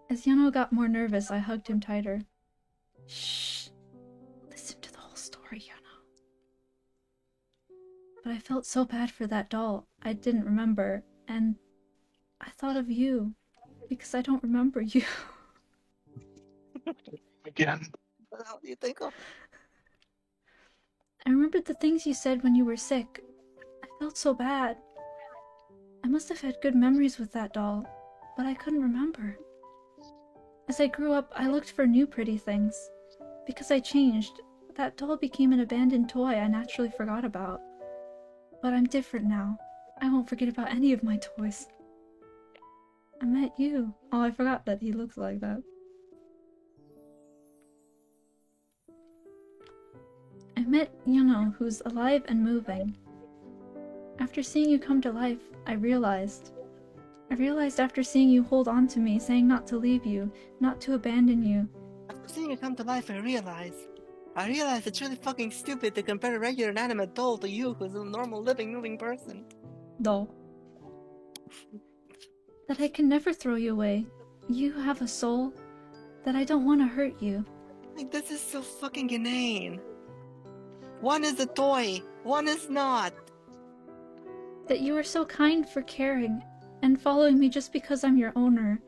A: As Yono got more nervous, I hugged him tighter. Shh. Listen to the whole story, Yono. But I felt so bad for that doll. I didn't remember, and I thought of you, because I don't remember you.
B: Again.
D: What the hell do you think of?
A: I remembered the things you said when you were sick. I felt so bad. I must have had good memories with that doll, but I couldn't remember. As I grew up, I looked for new pretty things. Because I changed, that doll became an abandoned toy I naturally forgot about. But I'm different now. I won't forget about any of my toys. I met you. Oh, I forgot that he looks like that. I met Yono, who's alive and moving. After seeing you come to life, I realized after seeing you hold on to me, saying not to leave you, not to abandon you.
D: After seeing you come to life, I realized it's really fucking stupid to compare a regular inanimate doll to you, who's a normal living, moving person.
A: Doll. That I can never throw you away. You have a soul. That I don't want to hurt you.
D: Like, this is so fucking inane. One is a toy, one is not.
A: That you are so kind for caring, and following me just because I'm your owner,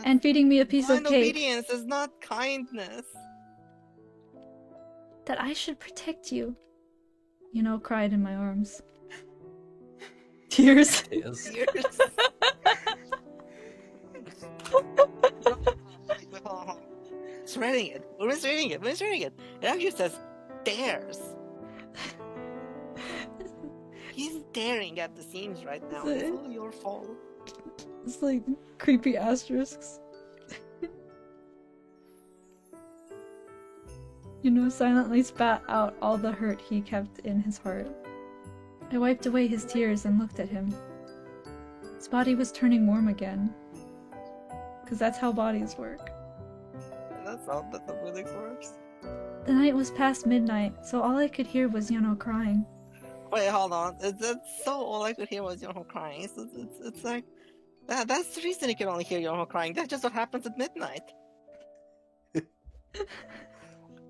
A: and feeding me a piece of
D: Blind
A: cake.
D: obedience is not kindness.
A: That I should protect you. Yono cried in my arms. Tears.
C: Yes.
D: It's reading it. Who's reading it? Who's reading it? It actually says stares. He's staring at the seams right now. It's all your fault.
A: It's like creepy asterisks. Yono silently spat out all the hurt he kept in his heart. I wiped away his tears and looked at him. His body was turning warm again. Because that's how bodies work.
D: That's how physics works.
A: The night was past midnight, so all I could hear was Yono crying.
D: Wait, hold on. So all I could hear was Yono crying. It's like... That's the reason you can only hear Yono crying. That's just what happens at midnight.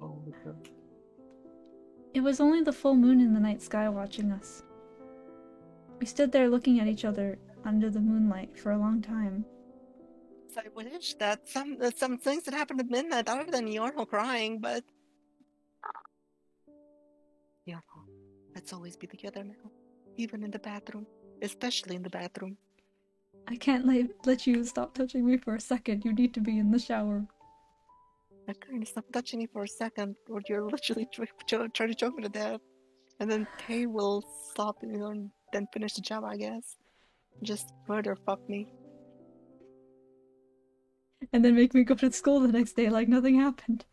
B: Oh my god.
A: It was only the full moon in the night sky watching us. We stood there looking at each other under the moonlight for a long time.
D: I wish that some things that happened at midnight other than Yono crying, but... Yono, let's always be together now. Even in the bathroom. Especially in the bathroom.
A: I can't let you stop touching me for a second. You need to be in the shower.
D: I couldn't stop touching me for a second, or you're literally trying to choke me to death. And then Tay will stop, and then finish the job, I guess. Just murder fuck me.
A: And then make me go to school the next day like nothing happened.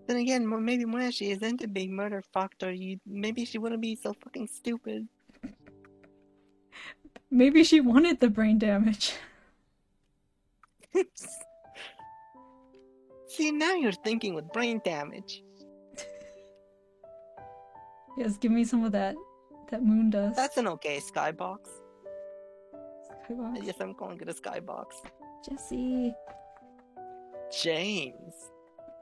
D: Then again, maybe when she is into being murder fucked, or maybe she wouldn't be so fucking stupid.
A: Maybe she wanted the brain damage.
D: See, now you're thinking with brain damage.
A: Yes, give me some of that moon dust.
D: That's an okay skybox.
A: Skybox.
D: Yes, I'm calling it a skybox.
A: Jesse.
D: James.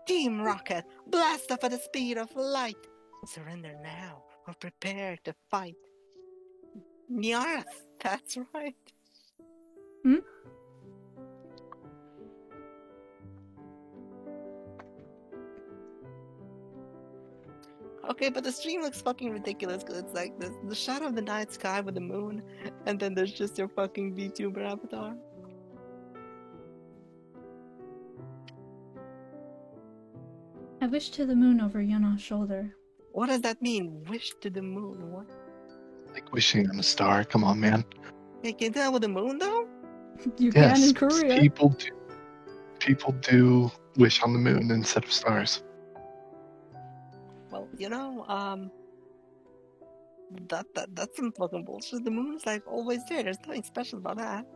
D: Team Rocket, blast off at the speed of light. Surrender now, or prepare to fight. Nyarth, that's right.
A: Hmm?
D: Okay, but the stream looks fucking ridiculous because it's like the shot of the night sky with the moon, and then there's just your fucking VTuber avatar.
A: I wish to the moon over Yuna's shoulder.
D: What does that mean? Wish to the moon? What?
B: Like wishing on a star. Come on, man.
D: Hey, can you do that with the moon though?
A: You
B: Yes,
A: can in Korea.
B: people do wish on the moon instead of stars.
D: Well, you know, that's some fucking bullshit. The moon's like always there. There's nothing special about that.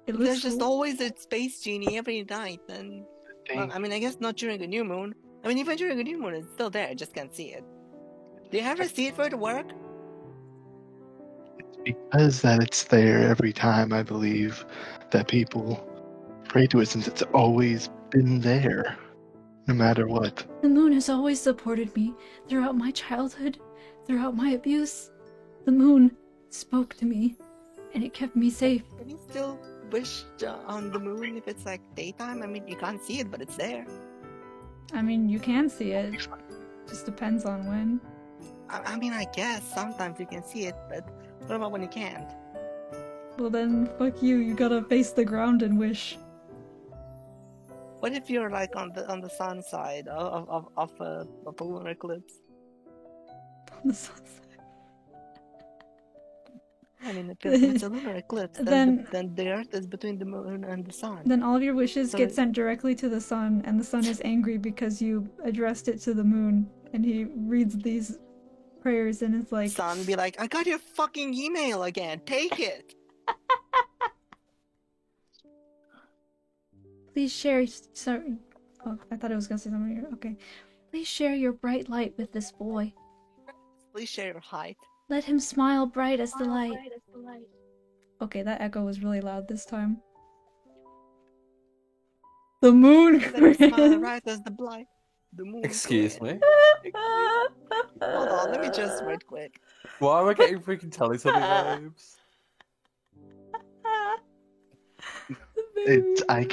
D: There's just always a space genie every night, and well, I mean, I guess not during a new moon. I mean, even during a new moon, it's still there. I just can't see it. Do you ever see it for it to work?
B: Because that it's there every time, I believe, that people pray to it since it's always been there, no matter what.
A: The moon has always supported me throughout my childhood, throughout my abuse. The moon spoke to me, and it kept me safe.
D: Can you still wish on the moon if it's like daytime? I mean, you can't see it, but it's there.
A: I mean, you can see it. Just depends on when.
D: I mean, I guess sometimes you can see it, but what about when you can't?
A: Well then, fuck you. You gotta face the ground and wish.
D: What if you're like on the sun side of a lunar eclipse?
A: On the sun side.
D: I mean, if it's a lunar eclipse, then the Earth is between the moon and the sun.
A: Then all of your wishes get sent directly to the sun, and the sun is angry because you addressed it to the moon, and he reads these prayers and it's like,
D: sun be like, I got your fucking email again, take it.
A: Please share. Sorry. Oh, I thought I was gonna say something here. Okay. Please share your bright light with this boy.
D: Please share your height.
A: Let him smile bright as the light. Okay, that echo was really loud this time. The moon.
D: Let him smile bright as the blight. The moon.
C: Excuse me.
D: Hold on, let me just right quick.
C: Why am I getting freaking Teletubby vibes?
B: I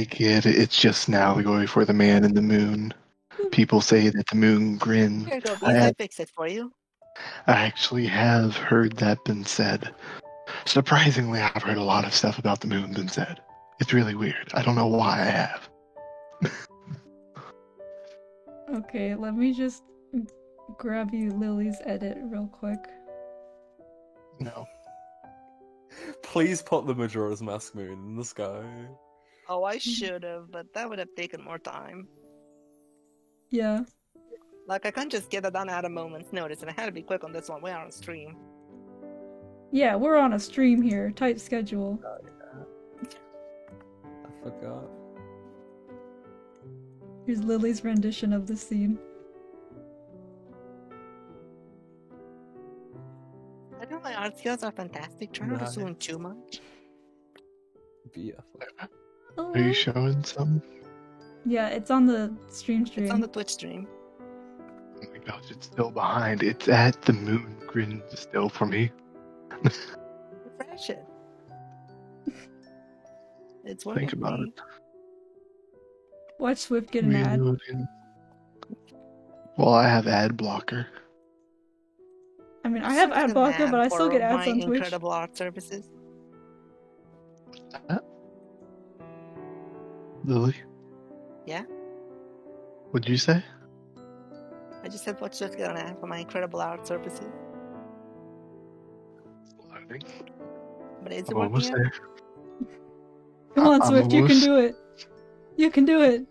B: get it. It's just an allegory for the man in the moon. People say that the moon grins.
D: Here you go, I fix it for you.
B: I actually have heard that been said. Surprisingly, I've heard a lot of stuff about the moon been said. It's really weird. I don't know why I have.
A: Okay, let me just grab you Lily's edit real quick.
B: No.
C: Please put the Majora's Mask moon in the sky.
D: Oh, I should have, but that would have taken more time.
A: Yeah.
D: Like, I can't just get it done at a moment's notice, and I had to be quick on this one. We're on stream.
A: Yeah, we're on a stream here. Tight schedule.
C: I forgot.
A: Here's Lily's rendition of the scene.
D: I know my art skills are fantastic. Try not to assume too much.
B: Are you showing some?
A: Yeah, it's on the stream.
D: It's on the Twitch stream.
B: Oh my gosh, it's still behind. It's at the moon grin still for me.
D: Refresh it. It's working.
B: Think about it.
A: Watch Swift get an ad.
B: Reloading. Well, I have ad blocker.
A: I mean, I have ad blocker, but I still get ads on Twitch.
D: Incredible art services.
B: Lily?
D: Yeah?
B: What'd you say?
D: I just said watch Swift get an ad for my incredible art services.
B: Loading.
D: But is it
B: I'm almost
D: working?
B: there.
A: Come on, Swift, you can do it. You can do it.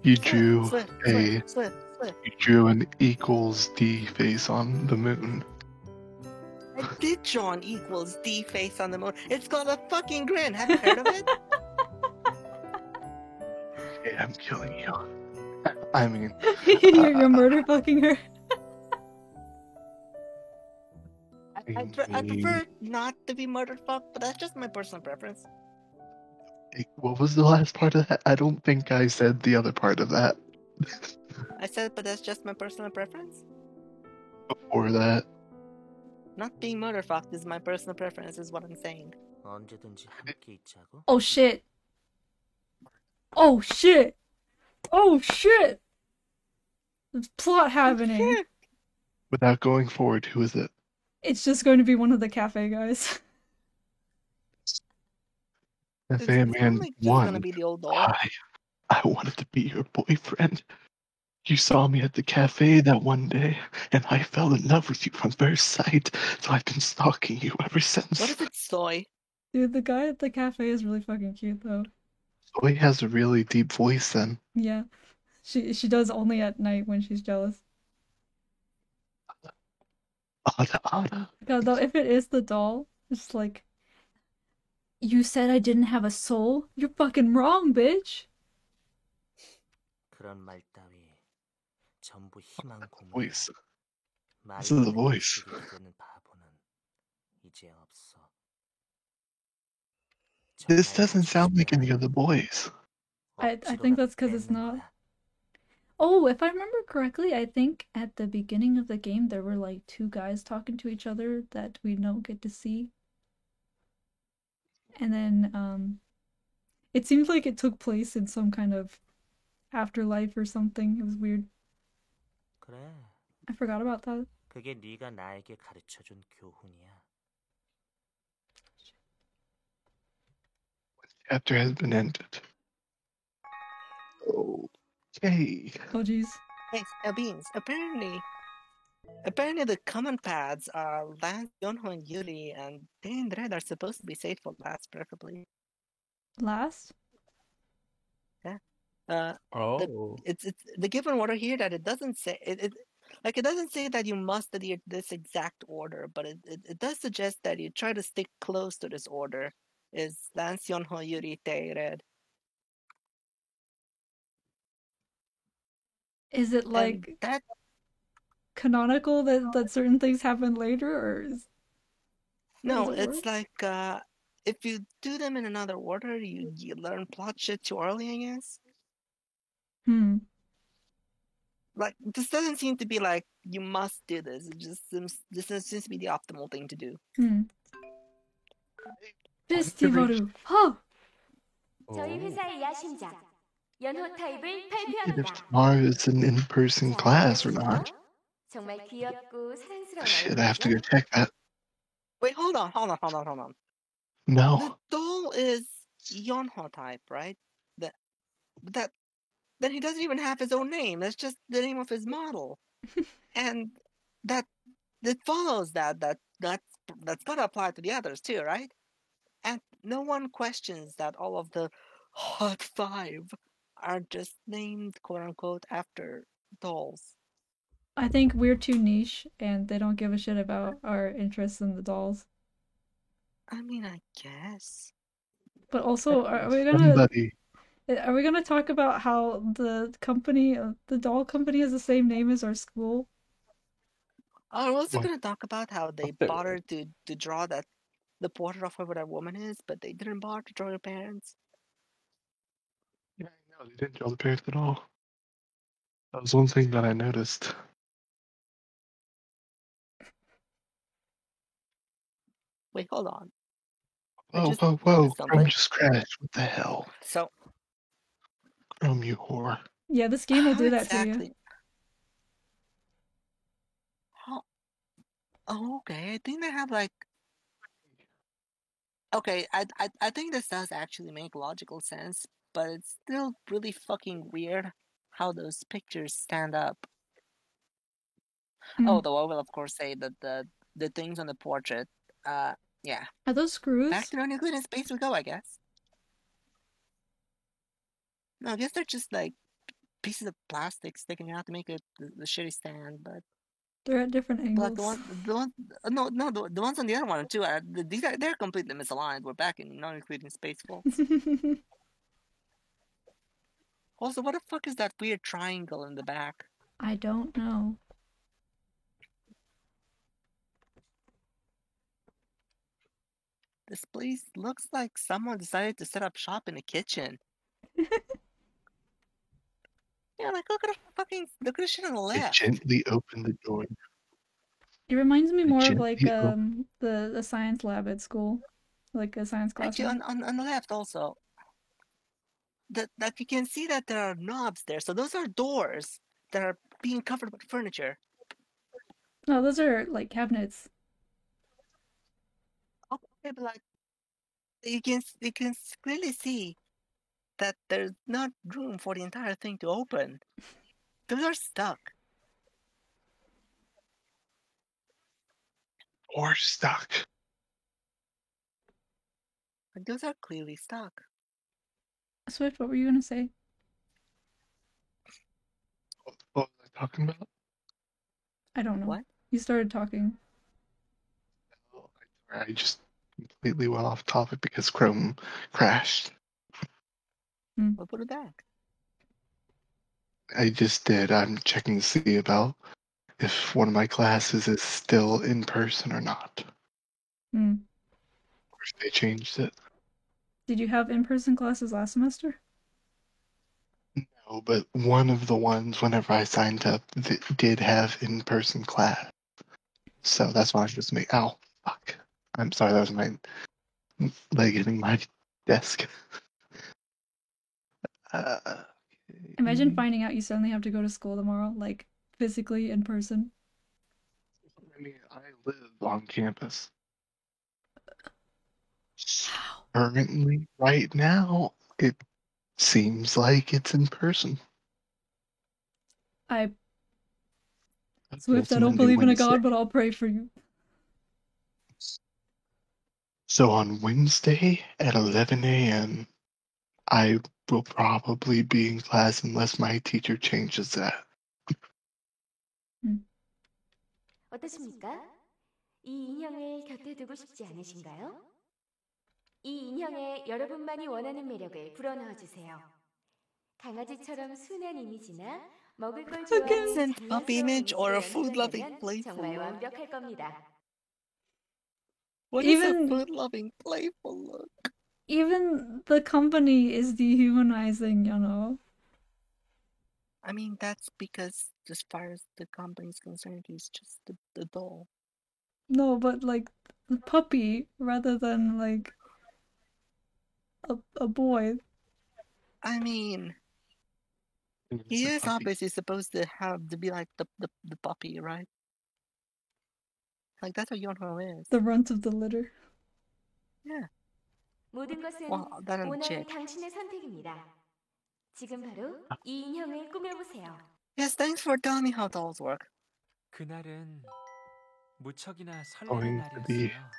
B: You drew
D: Swift.
B: You drew an equals D face on the moon.
D: I did draw an equals D face on the moon. It's called a fucking grin. Have you heard of it?
B: Okay, I'm killing you. I mean,
A: You're murder fucking her.
D: I prefer not to be murder fucked, but that's just my personal preference.
B: What was the last part of that? I don't think I said the other part of that.
D: I said, but that's just my personal preference.
B: Before that.
D: Not being murder fucked is my personal preference, is what I'm saying.
A: Oh shit. Oh shit. Oh shit. plot happening.
B: Without going forward, who is it?
A: It's just going to be one of the cafe guys.
B: Cafe Man
D: like just
B: 1.
D: gonna be the old doll.
B: Hi, I wanted to be your boyfriend. You saw me at the cafe that one day, and I fell in love with you from first sight, so I've been stalking you ever since.
D: What is it, Soy?
A: Dude, the guy at the cafe is really fucking cute though.
B: Soy has a really deep voice then.
A: Yeah. She does only at night when she's jealous.
B: Ada.
A: God, though, if it is the doll, it's like, you said I didn't have a soul? You're fucking wrong, bitch.
N: 그런 말 따위 전부 희망 고문이야.
B: Voice. This is the voice.
N: 되는 바보는 이제 없어.
B: This doesn't sound like any of the boys.
A: I think that's because it's not. Oh, if I remember correctly, I think at the beginning of the game there were like two guys talking to each other that we don't get to see. And then it seems like it took place in some kind of afterlife or something. It was weird.
N: 그래.
A: I forgot about that.
N: 그게 네가 나에게 가르쳐준 교훈이야.
B: Chapter has been ended. Okay.
A: Oh jeez.
D: Hey, Beans. Apparently the common paths are Lance, Yonho, and Yuri, and Day and Red are supposed to be safe for last, preferably.
A: Last?
D: Yeah. It's the given order here that it doesn't say it doesn't say that you must adhere to this exact order, but it does suggest that you try to stick close to this order. Is Lance, Yonho, Yuri, Day, Red.
A: Is it like that canonical that certain things happen later, or is
D: no? It's like if you do them in another order, you learn plot shit too early, I guess. Like this doesn't seem to be like you must do this. It just seems to be the optimal thing to do.
A: Festivalu. Oh.
J: 저희 회사의 야심작 연호 타입을
B: If
J: 발표합니다.
B: tomorrow is an in-person class or not.
J: 정말 귀엽고 사랑스러운
B: Shit, I have to go check that.
D: Wait, hold on.
B: No.
D: The doll is Yonho type, right? Then he doesn't even have his own name. That's just the name of his model, and that it follows that's gotta apply to the others too, right? And no one questions that all of the Hot 5 are just named quote unquote after dolls.
A: I think we're too niche and they don't give a shit about our interests in the dolls.
D: I mean, I guess.
A: But also, are we gonna talk about how the doll company has the same name as our school?
D: I was also gonna talk about how they bothered to draw the portrait of whoever that woman is, but they didn't bother to draw her parents.
B: Yeah, I know, they didn't draw the parents at all. That was one thing that I noticed.
D: Wait, hold on.
B: Whoa, Chrome just crashed. What the hell?
D: So,
B: Chrome, you whore.
A: Yeah, this game will do that to you.
D: Oh, okay. I think they have like. Okay, I think this does actually make logical sense, but it's still really fucking weird how those pictures stand up. Although I will of course say that the things on the portrait, yeah.
A: Are those screws?
D: Back to nuclear in space we go, I guess. No, I guess they're just like pieces of plastic sticking out to make the shitty stand, but
A: they're at different angles.
D: But the ones on the other one too. They're completely misaligned. We're back in non-Euclidean space, folks. Also, what the fuck is that weird triangle in the back?
A: I don't know.
D: This place looks like someone decided to set up shop in the kitchen. Yeah, like look at the shit on the left.
B: I gently opened the door.
A: It reminds me more of like the science lab at school, like a science class.
D: Actually, on the left also. That you can see that there are knobs there, so those are doors that are being covered with furniture.
A: No, those are like cabinets.
D: Okay, but like you can clearly see that there's not room for the entire thing to open. Those are stuck.
B: Or stuck.
D: Those are clearly stuck.
A: Swift, what were you gonna say?
B: What was I talking about?
A: I don't know.
D: What?
A: You started talking.
B: I just completely went off topic because Chrome crashed.
D: We'll put it back.
B: I just did. I'm checking to see about if one of my classes is still in person or not.
A: Hmm.
B: Or if they changed it.
A: Did you have in-person classes last semester?
B: No, but one of the ones whenever I signed up did have in-person class. So that's why I just made. Ow, fuck. I'm sorry, that was my leg hitting my desk.
A: Imagine finding out you suddenly have to go to school tomorrow, like physically in person.
B: I mean, I live on campus. Currently, right now, it seems like it's in person.
A: Swift, I don't believe in a god, but I'll pray for you.
B: So on Wednesday at 11 a.m., I will probably be in class unless my teacher changes that.
J: 어떠십니까? 이 인형을 곁에 두고 싶지 않으신가요? 이 인형에 여러분만이 원하는 매력을 불어넣어 주세요. 강아지처럼 순한 이미지나 먹을 걸 좋아하는
D: puppy image or a food-loving playful
J: 정말
D: look.
J: 완벽할 겁니다.
D: What is a food-loving playful look?
A: Even the company is dehumanizing, you know.
D: I mean, that's because, as far as the company's concerned, he's just the doll.
A: No, but like the puppy rather than like a boy.
D: I mean, he is obviously supposed to be like the puppy, right? Like that's what Yonho is.
A: The runt of the litter.
D: Yeah.
J: 모든 것은
D: 나는
J: 오늘
D: Jake.
J: 당신의 선택입니다. 지금 바로 이 인형을 꾸며보세요.
D: Yes, thanks for telling me how dolls work.
E: 그날은 무척이나 설레는
B: Going to be
E: 날이었어요.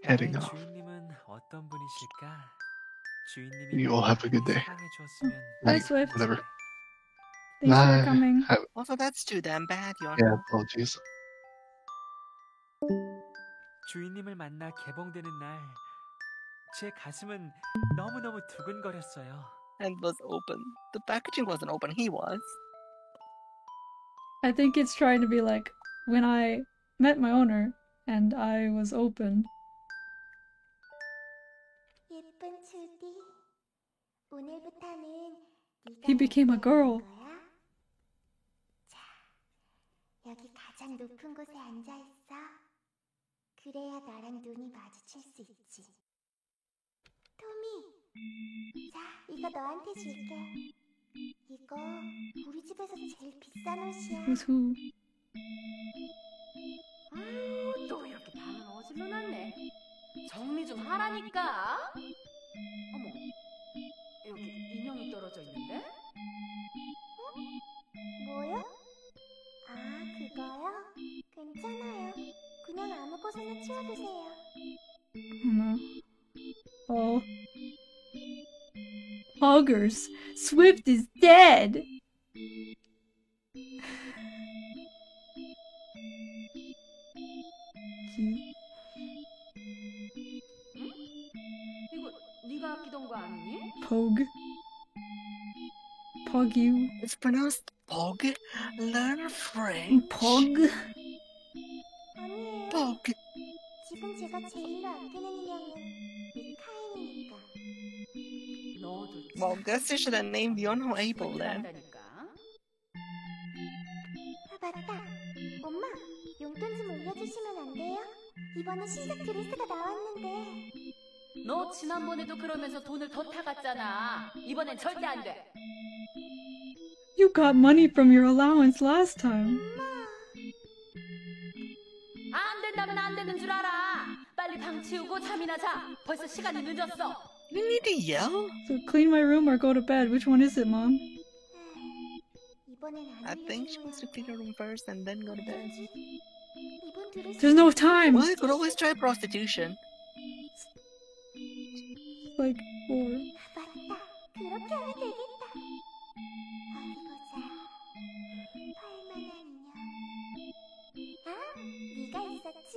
B: heading
E: 나의
B: off.
E: 주인님은 어떤 분이실까? 주인님이
B: You all have a good day.
E: 사랑해 주었으면
A: Bye, Swift.
B: Whatever.
A: Thanks
B: Bye.
A: for coming.
D: Also, that's too damn bad, Yonho.
B: Yeah, apologies.
E: 주인님을 만나 개봉되는 날, 제 가슴은 너무너무 두근거렸어요.
D: And was open. The packaging wasn't open. He was.
A: I think it's trying to be like when I met my owner and I was open.
J: 예쁜 주디, 오늘부터는
A: He became a girl.
J: 여기 가장 높은 곳에 앉아 있어. 그래야 나랑 눈이 마주칠 수 있지. 토미, 자, 이거 너한테 줄게. 이거 우리 집에서 제일 비싼 옷이야.
A: Who's who?
F: 아유, 또 이렇게 방을 어질러 놨네. 정리 좀 하라니까. 어머, 여기 인형이 떨어져 있는데?
J: 뭐요? 아, 그거요? 괜찮아요. 그냥 아무 곳에나 치워두세요.
A: No. Oh. Hoggers. Swift is dead.
F: 이거 네가 아끼던 거 아니니?
A: Pogue. Pog you.
D: It's pronounced Pog. Learn French.
A: Pog.
J: 아니에요.
D: Pog.
J: 지금 제가 제일로 아끼는 인형은 미카엘이니까.
F: 너도
D: Well, guess you should have named Yonho Abel then.
J: 아, 맞다. 엄마, 용돈 좀 올려주시면 안 돼요? 이번에 신작 드레스가 나왔는데.
F: 너 지난번에도 그러면서 돈을 더 타갔잖아. 이번엔 절대 안 돼.
A: You got money from your allowance last time.
F: 안 된다면 안 되는 줄 알아. 빨리 방 치우고 잠이나 자. 벌써 시간이 늦었어.
D: You need to yell?
A: So clean my room or go to bed. Which one is it, Mom?
D: I think she wants to clean her room first and then go to bed.
A: There's no time.
D: Well, I could always try prostitution.
A: Like 4.
J: 맞다. 그렇게 하면 되겠다. 어디 보자. 팔만한 인형. 아, 네가 있었지?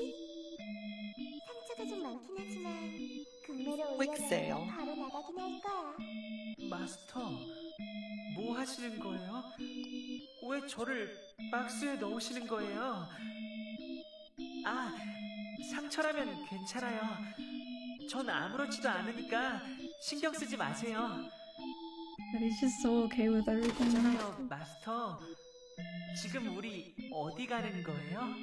J: 상처가 좀 많긴 하지만 금매를 올려면 바로 나가긴 할 거야.
E: 마스터, 뭐 하시는 거예요? 왜 저를 박스에 넣으시는 거예요? 아, 상처라면 괜찮아요. 전 아무렇지도 않으니까 신경 쓰지 마세요.
A: But he's just so okay with everything.
E: 있잖아요, 마스터. 지금 우리 어디 가는 거예요?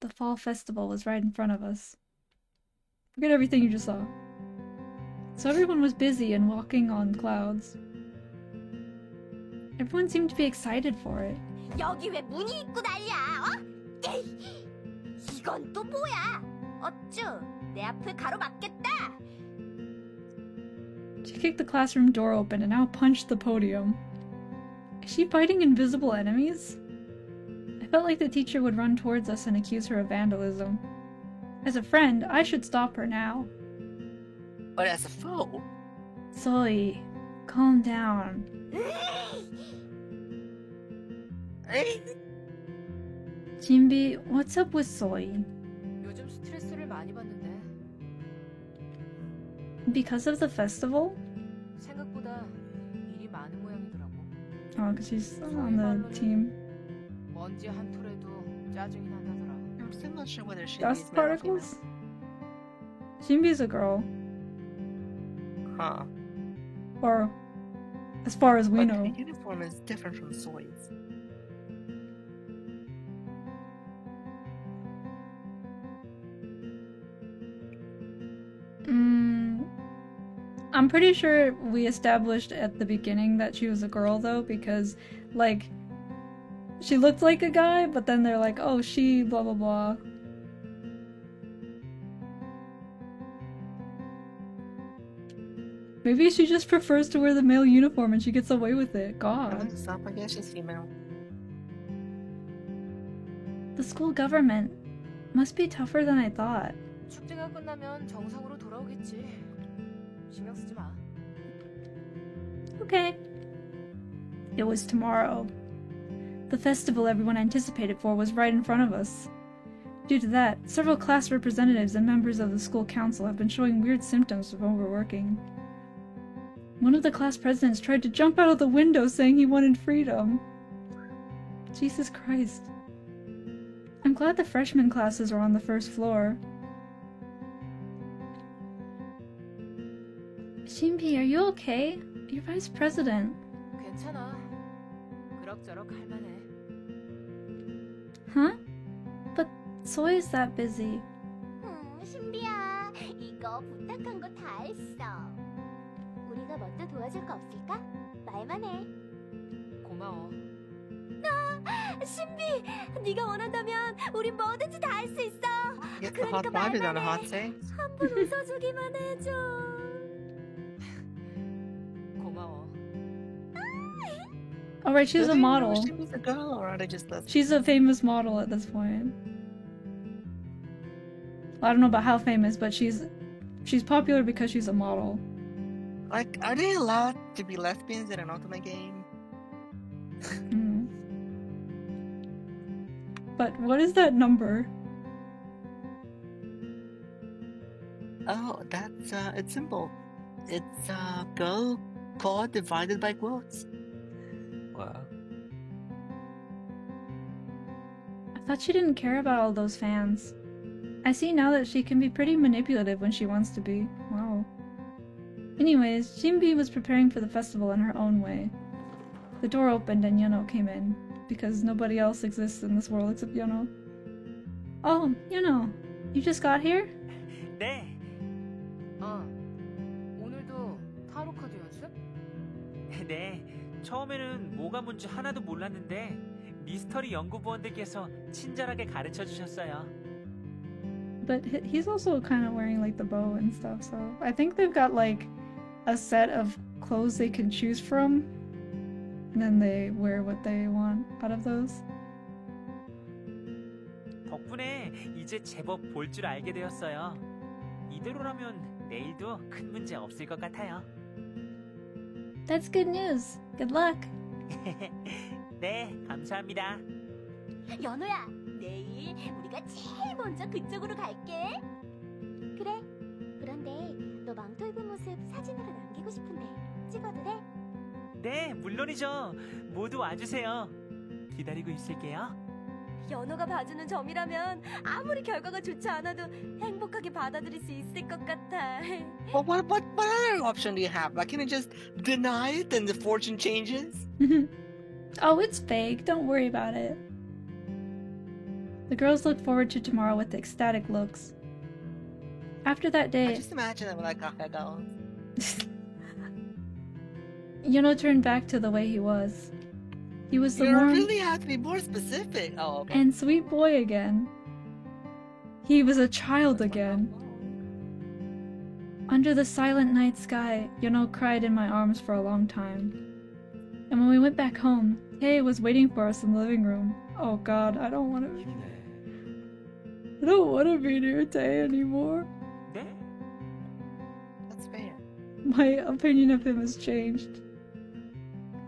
A: The fall festival was right in front of us. Forget everything you just saw. So everyone was busy and walking on clouds. Everyone seemed to be excited for it.
J: 여기 왜 문이 있고 난리야? 어? 에이, 이건 또 뭐야? 어쭈, 내 앞을 가로막겠다.
A: She kicked the classroom door open and now punched the podium. Is she fighting invisible enemies? I felt like the teacher would run towards us and accuse her of vandalism. As a friend, I should stop her now.
D: But as a foe?
A: Zoe, calm down. Jinbi, what's up with Zoe?
H: 요즘 스트레스를 많이 받는데.
A: Because of the festival?
H: 생각보다 일이 많은 모양이더라고.
A: Oh, because she's on the team.
H: 먼지 한 톨에도 짜증이 난다더라.
D: I'm still not sure whether she
A: Dust
D: is male or female.
A: particles? Jinbi's a girl.
D: Huh.
A: Or, as far as we
D: But
A: know.
D: her uniform is different from Zoe's.
A: I'm pretty sure we established at the beginning that she was a girl, though, because, like, she looked like a guy, but then they're like, oh, she, blah, blah, blah. Maybe she just prefers to wear the male uniform and she gets away with it. God.
D: Stop, I guess she's female.
A: The school government must be tougher than I thought.
H: 축제가 끝나면 정상으로 돌아오겠지. 신경 쓰지 마.
A: Okay. It was tomorrow. The festival everyone anticipated for was right in front of us. Due to that, several class representatives and members of the school council have been showing weird symptoms of overworking. One of the class presidents tried to jump out of the window saying he wanted freedom. Jesus Christ. I'm glad the freshman classes are on the first floor. Shinbi, are you okay? You're vice president.
H: 괜찮아. 그럭저럭 할만해.
A: Huh? But Zoe's that busy.
J: 신비야, 이거 부탁한 거 다 했어. 우리가 먼저 도와줄 거 없을까? 말만 해.
H: 고마워.
J: 신비, 네가 원한다면 우린 뭐든지 다 할 수 있어.
D: Get the hot bodies on a hot day.
J: 한번 웃어주기만 해줘.
H: 고마워.
A: Alright, she's a model.
D: She's a girl, or are they just lesbians?
A: She's a famous model at this point. I don't know about how famous, but she's popular because she's a model.
D: Like, are they allowed to be lesbians in an ultimate game?
A: But what is that number?
D: Oh, that's it's simple. It's girl quad divided by quotes.
C: Wow.
A: I thought she didn't care about all those fans. I see now that she can be pretty manipulative when she wants to be. Wow. Anyways, Jinbi was preparing for the festival in her own way. The door opened and Yuno came in, because nobody else exists in this world except Yuno. Oh, Yuno, you just got here?
E: 네.
H: 오늘도 타로 카드 연습?
E: 네, 처음에는 뭐가 뭔지 하나도 몰랐는데 미스터리 연구부원들께서 친절하게 가르쳐 주셨어요.
A: But he's also kind of wearing like the bow and stuff, so I think they've got like a set of clothes they can choose from, and then they wear what they want out of those.
E: 덕분에 이제 제법 볼 줄 알게 되었어요. 이대로라면 내일도 큰 문제 없을 것 같아요.
A: That's good news. Good luck.
E: 네, 감사합니다.
J: 연호야, 내일 우리가 제일 먼저 그쪽으로 갈게. 그래. 그런데 너 망토 입은 모습 사진으로 남기고 싶은데 찍어도 돼?
E: 네, 물론이죠. 모두 와주세요. 기다리고 있을게요.
H: 연호가 봐주는 점이라면 아무리 결과가 좋지 않아도 행복하게 받아들일 수 있을 것 같아.
D: Well, what other option do you have? Like, can you just deny it and the fortune changes?
A: Oh, it's fake. Don't worry about it. The girls look forward to tomorrow with ecstatic looks. After that
D: I
A: day,
D: just imagine them like crocodiles.
A: Yuno turned back to the way he was. He was the
D: You
A: warm
D: really have to be more specific. Oh, okay.
A: and sweet boy again. He was a child again. Under the silent night sky, Yuno cried in my arms for a long time. And when we went back home, Tae was waiting for us in the living room. Oh god, I don't want to be near Tae anymore.
E: 네?
D: That's fair.
A: My opinion of him has changed.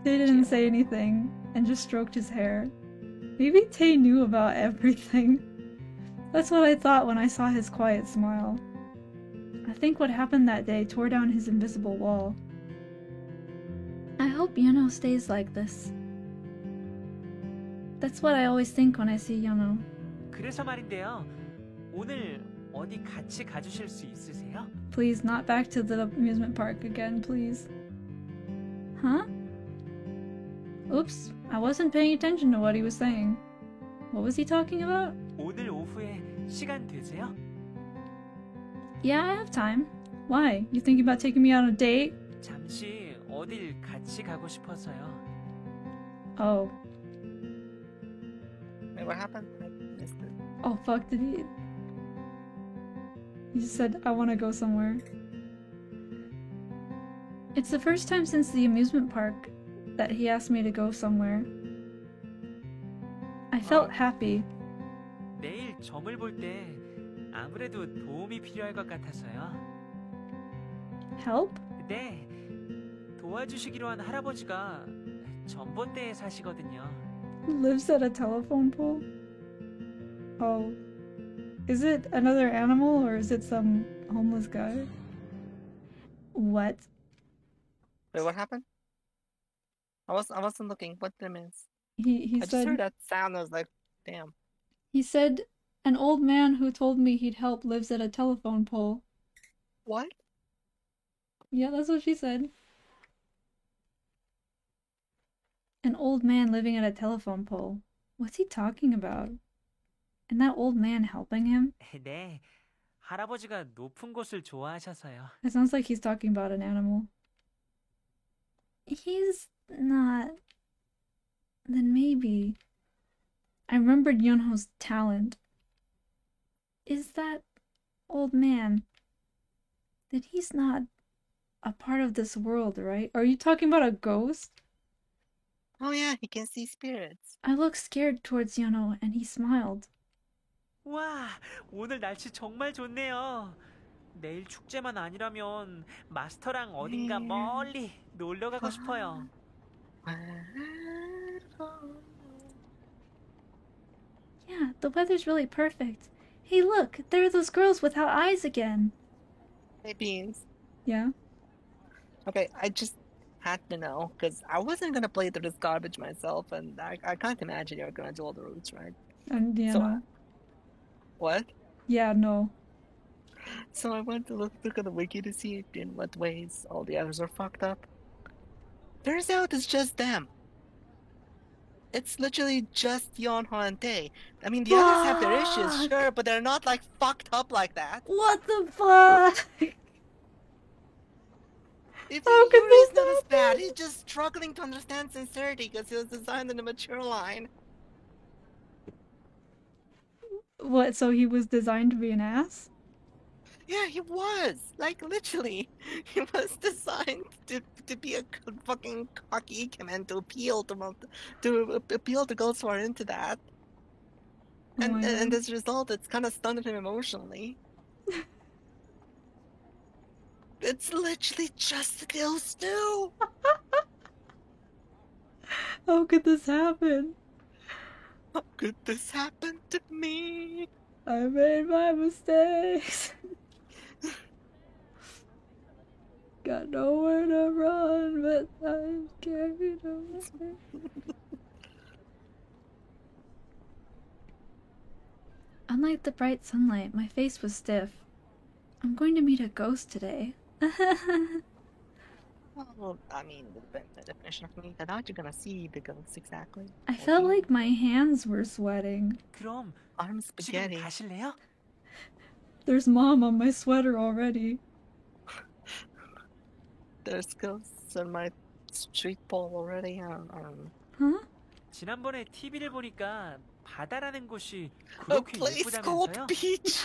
A: Tae didn't say anything and just stroked his hair. Maybe Tae knew about everything. That's what I thought when I saw his quiet smile. I think what happened that day tore down his invisible wall. I hope Yuno stays like this. That's what I always think when I see Yuno.
E: 그래서 말인데요. 오늘 어디 같이 가주실 수 있으세요?
A: Please, not back to the amusement park again, please. Huh? Oops, I wasn't paying attention to what he was saying. What was he talking about?
E: 오늘 오후에 시간 되세요?
A: Yeah, I have time. Why? You thinking about taking me on a date?
E: 잠시 어딜 같이 가고 싶어서요.
A: Oh.
D: Wait, what happened? I missed it.
A: Oh fuck, did he? He just said, I want to go somewhere. It's the first time since the amusement park that he asked me to go somewhere. I felt happy.
E: 내일 점을 볼 때 아무래도 도움이 필요할 것 같아서요.
A: Help?
E: 네, 도와주시기로 한 할아버지가 전봇대에 사시거든요.
A: Lives at a telephone pole? Oh. Is it another animal or is it some homeless guy? What?
D: Wait, what happened? I wasn't looking. What did I miss?
A: He
D: I
A: said
D: just heard that sound. I was like, damn.
A: He said an old man who told me he'd help lives at a telephone pole.
D: What?
A: Yeah, that's what she said. An old man living at a telephone pole. What's he talking about? And that old man helping him?
E: 네, 할아버지가 높은 곳을 좋아하셔서요.
A: It sounds like he's talking about an animal. He's not. Then maybe. I remembered Yunho's talent. Is that old man? That he's not a part of this world, right? Are you talking about a ghost?
D: Oh yeah, he can see spirits.
A: I looked scared towards Yuno and he smiled.
E: 와, 오늘 날씨 정말 좋네요. 내일 축제만 아니라면 마스터랑 어딘가 멀리 놀러 가고 싶어요.
A: Yeah, the weather's really perfect. Hey, look, there are those girls without eyes again.
D: Hey, Beans.
A: Yeah?
D: Okay, I just had to know, because I wasn't going to play through this garbage myself, and I can't imagine you're going to do all the routes, right?
A: And yeah,
D: So,
A: no.
D: What?
A: Yeah, no.
D: So I went to look at the wiki to see in what ways all the others are fucked up. Turns out it's just them. It's literally just Yeonho and Tae. I mean, the others have their issues, sure, but they're not like fucked up like that.
A: What the fuck?
D: If
A: How
D: the
A: could
D: humor
A: this
D: is not as bad, he's just struggling to understand sincerity because he was designed in a mature line.
A: What, so he was designed to be an ass?
D: Yeah, he was. Like, literally. He was designed to be a fucking cocky man to appeal to girls who are into that.
A: Oh
D: And
A: my
D: and
A: God.
D: as a result, it's kind of stunted him emotionally. It's literally just those two.
A: How could this happen?
D: How could this happen to me?
A: I made my mistakes. Got nowhere to run, but I'm carried away. Unlike the bright sunlight, my face was stiff. I'm going to meet a ghost today.
D: Well, I mean, the definition of me, I thought you're gonna see the ghosts exactly.
A: I felt like my hands were sweating.
E: 그럼
D: I'm
E: 지금
D: spaghetti.
E: 가실래요?
A: There's mom on my sweater already.
D: There's ghosts on my street pole already.
A: Huh?
E: 지난번에 TV를 보니까 바다라는 곳이
D: A
E: 그렇게
D: place called
E: 예쁘다면서요?
D: beach.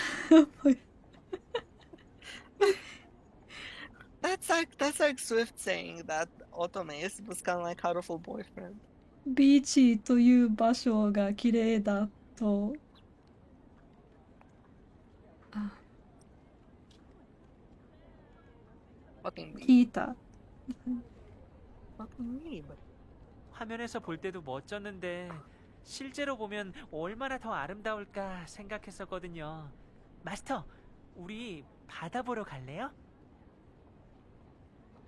D: That's like Swift saying that Otome was kind of like colorful boyfriend.
A: ビーチという場所が綺麗だと。
D: Fucking
A: 聞いた。
D: fucking weeb.
E: 화면에서 볼 때도 멋졌는데 실제로 보면 얼마나 더 아름다울까 생각했었거든요. 마스터, 우리 바다 보러 갈래요?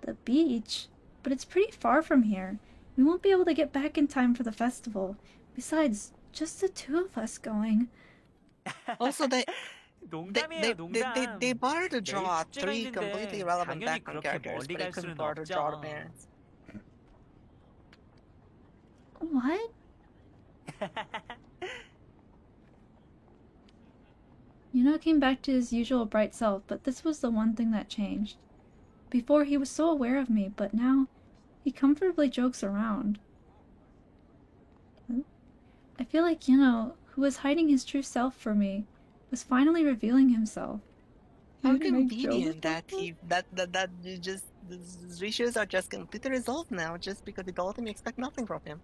A: The beach? But it's pretty far from here. We won't be able to get back in time for the festival. Besides, just the two of us going.
D: Also,
E: 농담이에요, 농담.
D: they bothered to
E: 내일
D: draw
E: 축제가
D: three
E: 있는데
D: completely relevant
E: 당연히
D: background
E: 그렇게
D: characters,
E: 멀리
D: but they
E: 갈
D: couldn't
E: 수는
D: bother to draw the
E: 없죠.
D: parents.
A: What? Yuno came back to his usual bright self, but this was the one thing that changed. Before, he was so aware of me, but now, he comfortably jokes around. I feel like Yuno, who was hiding his true self for me, was finally revealing himself.
D: How
A: He would make
D: convenient
A: jokes.
D: that you just these issues are just completely resolved now just because he told him you expect nothing from him.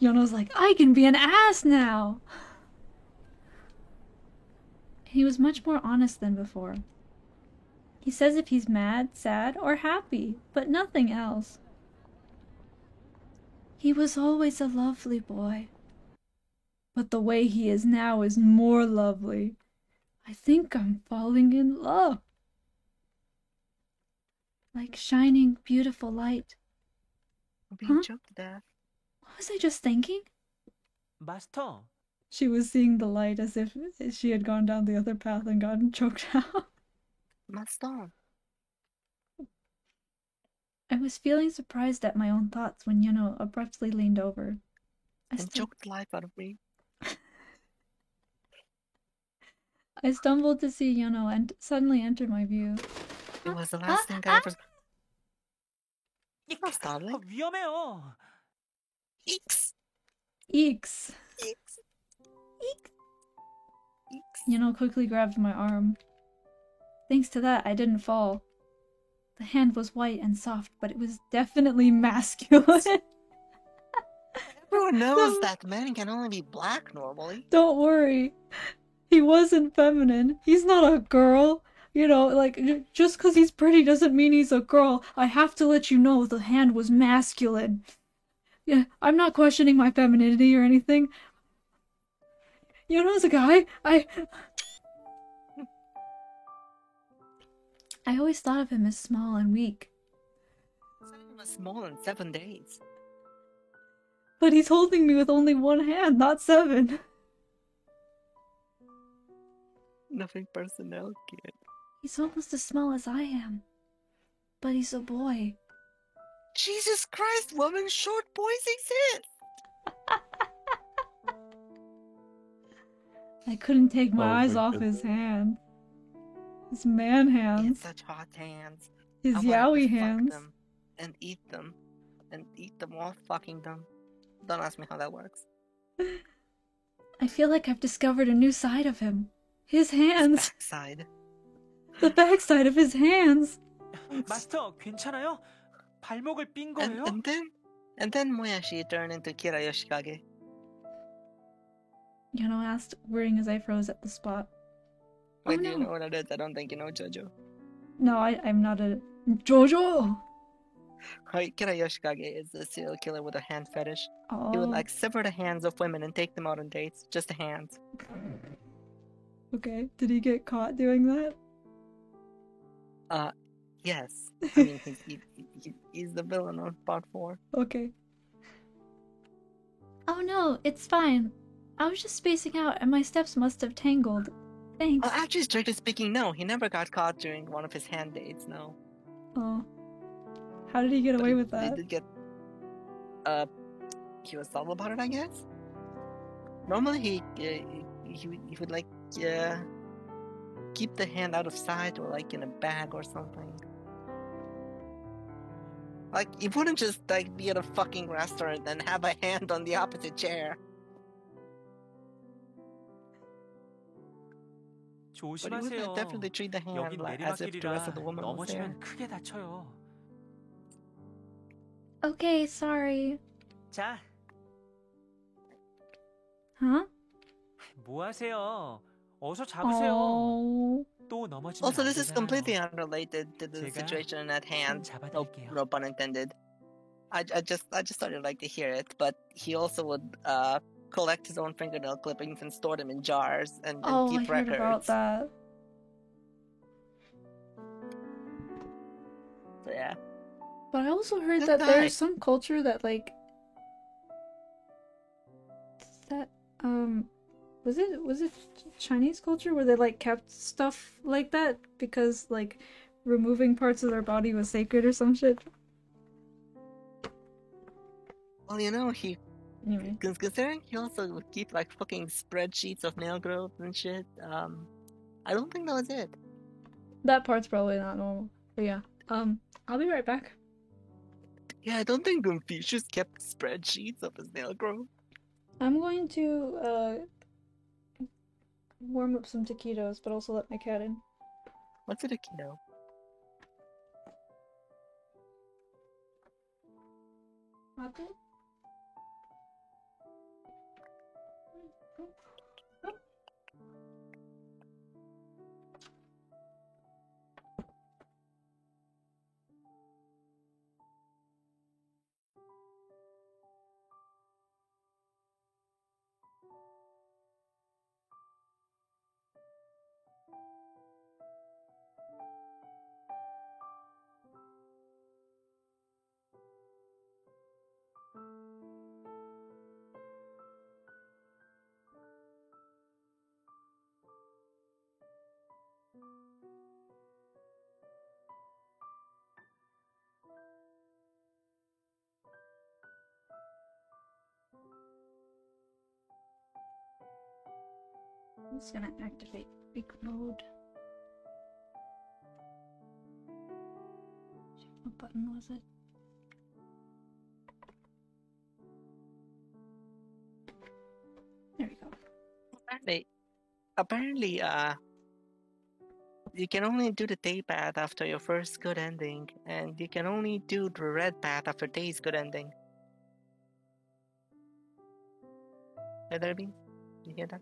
A: Yono's like, I can be an ass now! He was much more honest than before. He says if he's mad, sad, or happy, but nothing else. He was always a lovely boy. But the way he is now is more lovely. I think I'm falling in love. Like shining, beautiful light.
D: I'm being choked to death.
A: What was I just thinking?
E: 마스터,
A: She was seeing the light as if she had gone down the other path and gotten choked out.
D: Master.
A: I was feeling surprised at my own thoughts when Yuno abruptly leaned over.
D: And choked the life out of me.
A: I stumbled to see Yuno and suddenly entered my view.
D: It was the last thing I ever... Not startling.
E: 위험해요.
D: Eeks.
A: Eeks.
D: Eeks. Eeks.
A: Yuno quickly grabbed my arm. Thanks to that, I didn't fall. The hand was white and soft, but it was definitely masculine.
D: Everyone knows that men can only be black normally.
A: Don't worry. He wasn't feminine. He's not a girl. You know, like, just because he's pretty doesn't mean he's a girl. I have to let you know the hand was masculine. Yeah, I'm not questioning my femininity or anything. Yuno's a guy. I always thought of him as small and weak.
D: He was small in 7 days.
A: But he's holding me with only one hand, not 7.
D: Nothing personnel, kid.
A: He's almost as small as I am. But he's a boy.
D: Jesus Christ, woman, short boys exist!
A: I couldn't take my
B: Oh
A: eyes
B: my
A: off
B: goodness.
A: his hand. His man
D: He had
A: hands.
D: such hot hands.
A: His
D: I wanted
A: yaoi
D: to fuck
A: hands.
D: them and eat them while fucking them. Don't ask me how that works.
A: I feel like I've discovered a new side of him. His hands.
D: Side.
A: The backside of his hands.
E: 마스터, 괜찮아요? 발목을 삔 거예요?
D: And then Moyashi turned into Kira Yoshikage.
A: Yano asked, wearing his eyebrows at the spot.
D: Wait,
A: Oh,
D: do you
A: no.
D: know what it is? I don't think you know JoJo.
A: No, I'm not a JoJo.
D: Kira Yoshikage is a serial killer with a hand fetish.
A: Oh.
D: He would like sever the hands of women and take them out on dates. Just the hands.
A: Okay, did he get caught doing that?
D: Yes. I mean, he's the villain on part 4.
A: Okay. Oh no, it's fine. I was just spacing out and my steps must have tangled. Thanks.
D: Actually, strictly speaking, no. He never got caught during one of his hand dates, no.
A: Oh. How did he get away with
D: He
A: that?
D: did get... He was subtle about it, I guess? Normally, he would, like, keep the hand out of sight or, like, in a bag or something. Like, he wouldn't just, like, be at a fucking restaurant and have a hand on the opposite chair. But he
E: 조심하세요.
D: would definitely treat the hand
E: 여긴
D: like, as if the rest of
E: 내리막길이라
D: the woman was there.
E: 넘어지면 크게 다쳐요.
A: Okay, sorry.
E: 자,
A: Huh?
E: 뭐 하세요? 어서 잡으세요.
A: Oh.
E: 또 넘어지면
D: Also,
E: 안
D: this is
E: 되잖아요.
D: completely unrelated to the
E: 제가
D: situation at hand. No,
E: 잡아드릴게요.
D: no pun intended. I just started like to hear it, but he also would collect his own fingernail clippings and store them in jars and
A: Oh,
D: keep
A: I heard
D: records.
A: about that.
D: So yeah.
A: But I also heard
D: Good
A: that
D: guy.
A: there's some culture that like that was it Chinese culture where they like kept stuff like that because like removing parts of their body was sacred or some shit.
D: Well, you know, he
A: Anyway.
D: considering he also would keep like fucking spreadsheets of nail growth and shit. I don't think that was it.
A: That part's probably not normal. But yeah. I'll be right back.
D: Yeah, I don't think Confucius kept spreadsheets of his nail growth.
A: I'm going to warm up some taquitos, but also let my cat in.
D: What's a taquito?
A: Mate? I'm just gonna activate big mode. What button was it? There we go.
D: Apparently, you can only do the day path after your first good ending, and you can only do the red path after day's good ending. Hey there, Bean? You hear that?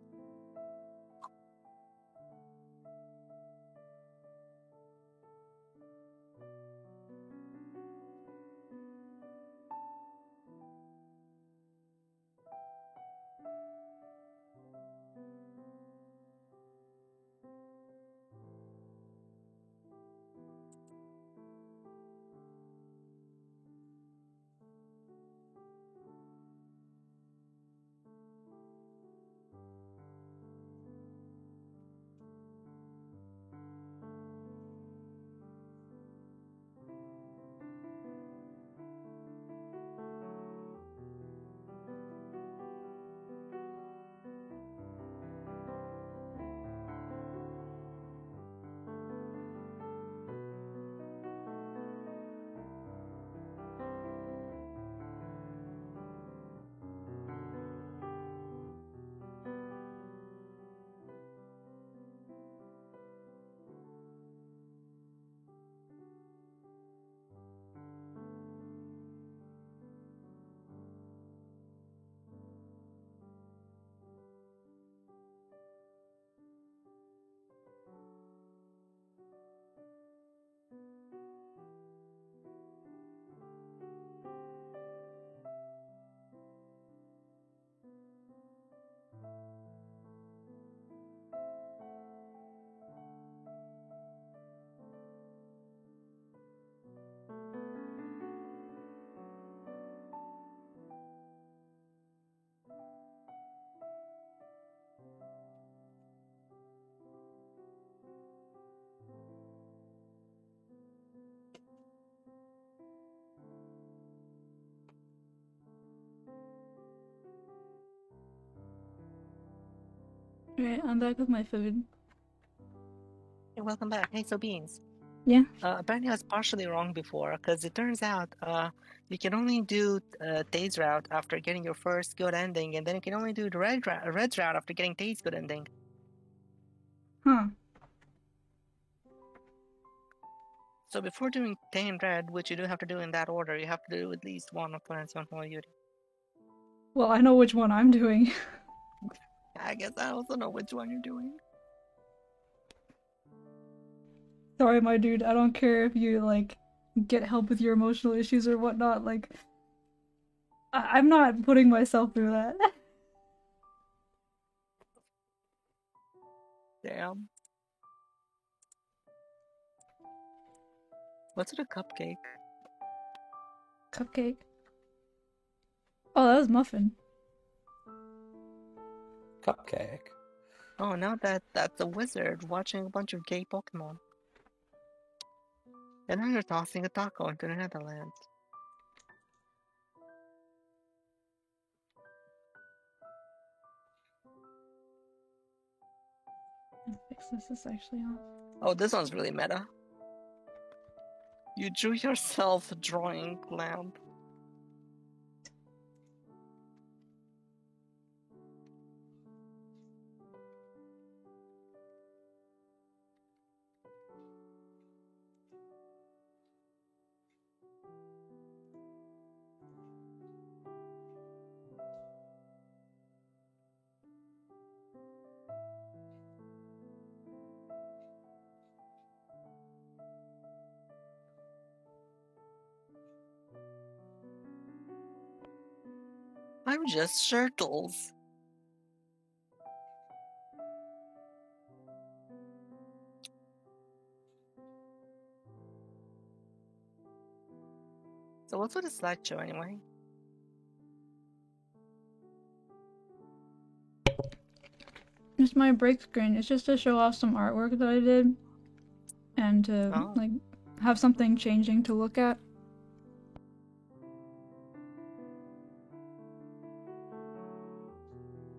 A: Alright, I'm back with my food.
D: Hey, welcome back. Hey, so Beans.
A: Yeah?
D: Apparently I was partially wrong before, because it turns out you can only do Days route after getting your first good ending, and then you can only do the Red's route after getting Days good ending.
A: Huh.
D: So before doing Day and Red, which you do have to do in that order, you have to do at least one of Planet's Yuri.
A: Well, I know which one I'm doing.
D: I guess I also know which one you're doing.
A: Sorry, my dude, I don't care if you, like, get help with your emotional issues or whatnot, like... I'm not putting myself through that.
D: Damn. What's it, a cupcake?
A: Cupcake? Oh, that was muffin.
C: Cupcake.
D: Oh, now that's a wizard watching a bunch of gay Pokemon. And now you're tossing a taco into the Netherlands.
A: Fix this is actually on.
D: Oh, this one's really meta. You drew yourself a drawing lamp. I'm just Shirtles. So what's with the slideshow anyway?
A: It's my break screen. It's just to show off some artwork that I did. And to, like, have something changing to look at.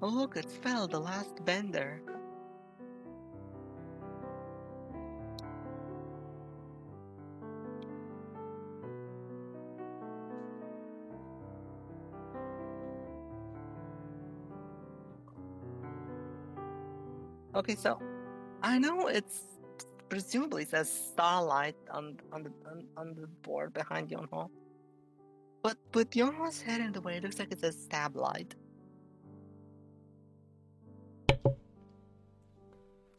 D: Oh look, it's Fel, the last bender. Okay, so I know it's presumably says Starlight on the board behind Yonho, but with Yonho's head in the way, it looks like it says Stablight.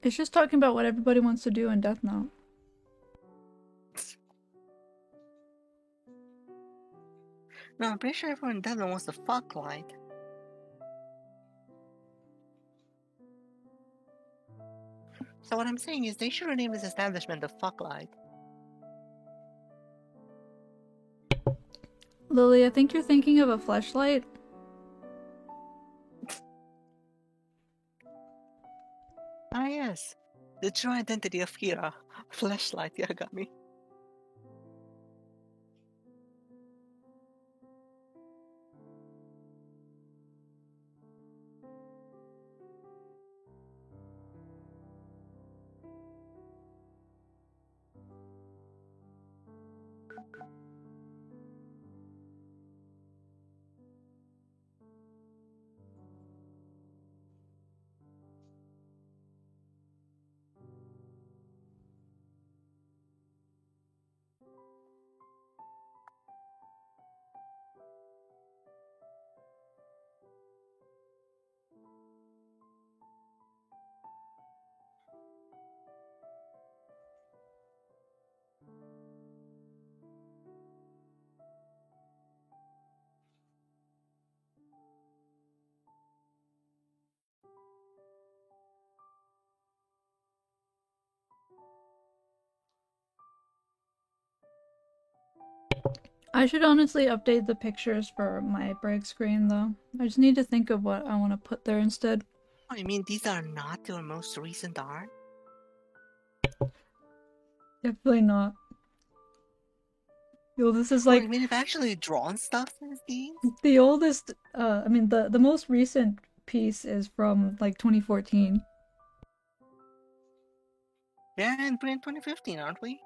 A: It's just talking about what everybody wants to do in Death Note.
D: No, I'm pretty sure everyone in Death Note wants to fuck Light. So what I'm saying is they should rename this establishment the Fucklight.
A: Lily, I think you're thinking of a fleshlight.
D: Ah yes, the true identity of Kira. Flashlight Yagami.
A: I should honestly update the pictures for my break screen though. I just need to think of what I want to put there instead.
D: Oh, you mean these are not your most recent art?
A: Definitely not. Yo, this is like...
D: I mean, you've actually drawn stuff since these?
A: The oldest, I mean, the most recent piece is from, like, 2014.
D: Yeah, and we're in 2015, aren't we?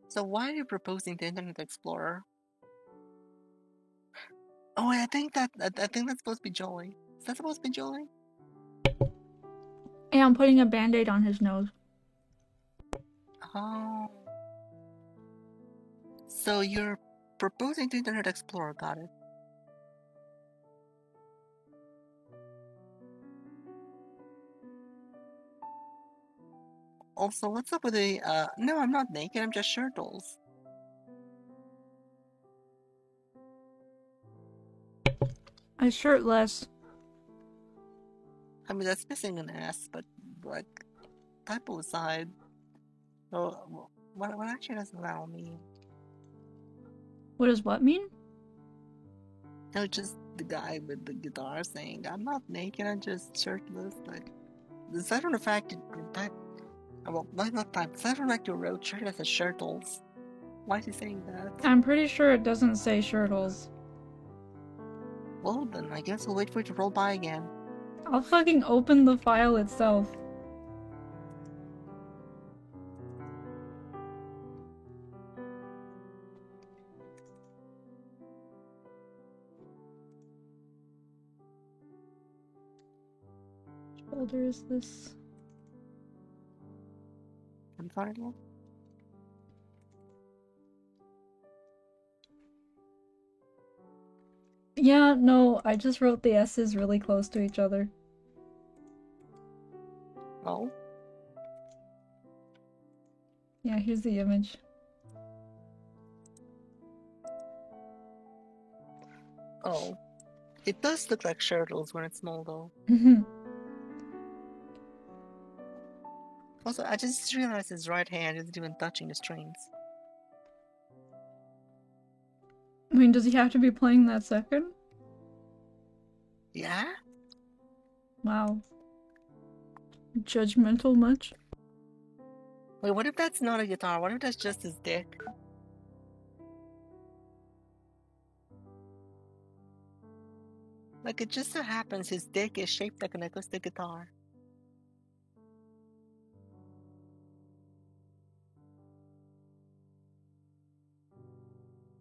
D: So why are you proposing the Internet Explorer? Oh, wait, I think that's supposed to be Joey. Is that supposed to be Joey?
A: Yeah, I'm putting a band-aid on his nose.
D: Oh. So you're proposing the Internet Explorer, got it. Also, what's up with the, no, I'm not naked, I'm just shirtless.
A: I'm shirtless.
D: I mean, that's missing an ass, but, like, typo aside. Oh, what actually does allow me?
A: What does what mean?
D: No, just the guy with the guitar saying, I'm not naked, I'm just shirtless. Like, aside from the fact that, well, not that, aside from the fact you wrote shirtless as shirtles, why is he saying that?
A: I'm pretty sure it doesn't say shirtles.
D: Well, then, I guess we'll wait for it to roll by again.
A: I'll fucking open the file itself. Which folder is this?
D: I'm sorry, Lord?
A: Yeah, no, I just wrote the S's really close to each other.
D: Oh?
A: Yeah, here's the image.
D: Oh. It does look like shirtles when it's small, though. Also, I just realized his right hand isn't even touching the strings.
A: I mean, does he have to be playing that second?
D: Yeah?
A: Wow. Judgmental much?
D: Wait, what if that's not a guitar? What if that's just his dick? Like, it just so happens his dick is shaped like an acoustic guitar.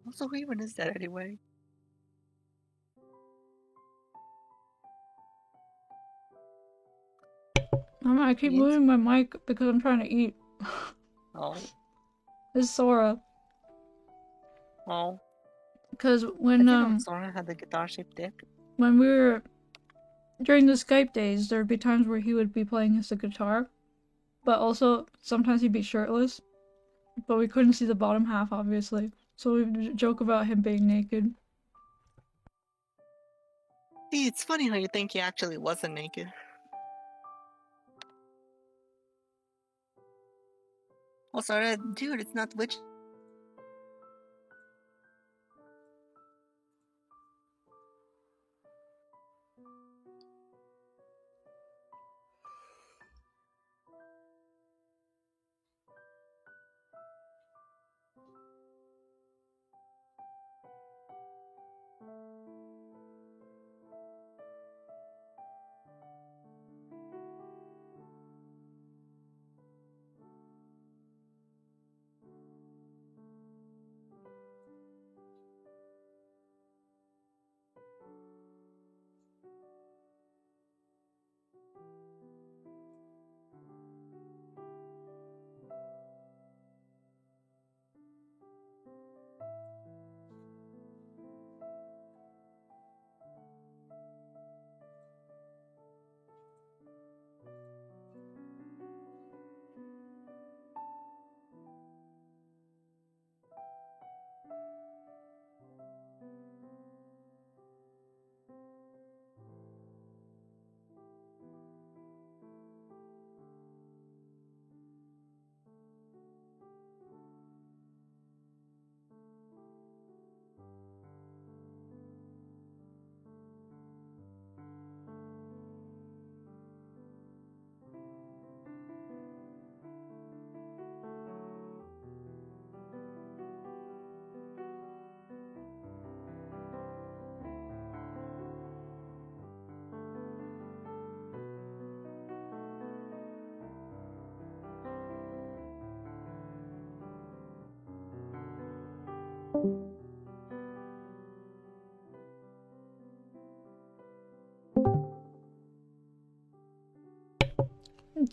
D: Also, who even is that anyway?
A: I keep moving my mic because I'm trying to eat.
D: Oh.
A: This is Sora.
D: Oh.
A: Because
D: I
A: when
D: didn't know Sora had the guitar-shaped dick.
A: when we were during the Skype days, there'd be times where he would be playing as a guitar, but also sometimes he'd be shirtless. But we couldn't see the bottom half, obviously, so we'd joke about him being naked.
D: See, it's funny how you think he actually wasn't naked. Also, dude, it's not witch.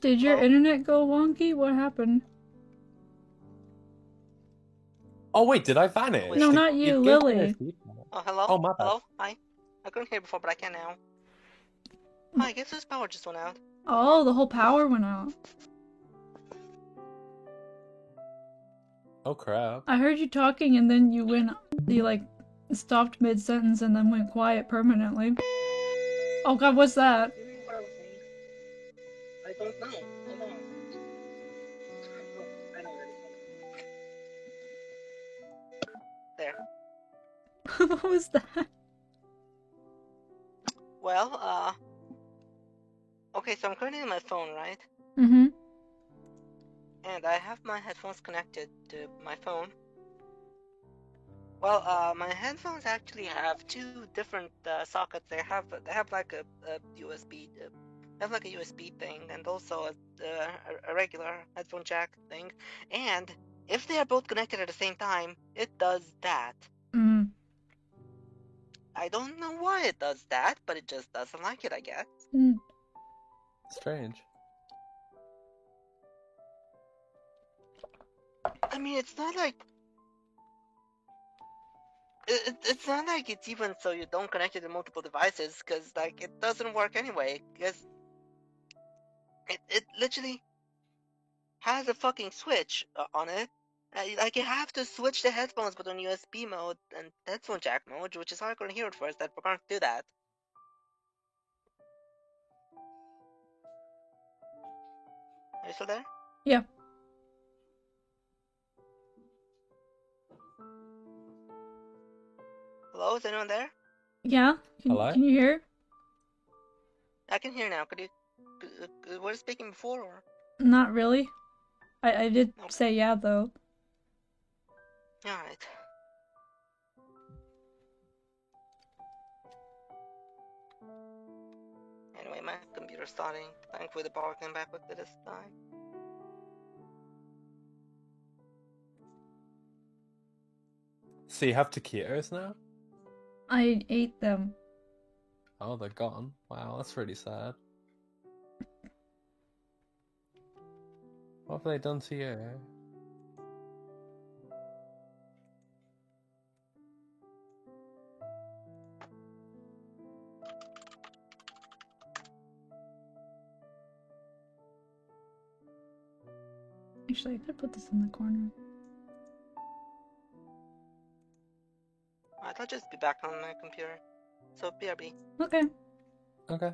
A: Did your internet go wonky? What happened?
C: Oh wait, did I vanish?
A: No, not you, Lily.
D: Oh, hello?
C: Oh, my bad.
D: Hello? Hi. I couldn't hear before, but I can now. Hi, I guess this power just went out.
A: Oh, the whole power went out.
C: Oh crap.
A: I heard you talking and then you like stopped mid-sentence and then went quiet permanently. Oh god, what's that?
D: I don't know. Hold on. I know There.
A: What was that?
D: Well, okay, so I'm currently on my phone, right?
A: Mm-hmm.
D: And I have my headphones connected to my phone. Well, my headphones actually have two different sockets. They have like a USB, they have like a USB thing, and also a regular headphone jack thing. And if they are both connected at the same time, it does that.
A: Mm.
D: I don't know why it does that, but it just doesn't like it, I guess.
A: Mm.
C: Strange.
D: I mean, it's not like it's not like it's even so you don't connect it to multiple devices, because like it doesn't work anyway. Because it literally has a fucking switch on it. Like you have to switch the headphones between USB mode and headphone jack mode, which is how I couldn't hear it first. That we're gonna do that. Are you still there?
A: Yeah.
D: Hello, is anyone there?
A: Yeah?
C: Hello?
A: Can you hear?
D: I can hear now. Could you? Were you speaking before, or?
A: Not really. I did say yeah, though.
D: Alright. Anyway, my computer's starting. Thankfully the power came back with it this time.
C: So you have taquitos now?
A: I ate them.
C: Oh, they're gone. Wow, that's really sad. What have they done to you?
A: Actually, I could put this in the corner.
D: Alright, I'll just be back on my computer. So, BRB.
A: Okay.
C: Okay.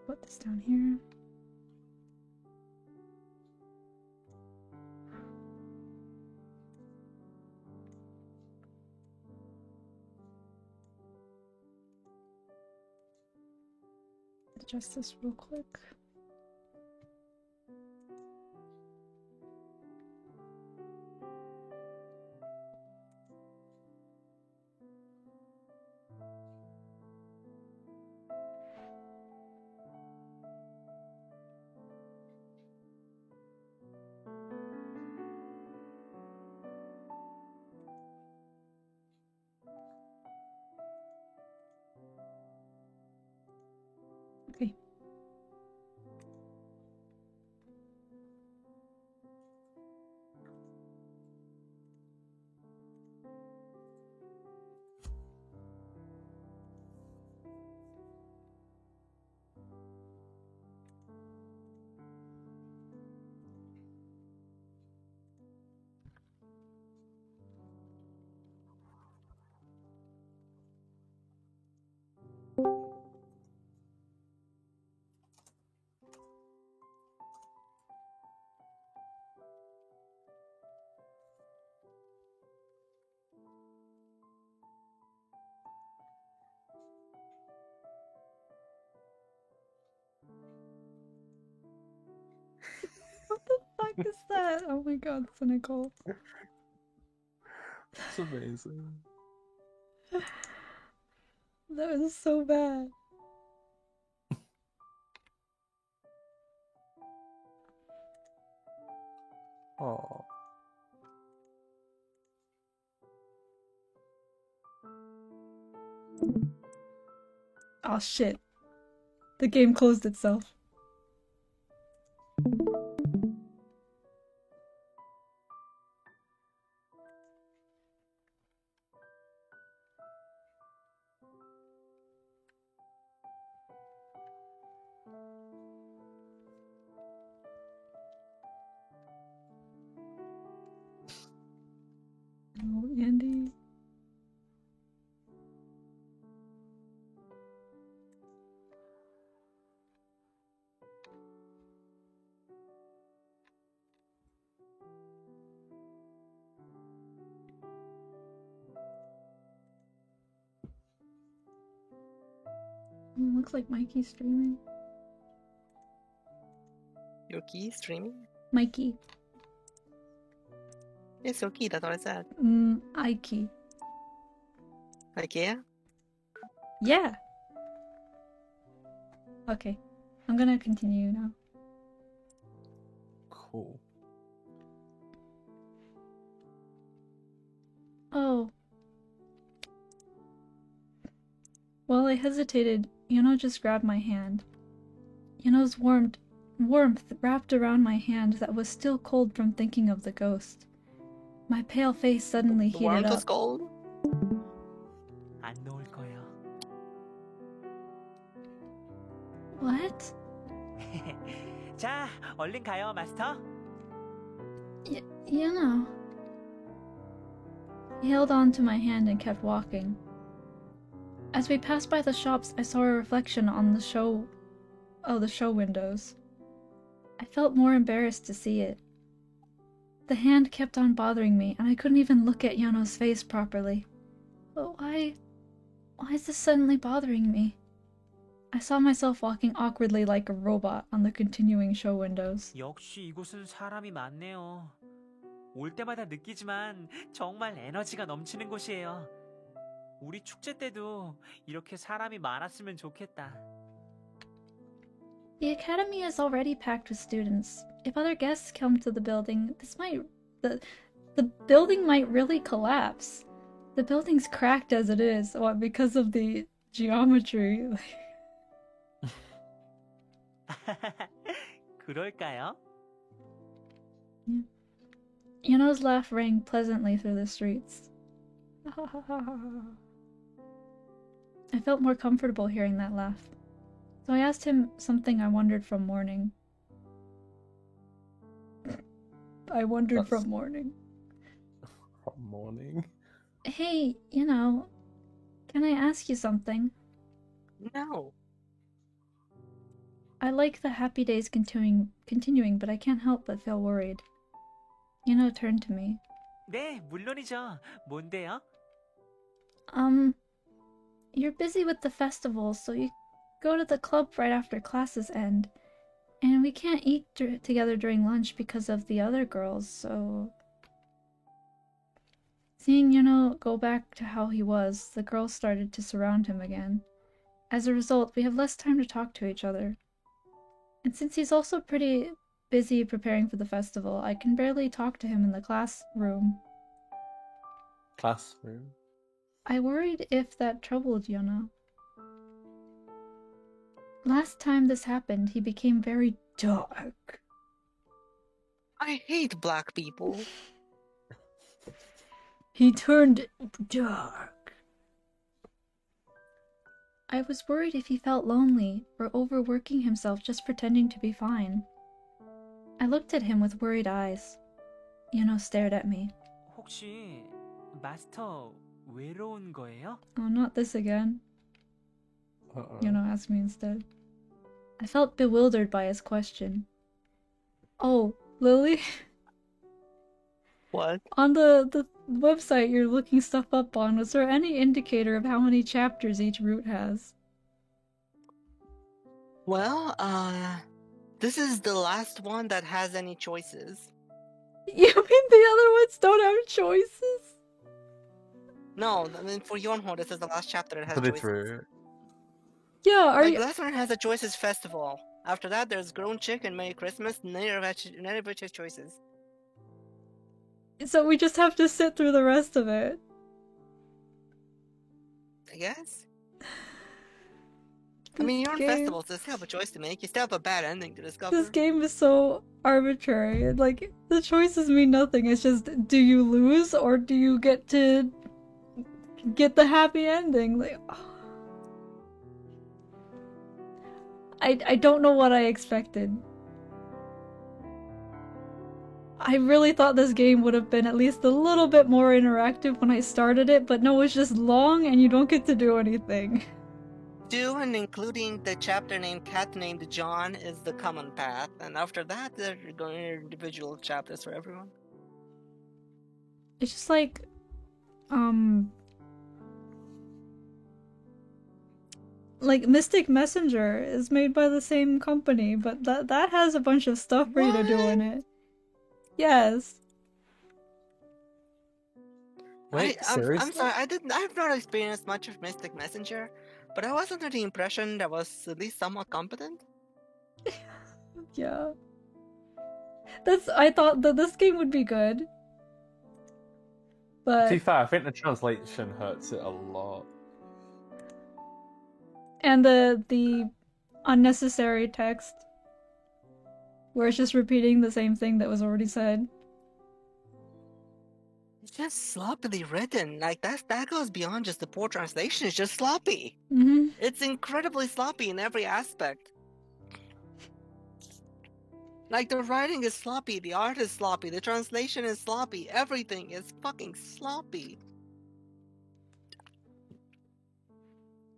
A: Put this down here. Adjust this real quick. Okay. fuck is that? Oh my god, cynical.
C: It's amazing.
A: That was so bad.
C: Oh.
A: Oh shit. The game closed itself. Oh, Andy. Looks like Mikey's streaming.
D: Your key streaming?
A: Mikey.
D: It's your key, that's what I said.
A: Ikey.
D: IKEA?
A: Yeah. Okay. I'm gonna continue now.
C: Cool.
A: Oh. While I hesitated, Yuno just grabbed my hand. Yuno's warmth wrapped around my hand that was still cold from thinking of the ghost. My pale face suddenly
D: The
A: heated
D: warmth
A: up.
D: was cold?
E: 안 놓을 거예요.
A: What?
E: 자, 얼른 가요, 마스터.
A: Yuno. He held on to my hand and kept walking. As we passed by the shops, I saw a reflection on the show windows. I felt more embarrassed to see it. The hand kept on bothering me, and I couldn't even look at Yono's face properly. But why is this suddenly bothering me? I saw myself walking awkwardly like a robot on the continuing show windows.
E: 역시 이곳은 사람이 많네요. 올 때마다 느끼지만 정말 에너지가 넘치는 곳이에요. 우리 축제 때도 이렇게 사람이 많았으면 좋겠다.
A: The academy is already packed with students. If other guests come to the building, the building might really collapse. The building's cracked as it is, because of the geometry.
E: 그럴까요?
A: Yuno's laugh rang pleasantly through the streets. I felt more comfortable hearing that laugh, so I asked him something I wondered from morning. From morning.
C: From morning?
A: Hey, can I ask you something?
D: No.
A: I like the happy days continuing, but I can't help but feel worried. Yuno turned to me.
E: 네, 물론이죠. 뭔데요?
A: You're busy with the festival, so you go to the club right after classes end. And we can't eat together during lunch because of the other girls, so... Seeing Yuno go back to how he was, the girls started to surround him again. As a result, we have less time to talk to each other. And since he's also pretty busy preparing for the festival, I can barely talk to him in the classroom.
C: Classroom?
A: I worried if that troubled Yuno. Last time this happened, he became very dark.
D: I hate black people.
A: He turned dark. I was worried if he felt lonely or overworking himself just pretending to be fine. I looked at him with worried eyes. Yuno stared at me.
E: 혹시 마스터 외로운 거예요?
A: Oh, not this again.
C: Uh-oh.
A: Yuno asked me instead. I felt bewildered by his question. Oh, Lily?
D: What?
A: On the website you're looking stuff up on, was there any indicator of how many chapters each route has?
D: Well, This is the last one that has any choices.
A: You mean the other ones don't have choices?
D: No, I mean for Yonho, this is the last chapter that has
C: Put it
D: choices.
C: through.
A: Yeah, are
D: Like,
A: you?
D: the last one has a choices festival. After that, there's Grown Chick and Merry Christmas. Neither of which has choices.
A: So we just have to sit through the rest of it.
D: I guess. I mean, you're on festivals, so you still have a choice to make. You still have a bad ending to discover.
A: This game is so arbitrary. Like, the choices mean nothing. It's just, do you lose or do you get to get the happy ending? Like, I don't know what I expected. I really thought this game would have been at least a little bit more interactive when I started it, but no, it's just long and you don't get to do anything.
D: And including the chapter named Cat Named John is the common path, and after that, there are going individual chapters for everyone.
A: It's just like, like Mystic Messenger is made by the same company, but that has a bunch of stuff for you to do in it. Yes.
C: Wait, seriously?
D: I'm sorry, I've not experienced much of Mystic Messenger, but I was under the impression that was at least somewhat competent.
A: Yeah. I thought that this game would be good. But
C: To be fair, I think the translation hurts it a lot.
A: and the unnecessary text where it's just repeating the same thing that was already said.
D: It's just sloppily written. Like that goes beyond just the poor translation. It's just sloppy.
A: Mm-hmm.
D: It's incredibly sloppy in every aspect. Like the writing is sloppy, the art is sloppy, the translation is sloppy, everything is fucking sloppy.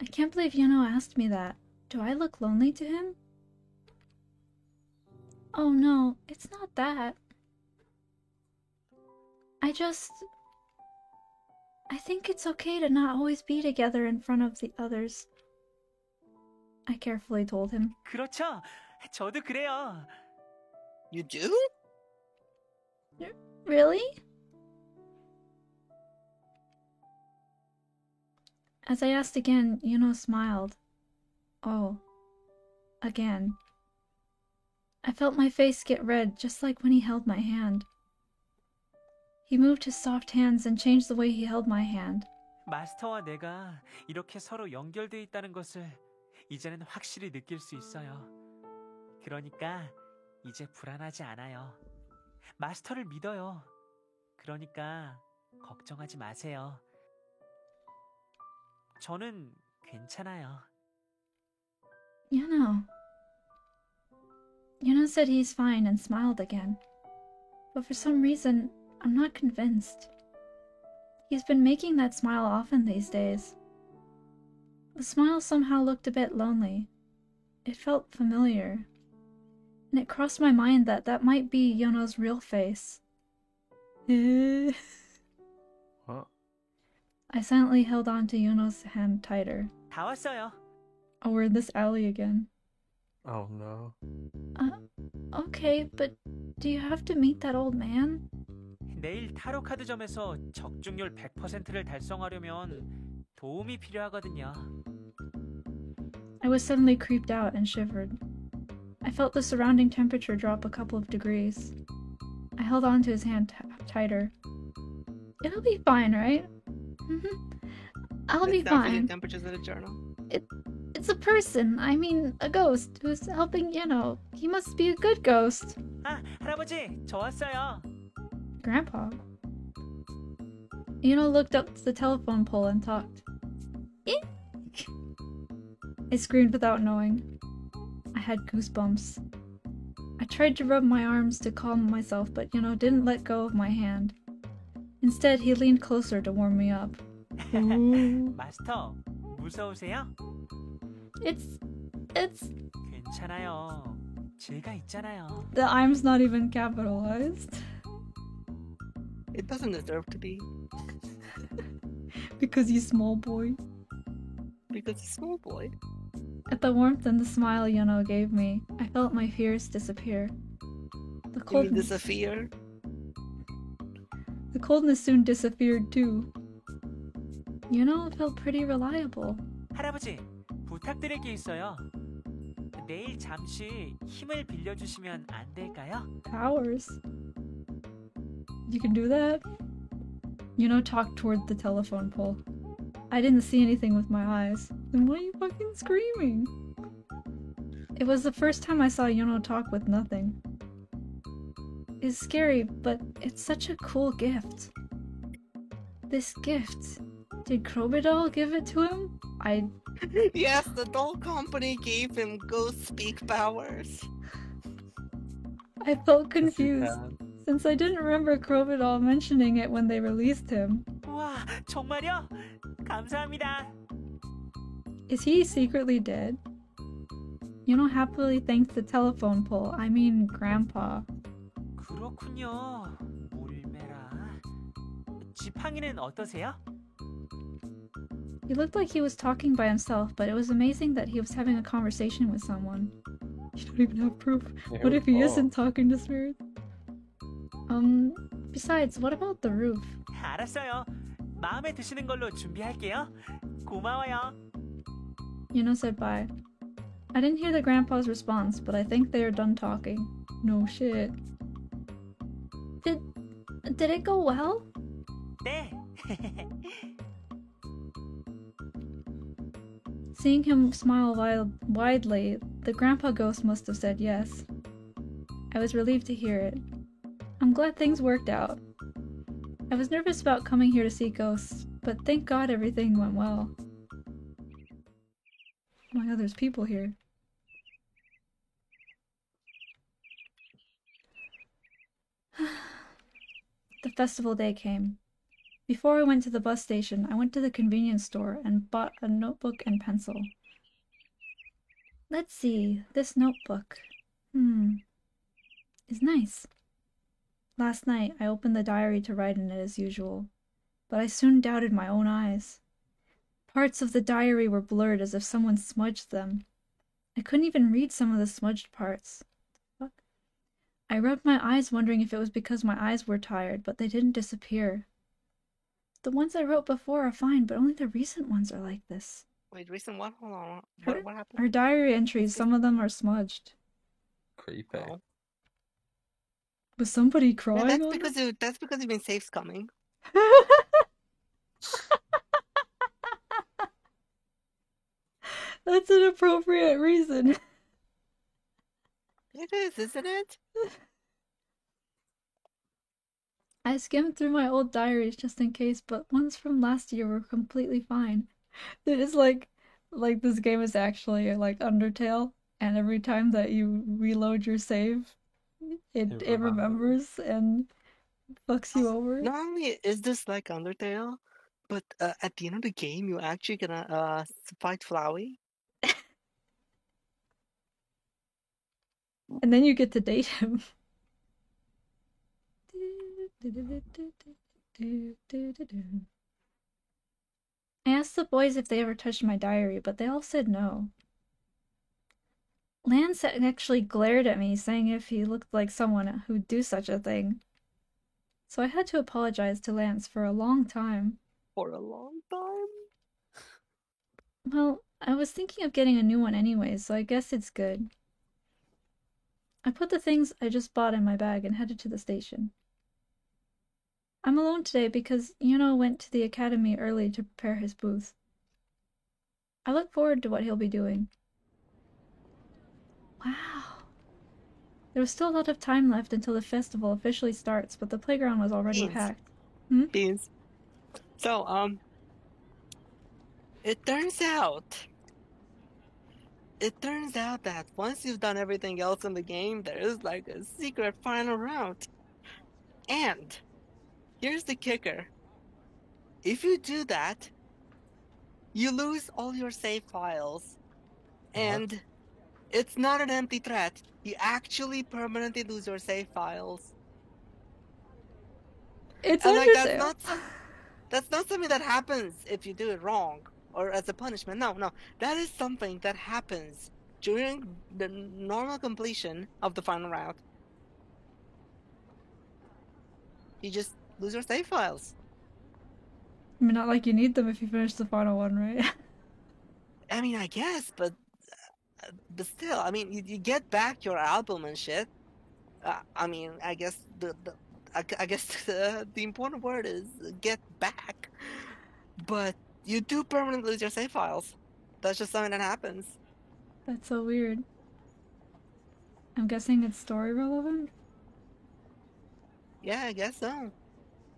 A: I can't believe Yuno asked me that. Do I look lonely to him? Oh no, it's not that. I think it's okay to not always be together in front of the others. I carefully told him.
E: 그렇죠. 저도 그래요.
D: You do?
A: Really? As I asked again, Yuno smiled. Oh. Again. I felt my face get red, just like when he held my hand. He moved his soft hands and changed the way he held my hand.
E: 마스터와 내가 이렇게 서로 연결돼 있다는 것을 이제는 확실히 느낄 수 있어요. 그러니까 이제 불안하지 않아요. 마스터를 믿어요. 그러니까 걱정하지 마세요. 저는 괜찮아요.
A: Yuno said he's fine and smiled again. But for some reason, I'm not convinced. He's been making that smile often these days. The smile somehow looked a bit lonely. It felt familiar. And it crossed my mind that that might be Yuno's real face.
C: What?
A: I silently held on to Yuno's hand tighter.
E: 다 왔어요.
A: Oh, we're in this alley again.
C: Oh no.
A: Okay, but do you have to meet that old man?
E: 내일 타로 카드점에서 적중률 100%를 달성하려면 도움이 필요하거든요.
A: I was suddenly creeped out and shivered. I felt the surrounding temperature drop a couple of degrees. I held on to his hand tighter. It'll be fine, right? I'll be fine.
D: Temperatures in a journal.
A: It's a person, I mean a ghost, who's helping Yuno. He must be a good ghost.
E: 아, 할아버지, 저 왔어요.
A: Grandpa. Yuno looked up to the telephone pole and talked. Eek! I screamed without knowing. I had goosebumps. I tried to rub my arms to calm myself, but Yuno didn't let go of my hand. Instead, he leaned closer to warm me up.
E: 마스터, 무서우세요?
A: It's...
E: 괜찮아요. 제가 있잖아요.
A: The I'm's not even capitalized.
D: It doesn't deserve to be.
A: Because he's small boy.
D: Because he's small boy.
A: At the warmth and the smile Yono gave me, I felt my fears disappear. The
D: You mean disappear?
A: The coldness soon disappeared too. Yono felt pretty reliable.
E: 할아버지, 부탁드릴 게 있어요. 내일 잠시 힘을 빌려주시면 안 될까요?
A: Powers. You can do that? Yono talked toward the telephone pole. I didn't see anything with my eyes. Then why are you fucking screaming? It was the first time I saw Yono talk with nothing. It's scary, but it's such a cool gift. This gift. Did Krobidol give it to him?
D: Yes, the doll company gave him ghost speak powers.
A: I felt confused, since I didn't remember Krobidol mentioning it when they released him.
E: 와, 정말요? 감사합니다.
A: Is he secretly dead? Yono happily thanked the telephone pole, I mean Grandpa.
E: 그렇군요. 몰메라. 지팡이는 어떠세요?
A: He looked like he was talking by himself, but it was amazing that he was having a conversation with someone. You don't even have proof. What if he isn't talking to spirits? Besides, what about the roof?
E: 알았어요. 마음에 드시는 걸로 준비할게요. 고마워요.
A: Yono said bye. I didn't hear the grandpa's response, but I think they are done talking. No shit. Did it go well?
E: 네.
A: Seeing him smile widely, the grandpa ghost must have said yes. I was relieved to hear it. I'm glad things worked out. I was nervous about coming here to see ghosts, but thank God everything went well. Oh my god, there's people here. The festival day came. Before I went to the bus station, I went to the convenience store and bought a notebook and pencil. Let's see, this notebook. Is nice. Last night, I opened the diary to write in it as usual, but I soon doubted my own eyes. Parts of the diary were blurred as if someone smudged them. I couldn't even read some of the smudged parts. I rubbed my eyes wondering if it was because my eyes were tired, but they didn't disappear. The ones I wrote before are fine, but only the recent ones are like this.
D: Wait, recent what? Hold on. What happened?
A: Her diary entries, some of them are smudged.
C: Creepy.
D: Oh.
A: Was somebody
D: Yeah,
A: crying?
D: that's because you've been safe coming.
A: That's an appropriate reason.
D: It is, isn't it?
A: I skimmed through my old diaries just in case, but ones from last year were completely fine. It is like this game is actually like Undertale, and every time that you reload your save, it remembers and fucks you over.
D: Not only is this like Undertale, but at the end of the game, you actually gonna fight Flowey.
A: And then you get to date him. I asked the boys if they ever touched my diary, but they all said no. Lance actually glared at me, saying if he looked like someone who'd do such a thing. So I had to apologize to Lance for a long time.
D: For a long time?
A: Well, I was thinking of getting a new one anyway, so I guess it's good. I put the things I just bought in my bag and headed to the station. I'm alone today because Yuno went to the academy early to prepare his booth. I look forward to what he'll be doing. Wow. There was still a lot of time left until the festival officially starts, but the playground was already packed.
D: Beans. So, it turns out that once you've done everything else in the game, there is like a secret final round. And here's the kicker. If you do that, you lose all your save files. And it's not an empty threat. You actually permanently lose your save files.
A: It's
D: and
A: Undertale.
D: that's not something that happens if you do it wrong. or as a punishment. No, no. That is something that happens during the normal completion of the final route. You just lose your save files.
A: I mean, not like you need them if you finish the final one, right?
D: I mean, I guess, but still, I mean, you get back your album and shit. I mean, I guess the important word is get back. But you do permanently lose your save files. That's just something that happens.
A: That's so weird. I'm guessing it's story relevant?
D: Yeah, I guess so.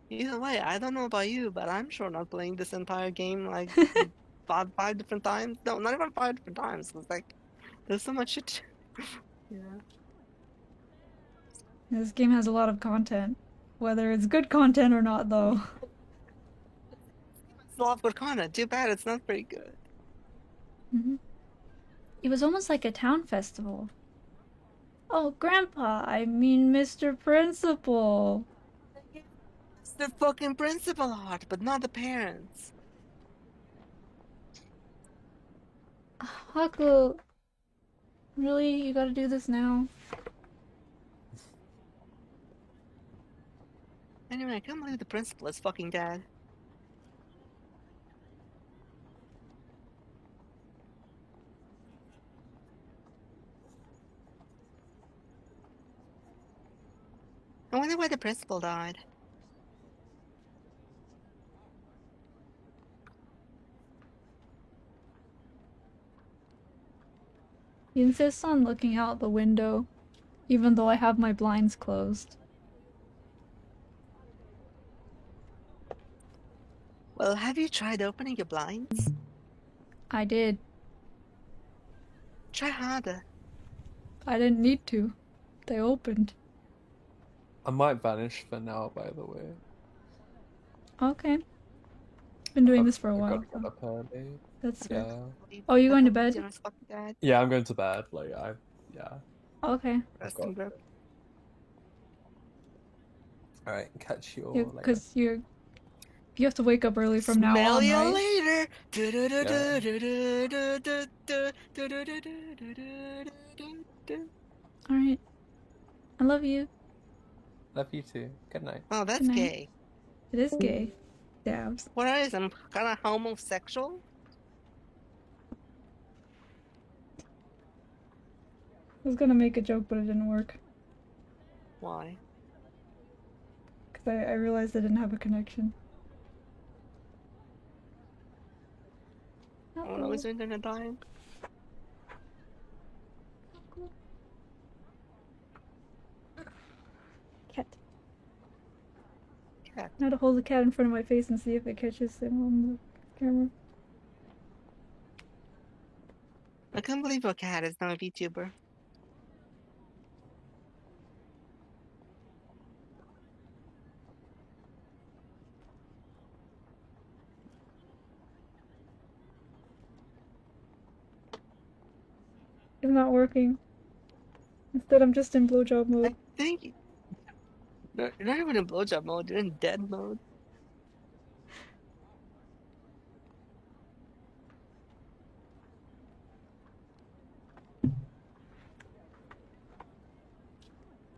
D: Either way, I don't know about you, but I'm sure not playing this entire game like five different times. No, not even 5 different times. It's like there's so much shit. Yeah.
A: This game has a lot of content. Whether it's good content or not, though.
D: It's a lot of good content. Too bad it's not very good.
A: Mm-hmm. It was almost like a town festival. Oh, Grandpa, I mean Mr. Principal.
D: It's the fucking principal art, but not the parents.
A: Haku, really? You gotta do this now?
D: Anyway, I can't believe the principal is fucking dead. I wonder why the principal died.
A: He insists on looking out the window, even though I have my blinds closed.
D: Well, have you tried opening your blinds?
A: I did.
D: Try harder.
A: I didn't need to. They opened.
C: I might vanish for now, by the way.
A: Okay. Been doing this for a
C: I
A: while.
C: got to get up early.
A: That's fair.
C: Yeah.
A: Oh, you going to bed?
C: Yeah, I'm going to bed. Like, yeah.
A: Okay.
D: Resting group.
C: Alright, catch you all
A: Yeah,
C: later.
A: because you have to wake up early from now
D: Smell
A: on,
D: you
A: right?
D: later.
A: Alright. I love you.
C: Love you too. Good night.
D: Oh, that's
A: Good night.
D: gay.
A: It is gay. Dabs.
D: What is? I'm kind of homosexual.
A: I was gonna make a joke, but it didn't work.
D: Why?
A: Because I realized I didn't have a connection.
D: Oh no, is internet dying?
A: Cat.
D: Cat.
A: Now to hold the cat in front of my face and see if it catches him on the camera.
D: I can't believe your cat is now a VTuber.
A: It's not working. Instead, I'm just in blowjob mode.
D: I think you're not even in blowjob mode. You're in dead mode.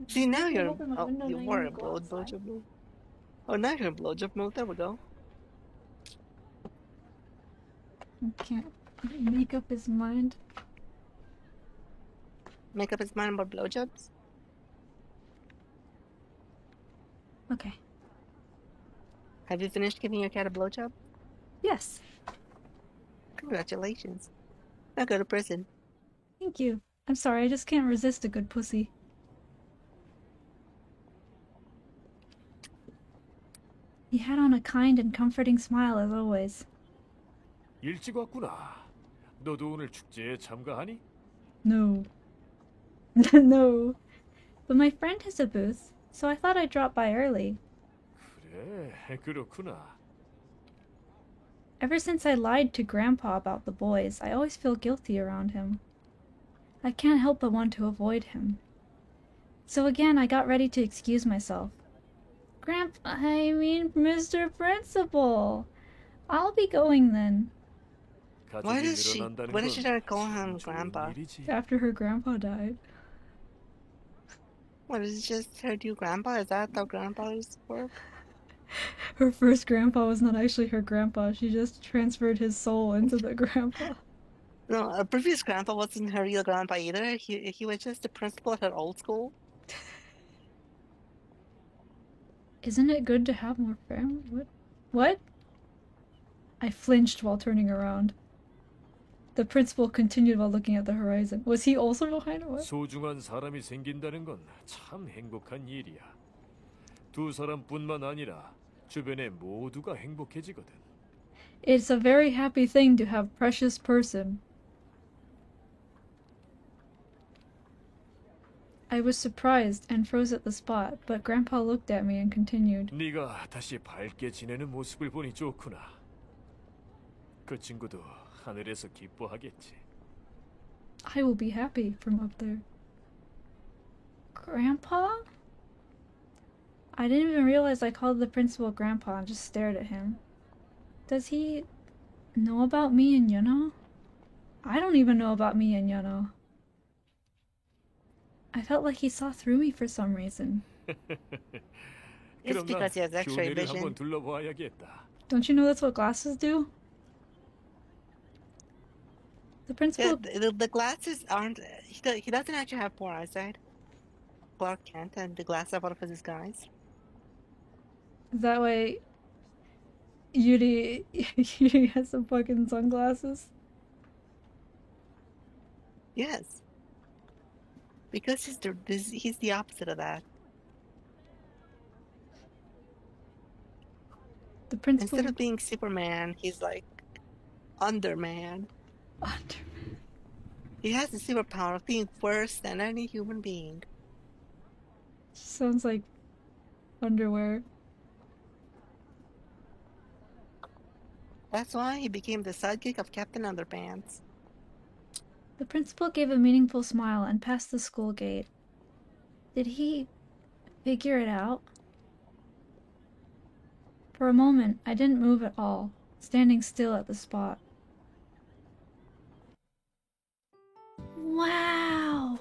D: See, now you're in, oh, you were in blowjob mode. Oh, now you're in blowjob mode. There we go.
A: I can't make up his mind.
D: Make up his mind about blowjobs?
A: Okay.
D: Have you finished giving your cat a blowjob?
A: Yes.
D: Congratulations. Now go to prison.
A: Thank you. I'm sorry, I just can't resist a good pussy. He had on a kind and comforting smile as always.
O: 일찍 왔구나. 너도 오늘 축제에 참가하니?
A: No. No. But my friend has a booth, so I thought I'd drop by early.
O: 그래, 그렇구나.
A: Ever since I lied to Grandpa about the boys, I always feel guilty around him. I can't help but want to avoid him. So again, I got ready to excuse myself. I mean, Mr. Principal. I'll be going then.
D: Why
O: 가족이
D: does she?
O: 늘어난다는
D: Why does she
O: 건
D: start calling him grandpa?
A: After her grandpa died.
D: What is it just her new grandpa? Is that how grandpas work?
A: Her first grandpa was not actually her grandpa. She just transferred his soul into the grandpa.
D: No, a previous grandpa wasn't her real grandpa either. He was just the principal at her old school.
A: Isn't it good to have more family? What? What? I flinched while turning around. The principal continued while looking at the horizon. Was he also behind it? What?
O: 소중한 사람이 생긴다는 건 참 행복한 일이야. 두 사람뿐만 아니라 주변의 모두가 행복해지거든.
A: It's a very happy thing to have precious person. I was surprised and froze at the spot, but Grandpa looked at me and continued.
O: 네가 다시 밝게 지내는 모습을 보니 좋구나. 그 친구도 하늘에서 기뻐하겠지.
A: I will be happy from up there. Grandpa? I didn't even realize I called the principal Grandpa and just stared at him. Does he know about me and Yuno? I don't even know about me and Yuno. I felt like he saw through me for some reason.
D: It's because he has X-ray vision.
O: 한번 둘러봐야겠다.
A: Don't you know that's what glasses do? The principal...
D: Yeah, the glasses aren't... He doesn't actually have poor eyesight. Clark Kent, and the glasses are part of his disguise.
A: That way... Yuri has some fucking sunglasses.
D: Yes. Because he's the opposite of that.
A: The principal...
D: Instead of being Superman, he's like Underman.
A: Underman.
D: He has the superpower of being worse than any human being.
A: Sounds like underwear.
D: That's why he became the sidekick of Captain Underpants.
A: The principal gave a meaningful smile and passed the school gate. Did he figure it out? For a moment, I didn't move at all, standing still at the spot. Wow!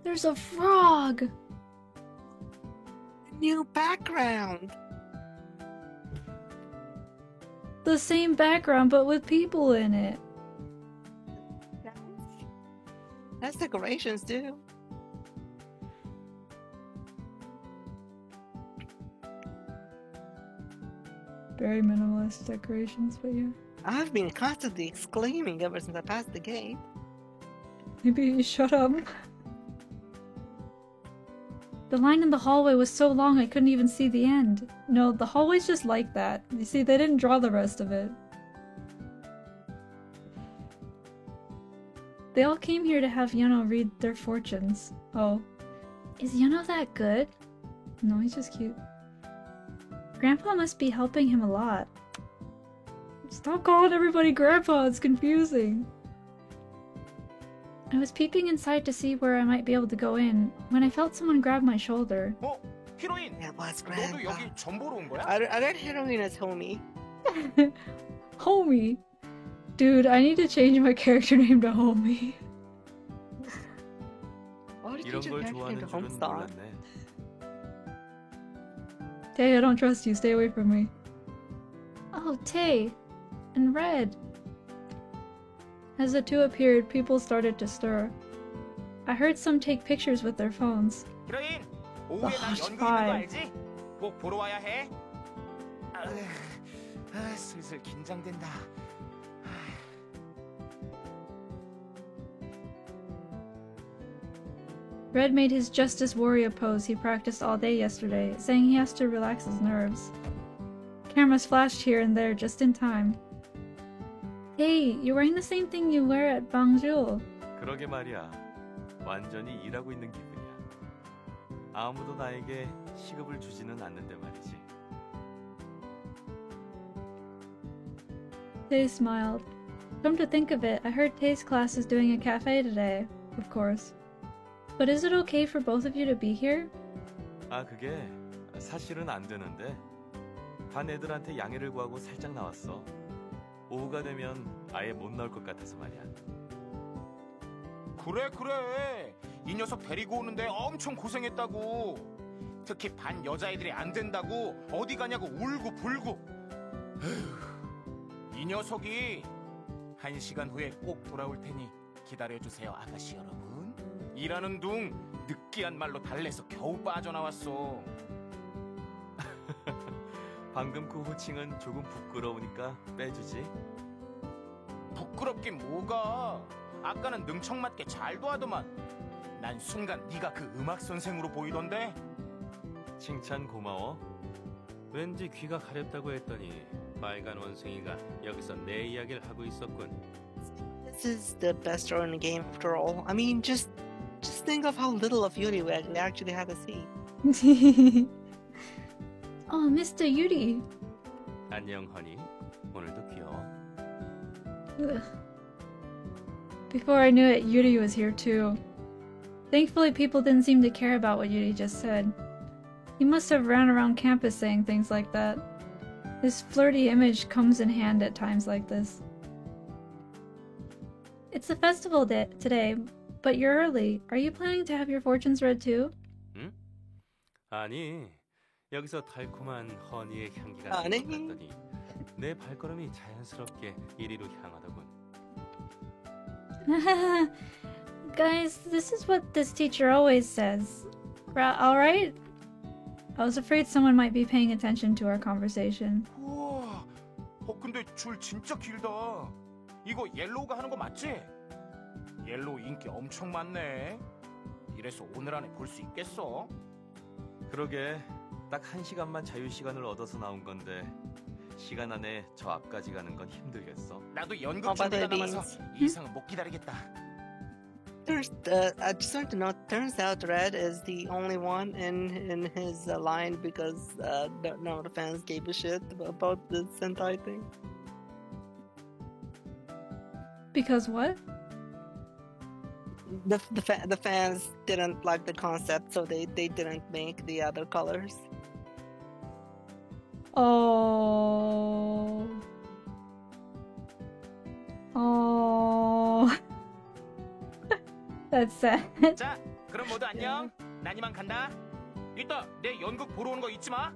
A: There's a frog!
D: New background!
A: The same background, but with people in it.
D: That's decorations, too.
A: Very minimalist decorations, but yeah.
D: I've been constantly exclaiming ever since I passed the gate.
A: Maybe you shut up. The line in the hallway was so long I couldn't even see the end. No, the hallway's just like that. You see, they didn't draw the rest of it. They all came here to have Yuno read their fortunes. Oh. Is Yuno that good? No, he's just cute. Grandpa must be helping him a lot. Stop calling everybody Grandpa, it's confusing. I was peeping inside to see where I might be able to go in when I felt someone grab my shoulder.
L: 히로인,
D: That was
L: 너도
D: Grandpa.
L: 여기 점 보러 온 거야?
D: I read heroine as homie.
A: Homie? Dude, I need to change my character name to Homie.
D: Why did you
I: 이런
D: change your
I: 걸
D: character name to
I: 좋아하는 줄은
D: Homestar?
I: 몰랐네.
A: Tay, I don't trust you. Stay away from me. Oh, Tay. And Red. As the two appeared, people started to stir. I heard some take pictures with their phones.
L: 히로인, 오후에 나
A: Oh,
L: 연극 있는 거
A: fine.
L: 알지? 꼭 보러 와야 해. 슬슬 긴장된다.
A: Red made his Justice Warrior pose he practiced all day yesterday, saying he has to relax his nerves. Cameras flashed here and there just in time. Hey, you're wearing the same thing you wear at Bangzhou.
I: 그러게 말이야. 완전히 일하고 있는 기분이야. 아무도 나에게 시급을 주지는 않는데 말이지.
A: Tay smiled. Come to think of it, I heard Tay's class is doing a cafe today, of course. But is it okay for both of you to be here?
I: 아, 그게 사실은 안 되는데 반 애들한테 양해를 구하고 살짝 나왔어. 오후가 되면 아예 못 나올 것 같아서 말이야.
L: 그래. 이 녀석 데리고 오는데 엄청 고생했다고. 특히 반 여자애들이 안 된다고 어디 가냐고 울고 불고. 에휴, 이 녀석이 1시간 후에 꼭 돌아올 테니 기다려주세요, 아가씨 여러분. 일하는 둥 느끼한 말로 달래서 겨우 빠져나왔어.
I: 방금 그 호칭은 조금 부끄러우니까 빼주지.
L: 부끄럽긴 뭐가. 아까는 능청맞게 잘도 하더만. 난 순간 네가 그 음악 선생으로 보이던데.
I: 칭찬 고마워. 왠지 귀가 가렵다고 했더니 빨간 원숭이가 여기서 내 이야기를 하고 있었군.
D: This is the best role in the game after all. I mean, just think of how little of Yuri we actually have to see.
A: Oh, Mr. Yuri.
I: 안녕, 허니. 오늘도 귀여워.
A: Ugh. Before I knew it, Yuri was here too. Thankfully, people didn't seem to care about what Yuri just said. He must have ran around campus saying things like that. His flirty image comes in hand at times like this. It's the festival day today, but you're early. Are you planning to have your fortunes read too?
I: 응? 아니, 여기서 달콤한 허니의 향기가
D: 아니.
I: 나는 것 같더니 내 발걸음이 자연스럽게 이리로 향하더군.
A: Guys, this is what this teacher always says. Alright? I was afraid someone might be paying attention to our conversation.
L: 우와, 근데 줄 진짜 길다. 이거 옐로우가 하는 거 맞지? 옐로우 인기 엄청 많네. 이래서 오늘 안에 볼 수 있겠어?
I: 그러게, 딱 1시간만 자유시간을 얻어서 나온 건데 시간 안에 저 앞까지 가는 건 힘들겠어.
L: 나도 연극 준비가 남아서 이 이상은 못 기다리겠다.
D: I just want to know, turns out Red is the only one in his line because none of the fans gave a shit about the Sentai thing.
A: Because what?
D: The fans didn't like the concept, so they didn't make the other colors.
A: Oh. That's sad.
L: 자, 그럼 모두 안녕. 난 이만 간다. 이따 내 연극 보러 오는 거 잊지 마.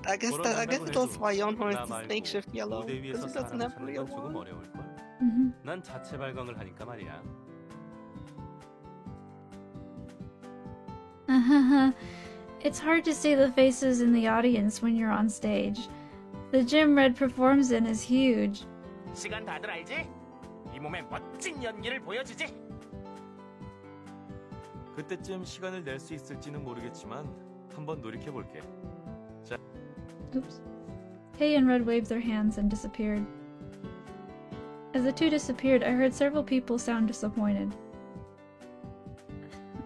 D: I guess that's why Yonho is this makeshift yellow,
I: 무대 위에서
D: because he doesn't have
I: 사람
D: real
I: 찾는 건 조금
D: one.
I: 어려울 걸. 난 자체 발광을 하니까 말이야.
A: It's hard to see the faces in the audience when you're on stage. The gym Red performs in is huge.
L: 시간 다들 알지? 이 몸에 멋진 연기를 보여주지.
I: 그때쯤 시간을 낼 수 있을지는 모르겠지만 한번 노력해 볼게. 자.
A: Oops. Kay and Red waved their hands and disappeared. As the two disappeared, I heard several people sound disappointed.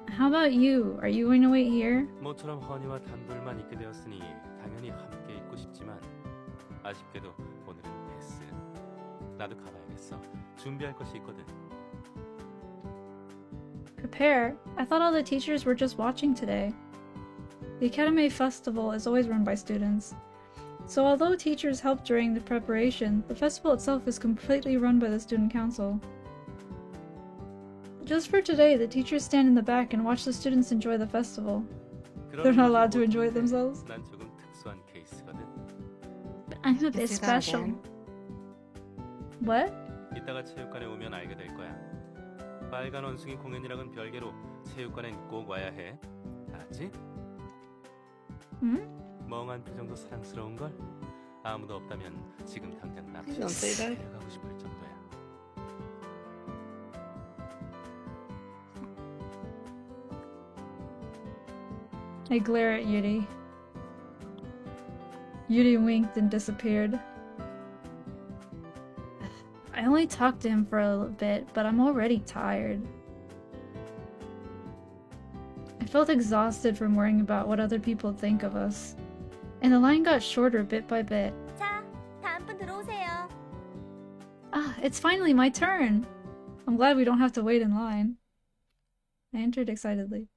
A: How about you? Are you going to wait here?
I: 모처럼 허니와 단둘만 있게 되었으니 당연히 함께 있고 싶지만 아쉽게도 오늘은 패스. 나도 가봐야겠어. 준비할 것이 있거든.
A: Prepare? I thought all the teachers were just watching today. The Academy Festival is always run by students. So although teachers help during the preparation, the festival itself is completely run by the student council. Just for today, the teachers stand in the back and watch the students enjoy the festival. They're not allowed to enjoy themselves.
I: 난 조금 특수한 케이스거든.
A: But I'm a bit special. What?
I: 이따가 체육관에 오면 알게 될 거야. 빨간 원숭이 공연이랑은 별개로 체육관엔 꼭 와야 해. 알았지?
A: 응?
I: 멍한 표정도 사랑스러운 걸. 아무도 없다면 지금 당장
D: Don't say that.
I: 데려가고 싶을 정도야.
A: I glare at Yuri. Yuri winked and disappeared. I only talked to him for a little bit, but I'm already tired. I felt exhausted from worrying about what other people think of us. And the line got shorter bit by bit.
H: 자, 다음 분 들어오세요.
A: Ah, it's finally my turn! I'm glad we don't have to wait in line. I entered excitedly.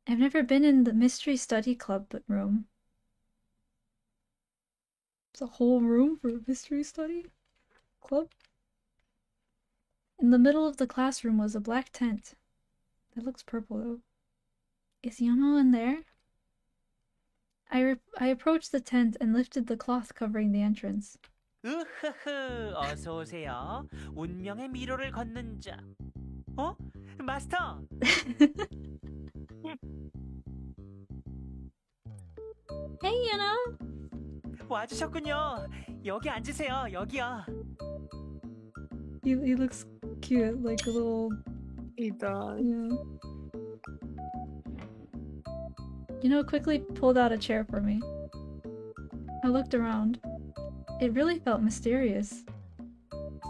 A: I've never been in the Mystery Study Club room. It's a whole room for a mystery study club. In the middle of the classroom was a black tent. That looks purple though. Is Yono in there? I approached the tent and lifted the cloth covering the entrance.
E: 으흐흐, 어서 오세요. 운명의 미로를 걷는 자. 어? 마스터.
A: Hey, Yono.
E: 와주셨군요. 여기 앉으세요. 여기요.
A: He looks cute, like a little.
D: He does.
A: Yeah. Yono quickly pulled out a chair for me. I looked around. It really felt mysterious.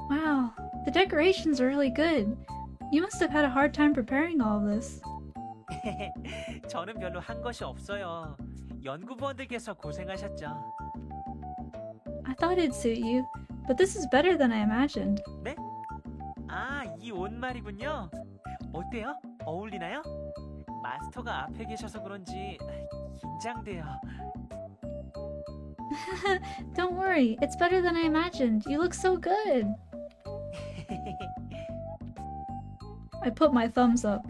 A: Wow, the decorations are really good. You must have had a hard time preparing all of this.
E: 저는 별로 한 것이 없어요. 연구부원들께서 고생하셨죠.
A: I thought it'd suit you, but this is better than I imagined.
E: 네? 아, 이 옷 말이군요. 어때요? 어울리나요? 마스터가 앞에 계셔서 그런지 긴장돼요.
A: Don't worry, it's better than I imagined. You look so good. I put my thumbs up.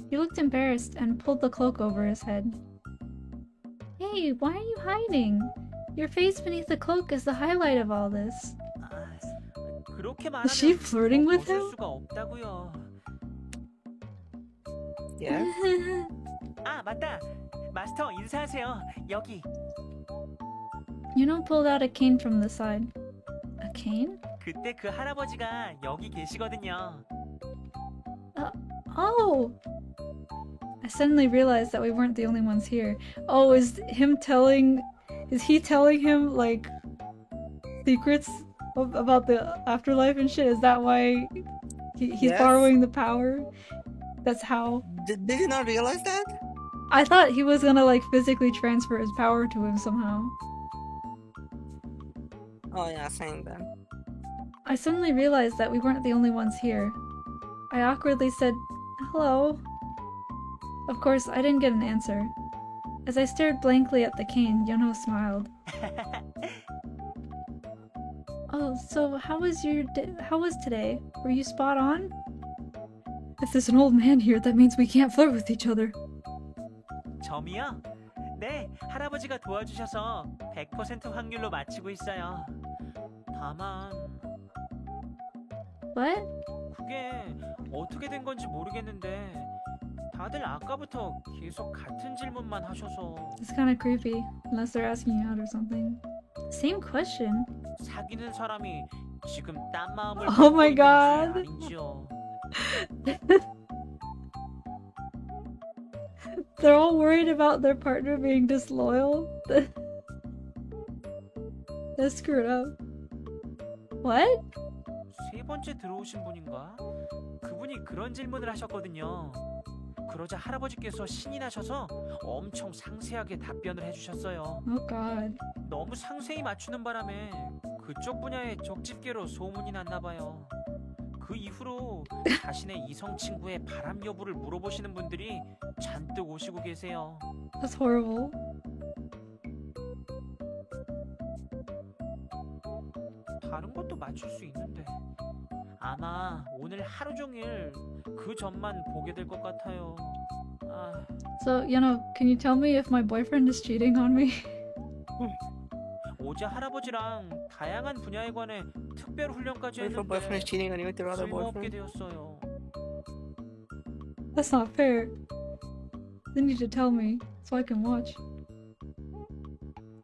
A: He looked embarrassed and pulled the cloak over his head. Hey, why are you hiding? Your face beneath the cloak is the highlight of all this.
E: 그렇게
A: Is she
E: 말하면
A: flirting with
E: 벗을
A: him?
E: 수가 없다고요.
D: Yeah.
E: 아, 맞다. 마스터 인사하세요. 여기.
A: Yuno pulled out a cane from the side. A cane?
E: 그때 그 할아버지가 여기 계시거든요.
A: Oh! I suddenly realized that we weren't the only ones here. Oh, is he telling him, like, secrets about the afterlife and shit? Is that why he's
D: Yes.
A: borrowing the power? That's how.
D: Did you not realize that?
A: I thought he was gonna, like, physically transfer his power to him somehow.
D: Oh yeah, saying that.
A: I suddenly realized that we weren't the only ones here. I awkwardly said, hello. Of course, I didn't get an answer. As I stared blankly at the cane, Yono smiled. Oh, so how was today? Were you spot on? If there's an old man here, that means we can't flirt with each other.
E: 점이요? 네, 할아버지가 도와주셔서 100% 확률로 맞히고 있어요. 다만
A: What?
E: 그게 어떻게 된 건지 모르겠는데 다들 아까부터 계속 같은 질문만 하셔서
A: It's kind of creepy, unless they're asking you out or something. Same question.
E: 사귀는 사람이 지금 딴 마음을
A: Oh my
E: 갖고
A: god.
E: 있는지 아닌지요.
A: They're all worried about their partner being disloyal. That's screwed up. What?
E: 세 번째 들어오신 분인가? 그분이 그런 질문을 하셨거든요. 그러자 할아버지께서 신이 나셔서 엄청 상세하게 답변을 해주셨어요.
A: Oh god.
E: 너무 상세히 맞추는 바람에 그쪽 분야의 족집게로 소문이 났나 봐요. 그 이후로 자신의 이성 친구의 바람 여부를 물어보시는 분들이 잔뜩 오시고 계세요.
A: That's horrible.
E: 다른 것도 맞출 수 있는데 아마 오늘 하루 종일 그 점만 보게 될 것 같아요. 아,
A: So, can you tell me if my boyfriend is cheating on me?
E: 어제 할아버지랑 다양한 분야에 관해 특별 훈련까지
D: Wait for
E: 했는데
D: boyfriend is cheating on you with your other
E: 쓸모없게
D: boyfriend.
E: 되었어요.
A: That's not fair. They need to tell me so I can watch.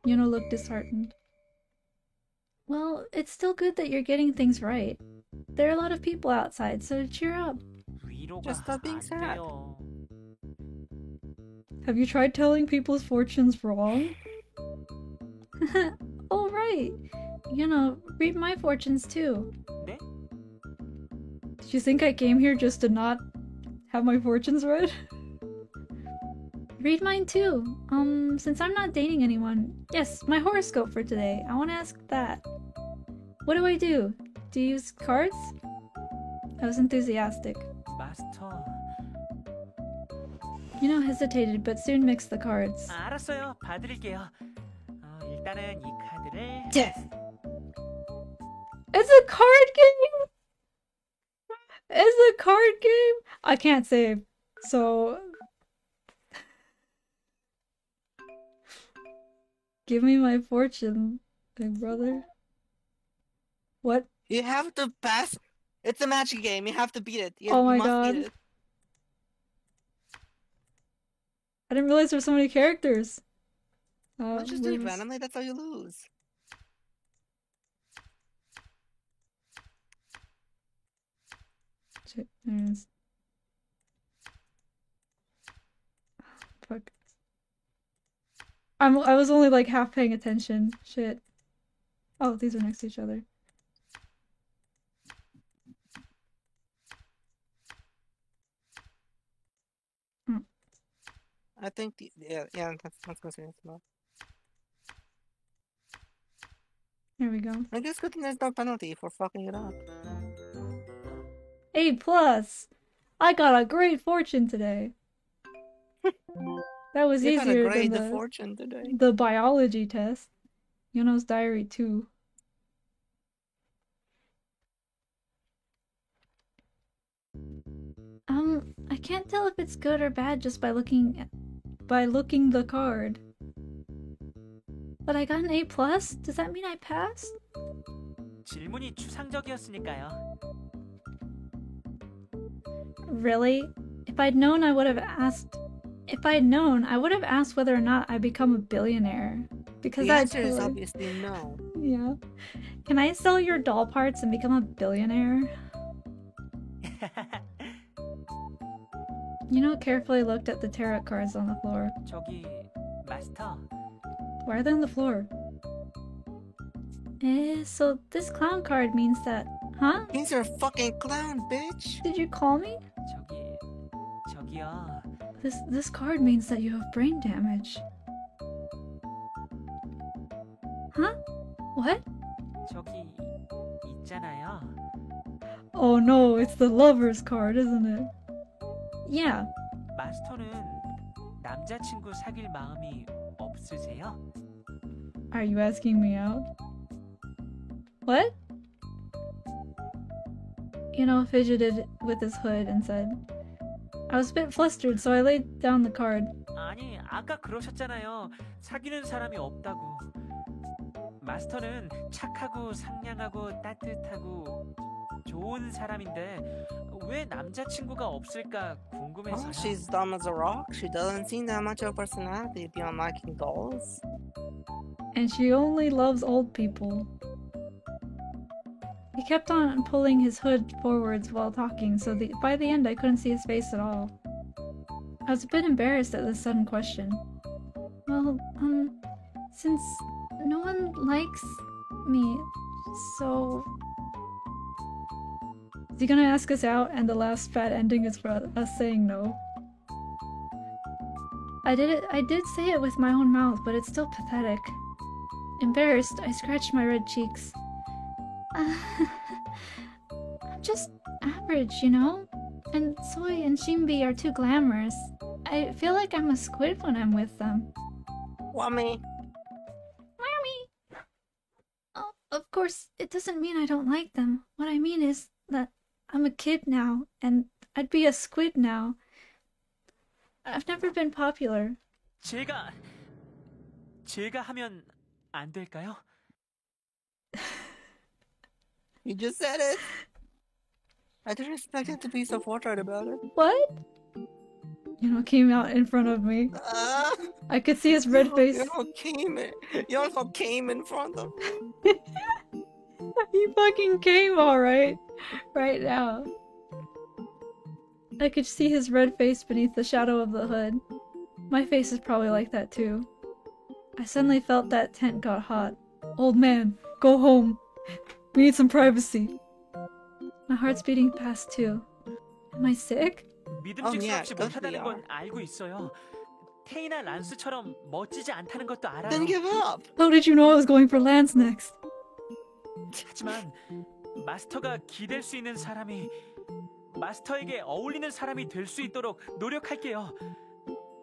A: Yuno looked disheartened. Well, it's still good that you're getting things right. There are a lot of people outside, so cheer up.
E: 위로가
D: Just stop being
E: 안
D: sad.
E: 돼요.
A: Have you tried telling people's fortunes wrong? Oh, right. Read my fortunes too.
E: 네?
A: Did you think I came here just to not have my fortunes read? Read mine too. Since I'm not dating anyone. Yes, my horoscope for today. I want to ask that. What do I do? Do you use cards? I was enthusiastic.
E: 마스터.
A: Hesitated, but soon mixed the cards.
E: 알았어요. 봐드릴게요. 일단은 이 카드를
A: Death. It's a card game. It's a card game. I can't save, so give me my fortune, big brother. What?
D: You have to pass. It's a magic game. You have to beat it.
A: Oh my
D: you must
A: god.
D: beat it.
A: I didn't realize there's so many characters.
D: Don't just do it
A: lose.
D: randomly. That's how you lose.
A: Shit, there it is. Fuck. I was only like half paying attention. Shit. Oh, these are next to each other.
D: I think yeah, that's considered smart.
A: Here we go.
D: I guess good thing there's no penalty for fucking it up.
A: A+. I got a great fortune today. That was
D: You got a
A: easier
D: grade
A: than
D: of fortune today.
A: the biology test. Yono's diary 2. I can't tell if it's good or bad just by looking the card. But I got an A+? Does that mean I passed?
E: 질문이 추상적이었으니까요.
A: Really? If I'd known, I would have asked. If I'd known, I would have asked whether or not I become a billionaire. Because
D: The
A: that's
D: answer is obviously no.
A: Yeah. Can I sell your doll parts and become a billionaire? You know, carefully looked at the tarot cards on the floor.
E: 저기 마스터.
A: Why are they on the floor? So this clown card means that, huh?
D: Means you're a fucking clown, bitch.
A: Did you call me?
E: 저기요.
A: This card means that you have brain damage. Huh? What?
E: 저기 있잖아요.
A: Oh no, it's the lover's card, isn't it? Yeah.
E: 마스터는 남자친구 사귈 마음이 없으세요?
A: Are you asking me out? What? Yuno fidgeted with his hood and said, I was a bit flustered, so I laid down the card.
E: 아니, 아까 그러셨잖아요. 사귀는 사람이 없다고. 마스터는 착하고 상냥하고 따뜻하고 좋은 사람인데 왜 남자친구가 없을까 궁금해서요.
D: She's dumb as a rock. She doesn't seem that much of a personality beyond liking dolls.
A: And she only loves old people. He kept on pulling his hood forwards while talking, so by the end I couldn't see his face at all. I was a bit embarrassed at this sudden question. Well, since no one likes me, so... Is he gonna ask us out and the last bad ending is for us saying no? I did say it with my own mouth, but it's still pathetic. Embarrassed, I scratched my red cheeks. I'm just average, you know? And Soy and Shinbi are too glamorous. I feel like I'm a squid when I'm with them.
D: Whammy.
A: Whammy! Oh, of course, it doesn't mean I don't like them. What I mean is that I'm a kid now, and I'd be a squid now. I've never been popular.
E: 제가 하면 안 될까요?
D: You just said it. I didn't expect it to be so forthright about it.
A: What? Came out in front of me. I could see his red face.
D: You also came in front of me.
A: He fucking came alright. Right now. I could see his red face beneath the shadow of the hood. My face is probably like that too. I suddenly felt that tent got hot. Old man, go home. We need some privacy. My heart's beating fast too. Am I sick?
E: 믿음직스럽지 못하다는 건 알고 있어요. 테이나 란스처럼 멋지지 않다는 것도 알아요.
D: Then give up.
A: How did you know I was going for Lance next?
E: 하지만 마스터가 기댈 수 있는 사람이 마스터에게 어울리는 사람이 될 수 있도록 노력할게요.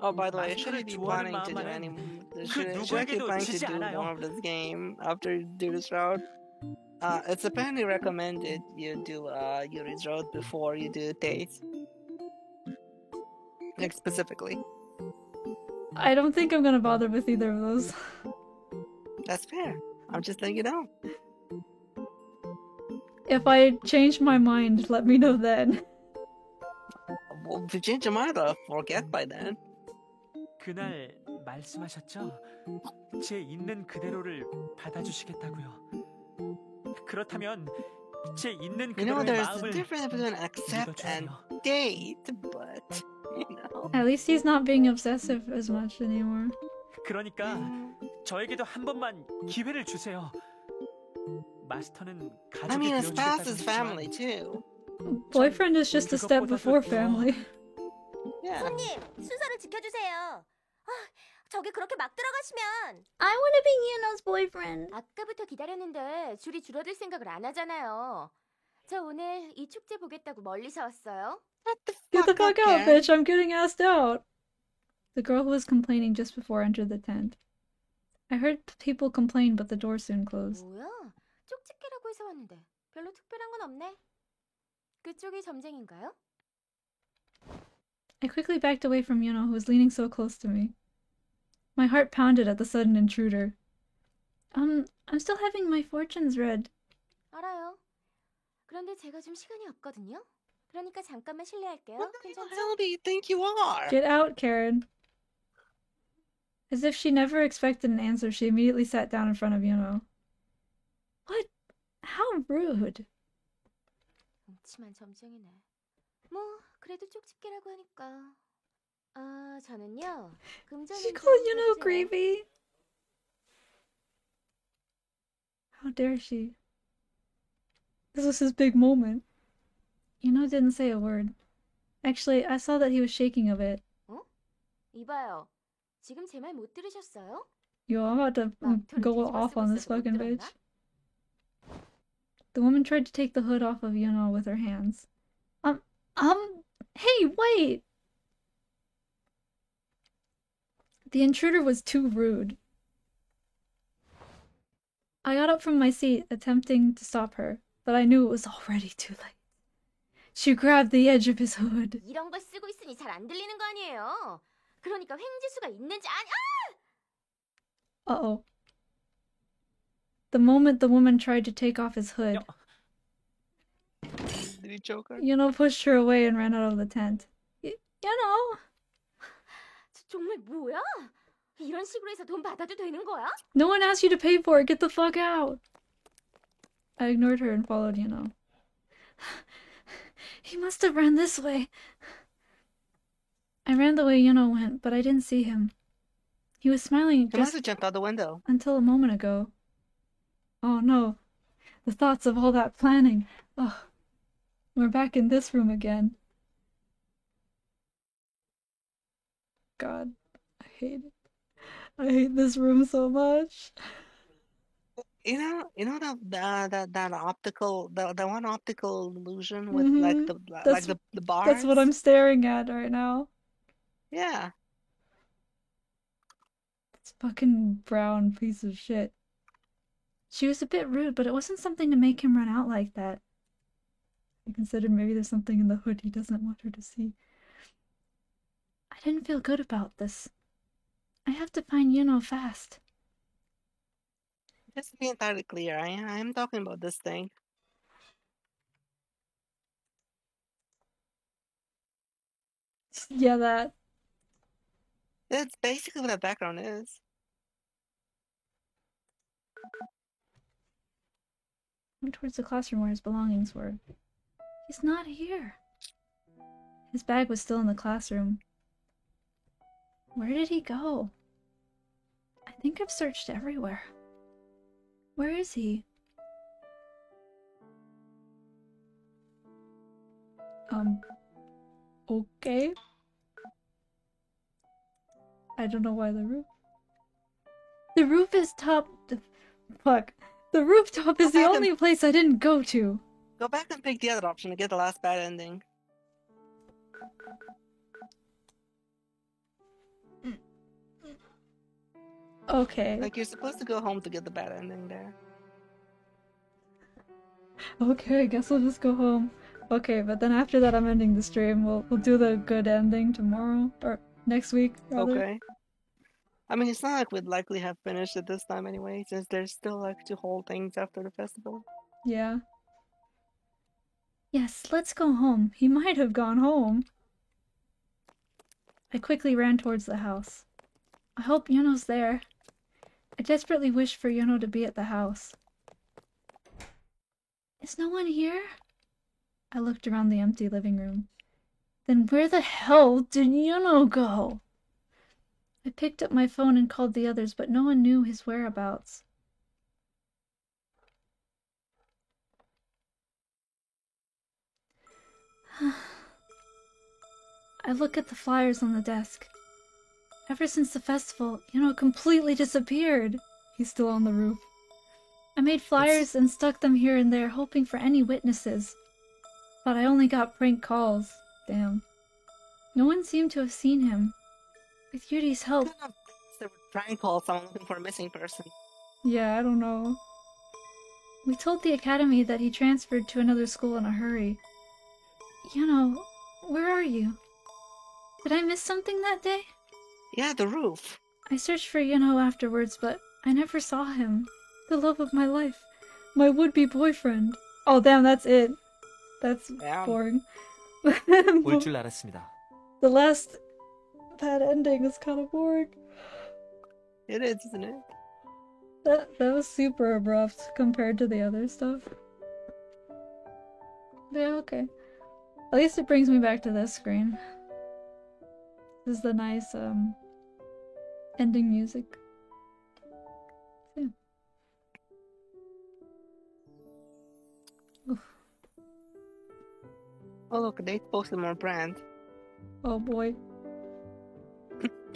D: Oh, by the way, should I
E: 마스터를
D: be
E: 좋아하는
D: planning to do
E: 마음만은
D: any?
E: 그
D: Should I be
E: 누구에게도
D: planning to
E: 지지
D: do
E: 않아요.
D: more of this game after you do this route? It's apparently recommended you do Yuri's road before you do Days. Like specifically.
A: I don't think I'm gonna bother with either of those.
D: That's fair. I'm just letting you know.
A: If I change my mind, let me know then.
D: Well, if you change your mind, I'll forget by then.
E: 그날 말씀하셨죠? 제 있는 그대로를 받아주시겠다고요. 그렇다면 제 있는
D: You know,
E: 그대로의
D: there's a
E: 마음을
D: difference between accept and date, but you know.
A: At least he's not being obsessive as much anymore.
E: 그러니까 저에게도 한 번만 기회를 주세요. 마스터는
D: I
E: 가족이
D: mean, a spouse
E: 되어주겠다고
D: is
E: 했지만
D: family too.
A: Boyfriend is just a step before family.
H: 손님, 순서를 지켜주세요. 아, 저기 그렇게 막 들어가시면.
J: I wanna be Yuno's boyfriend.
H: 아까부터 기다렸는데 줄이 줄어들 생각을 안 하잖아요. 저 오늘 이 축제 보겠다고 멀리서 왔어요.
A: Get the fuck out, bitch! I'm getting asked out! The girl who was complaining just before entered the tent. I heard people complain, but the door soon closed.
H: 뭐야? 쪽집게라고 해서 왔는데 별로 특별한 건 없네. 그쪽이 점쟁인가요?
A: I quickly backed away from Yuno, who was leaning so close to me. My heart pounded at the sudden intruder. I'm still having my fortunes read.
H: 알아요. 그런데 제가 좀 시간이 없거든요. 그러니까 잠깐만 실례할게요.
D: What the hell do you think you are?
A: Get out, Karen. As if she never expected an answer, she immediately sat down in front of Yuno. What? How rude.
H: 음침한 점쟁이네. 뭐 그래도 쪽집게라고 하니까. 저는요. 금전은
A: She called Yuno creepy. How dare she? This was his big moment. Yuno didn't say a word. Actually, I saw that he was shaking a bit.
H: 어? 이봐요. 지금 제 말 못 들으셨어요?
A: Yo, I'm about to go off on this fucking bitch. The woman tried to take the hood off of Yuno with her hands. Hey, wait! The intruder was too rude. I got up from my seat, attempting to stop her, but I knew it was already too late. She grabbed the edge of his hood.
H: 이런 걸 쓰고 있으니 잘 안 들리는 거 아니에요? 그러니까 횡지수가 있는지
A: Uh-oh. The moment the woman tried to take off his hood,
D: Did he choke her?
A: Yuno pushed her away and ran out of the tent. Yuno!
H: 정말 뭐야? 이런 식으로 해서 돈 받아도 되는 거야?
A: No one asked you to pay for it. Get the fuck out. I ignored her and followed Yuno. He must have ran this way. I ran the way Yuno went, but I didn't see him. He was smiling
D: He must have jumped out the window.
A: until a moment ago. Oh no. The thoughts of all that planning. Ugh. We're back in this room again. God, I hate it. I hate this room so much.
D: You know that optical, the one optical illusion with like the bars.
A: That's what I'm staring at right now.
D: Yeah.
A: It's fucking brown piece of shit. She was a bit rude, but it wasn't something to make him run out like that. I considered maybe there's something in the hood he doesn't want her to see. I didn't feel good about this. I have to find Yuno fast.
D: Just to be entirely clear, I am talking about this thing.
A: Yeah, that.
D: That's basically what that background is.
A: Went towards the classroom where his belongings were. He's not here. His bag was still in the classroom. Where did he go? I think I've searched everywhere. Where is he? Okay. I don't know why the roof is top. Fuck. The rooftop is the only place I didn't go to.
D: Go back and pick the other option to get the last bad ending.
A: Okay.
D: Like, you're supposed to go home to get the bad ending there.
A: Okay, I guess we'll just go home. Okay, but then after that I'm ending the stream. We'll do the good ending tomorrow. Or next week, rather.
D: Okay. I mean, it's not like we'd likely have finished it this time anyway, since there's still like 2 whole things after the festival.
A: Yeah. Yes, let's go home. He might have gone home. I quickly ran towards the house. I hope Yuno's there. I desperately wish for Yuno to be at the house. Is no one here? I looked around the empty living room. Then where the hell did Yuno go? I picked up my phone and called the others, but no one knew his whereabouts. I look at the flyers on the desk. Ever since the festival, Yuno completely disappeared. He's still on the roof. I made flyers and stuck them here and there, hoping for any witnesses. But I only got prank calls. Damn. No one seemed to have seen him. With Yuri's help...
D: They would prank call someone looking for a missing person.
A: Yeah, I don't know. We told the academy that he transferred to another school in a hurry. Yuno, where are you? Did I miss something that day?
D: Yeah, the roof.
A: I searched for Yuno afterwards, but I never saw him. The love of my life. My would-be boyfriend. Oh, damn, that's it. That's boring.
K: 올 줄 알았습니다.
A: The last bad ending is kind of boring.
D: It is, isn't it?
A: That was super abrupt compared to the other stuff. Yeah, okay. At least it brings me back to this screen. This is the nice ending music. Yeah. Oof.
D: Oh look, they posted more brand.
A: Oh boy.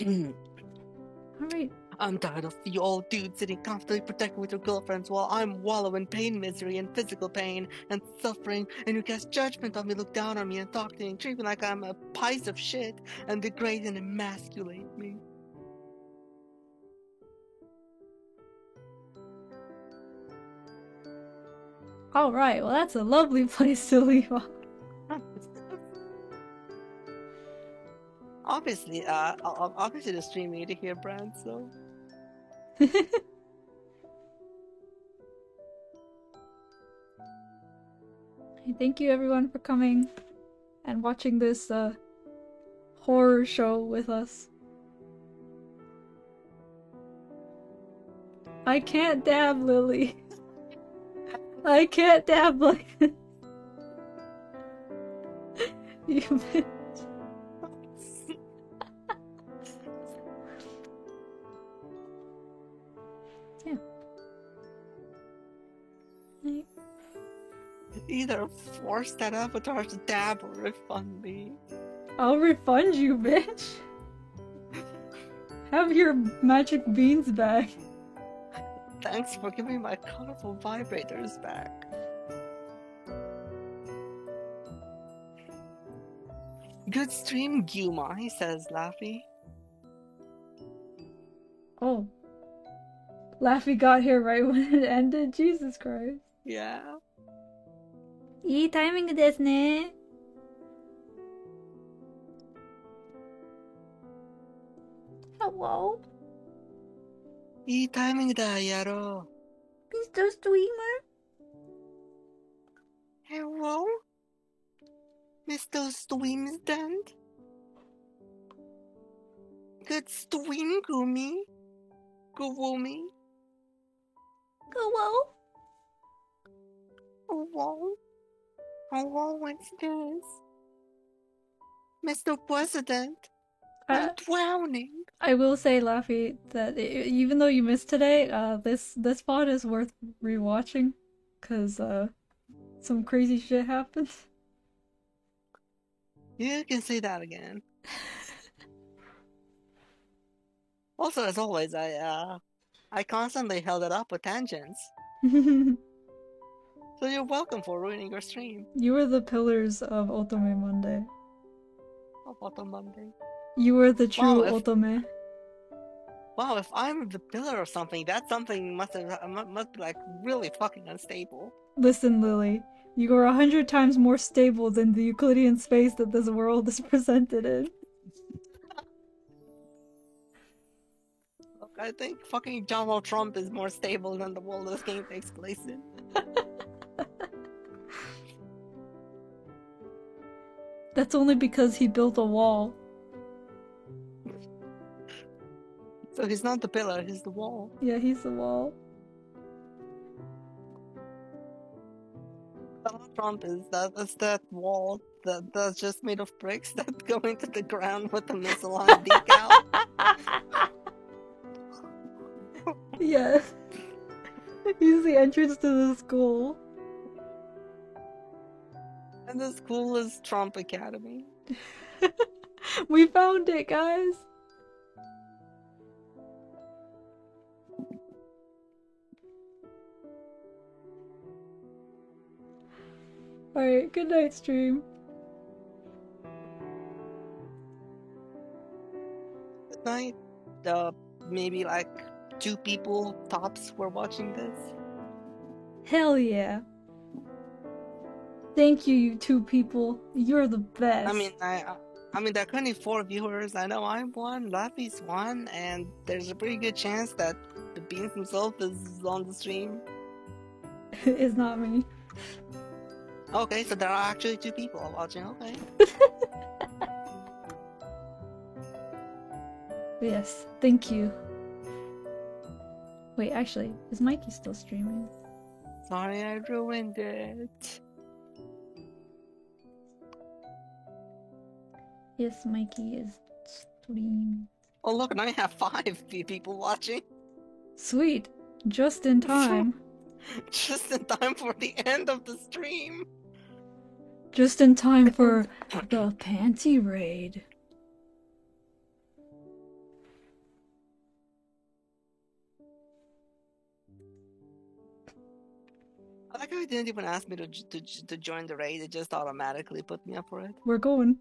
A: Alright.
D: I'm tired of you old dudes sitting comfortably protected with your girlfriends while I'm wallowing in pain, misery, and physical pain and suffering, and you cast judgment on me, look down on me, and talk to me, and treat me like I'm a piece of shit, and degrade and emasculate me.
A: Alright, well that's a lovely place to leave off.
D: Obviously, the stream need to hear brand, so...
A: Thank you everyone for coming and watching this horror show with us. I can't dab, Lily. I can't dab like this. You bitch. Yeah.
D: Either force that avatar to dab or refund me.
A: I'll refund you, bitch. Have your magic beans back.
D: Thanks for giving my colorful vibrators back. Good stream, Guma, he says, Laffy.
A: Oh. Laffy got here right when it ended? Jesus Christ.
D: Yeah.
A: いいタイミングですね. Hello?
D: いいタイミングだ、やろう。
A: Mr. Streamer?
D: Hello? Mr. Streamstand? Good stream, Gumi. Gumi.
A: Hello?
D: Hello? Hello, what's this? Mr. President, I'm drowning.
A: I will say, Laffy, that even though you missed today, this pod is worth rewatching, cause some crazy shit happened.
D: You can say that again. Also, as always, I constantly held it up with tangents. So you're welcome for ruining your stream.
A: You were the pillars of Otome Monday.
D: Of Otome Monday.
A: You were the true
D: Wow,
A: Otome.
D: wow, if I'm the pillar or something, that something must be like really fucking unstable.
A: Listen, Lily, you are 100 times more stable than the Euclidean space that this world is presented in.
D: Look, I think fucking Donald Trump is more stable than the world this game takes place in.
A: That's only because he built a wall.
D: So he's not the pillar, he's the wall.
A: Yeah, he's the wall.
D: Donald Trump is that wall that's just made of bricks that go into the ground with the missile on the decal.
A: Yeah. He's the entrance to the school.
D: And the school is Trump Academy.
A: We found it, guys! Alright, good night, stream.
D: Good night. Maybe like 2 people tops were watching this.
A: Hell yeah. Thank you, you 2 people. You're the best.
D: I mean, there are currently 4 viewers. I know I'm 1, Lappy's 1, and there's a pretty good chance that the Beans himself is on the stream.
A: It's not me.
D: Okay, so there are actually 2 people watching, okay.
A: Yes, thank you. Wait, actually, is Mikey still streaming?
D: Sorry I ruined it.
A: Yes, Mikey is streaming.
D: Oh look, now I have 5 people watching.
A: Sweet, just in time.
D: Just in time for the end of the stream.
A: Just in time for the panty raid.
D: I like how it didn't even ask me to join the raid, it just automatically put me up for it.
A: We're going.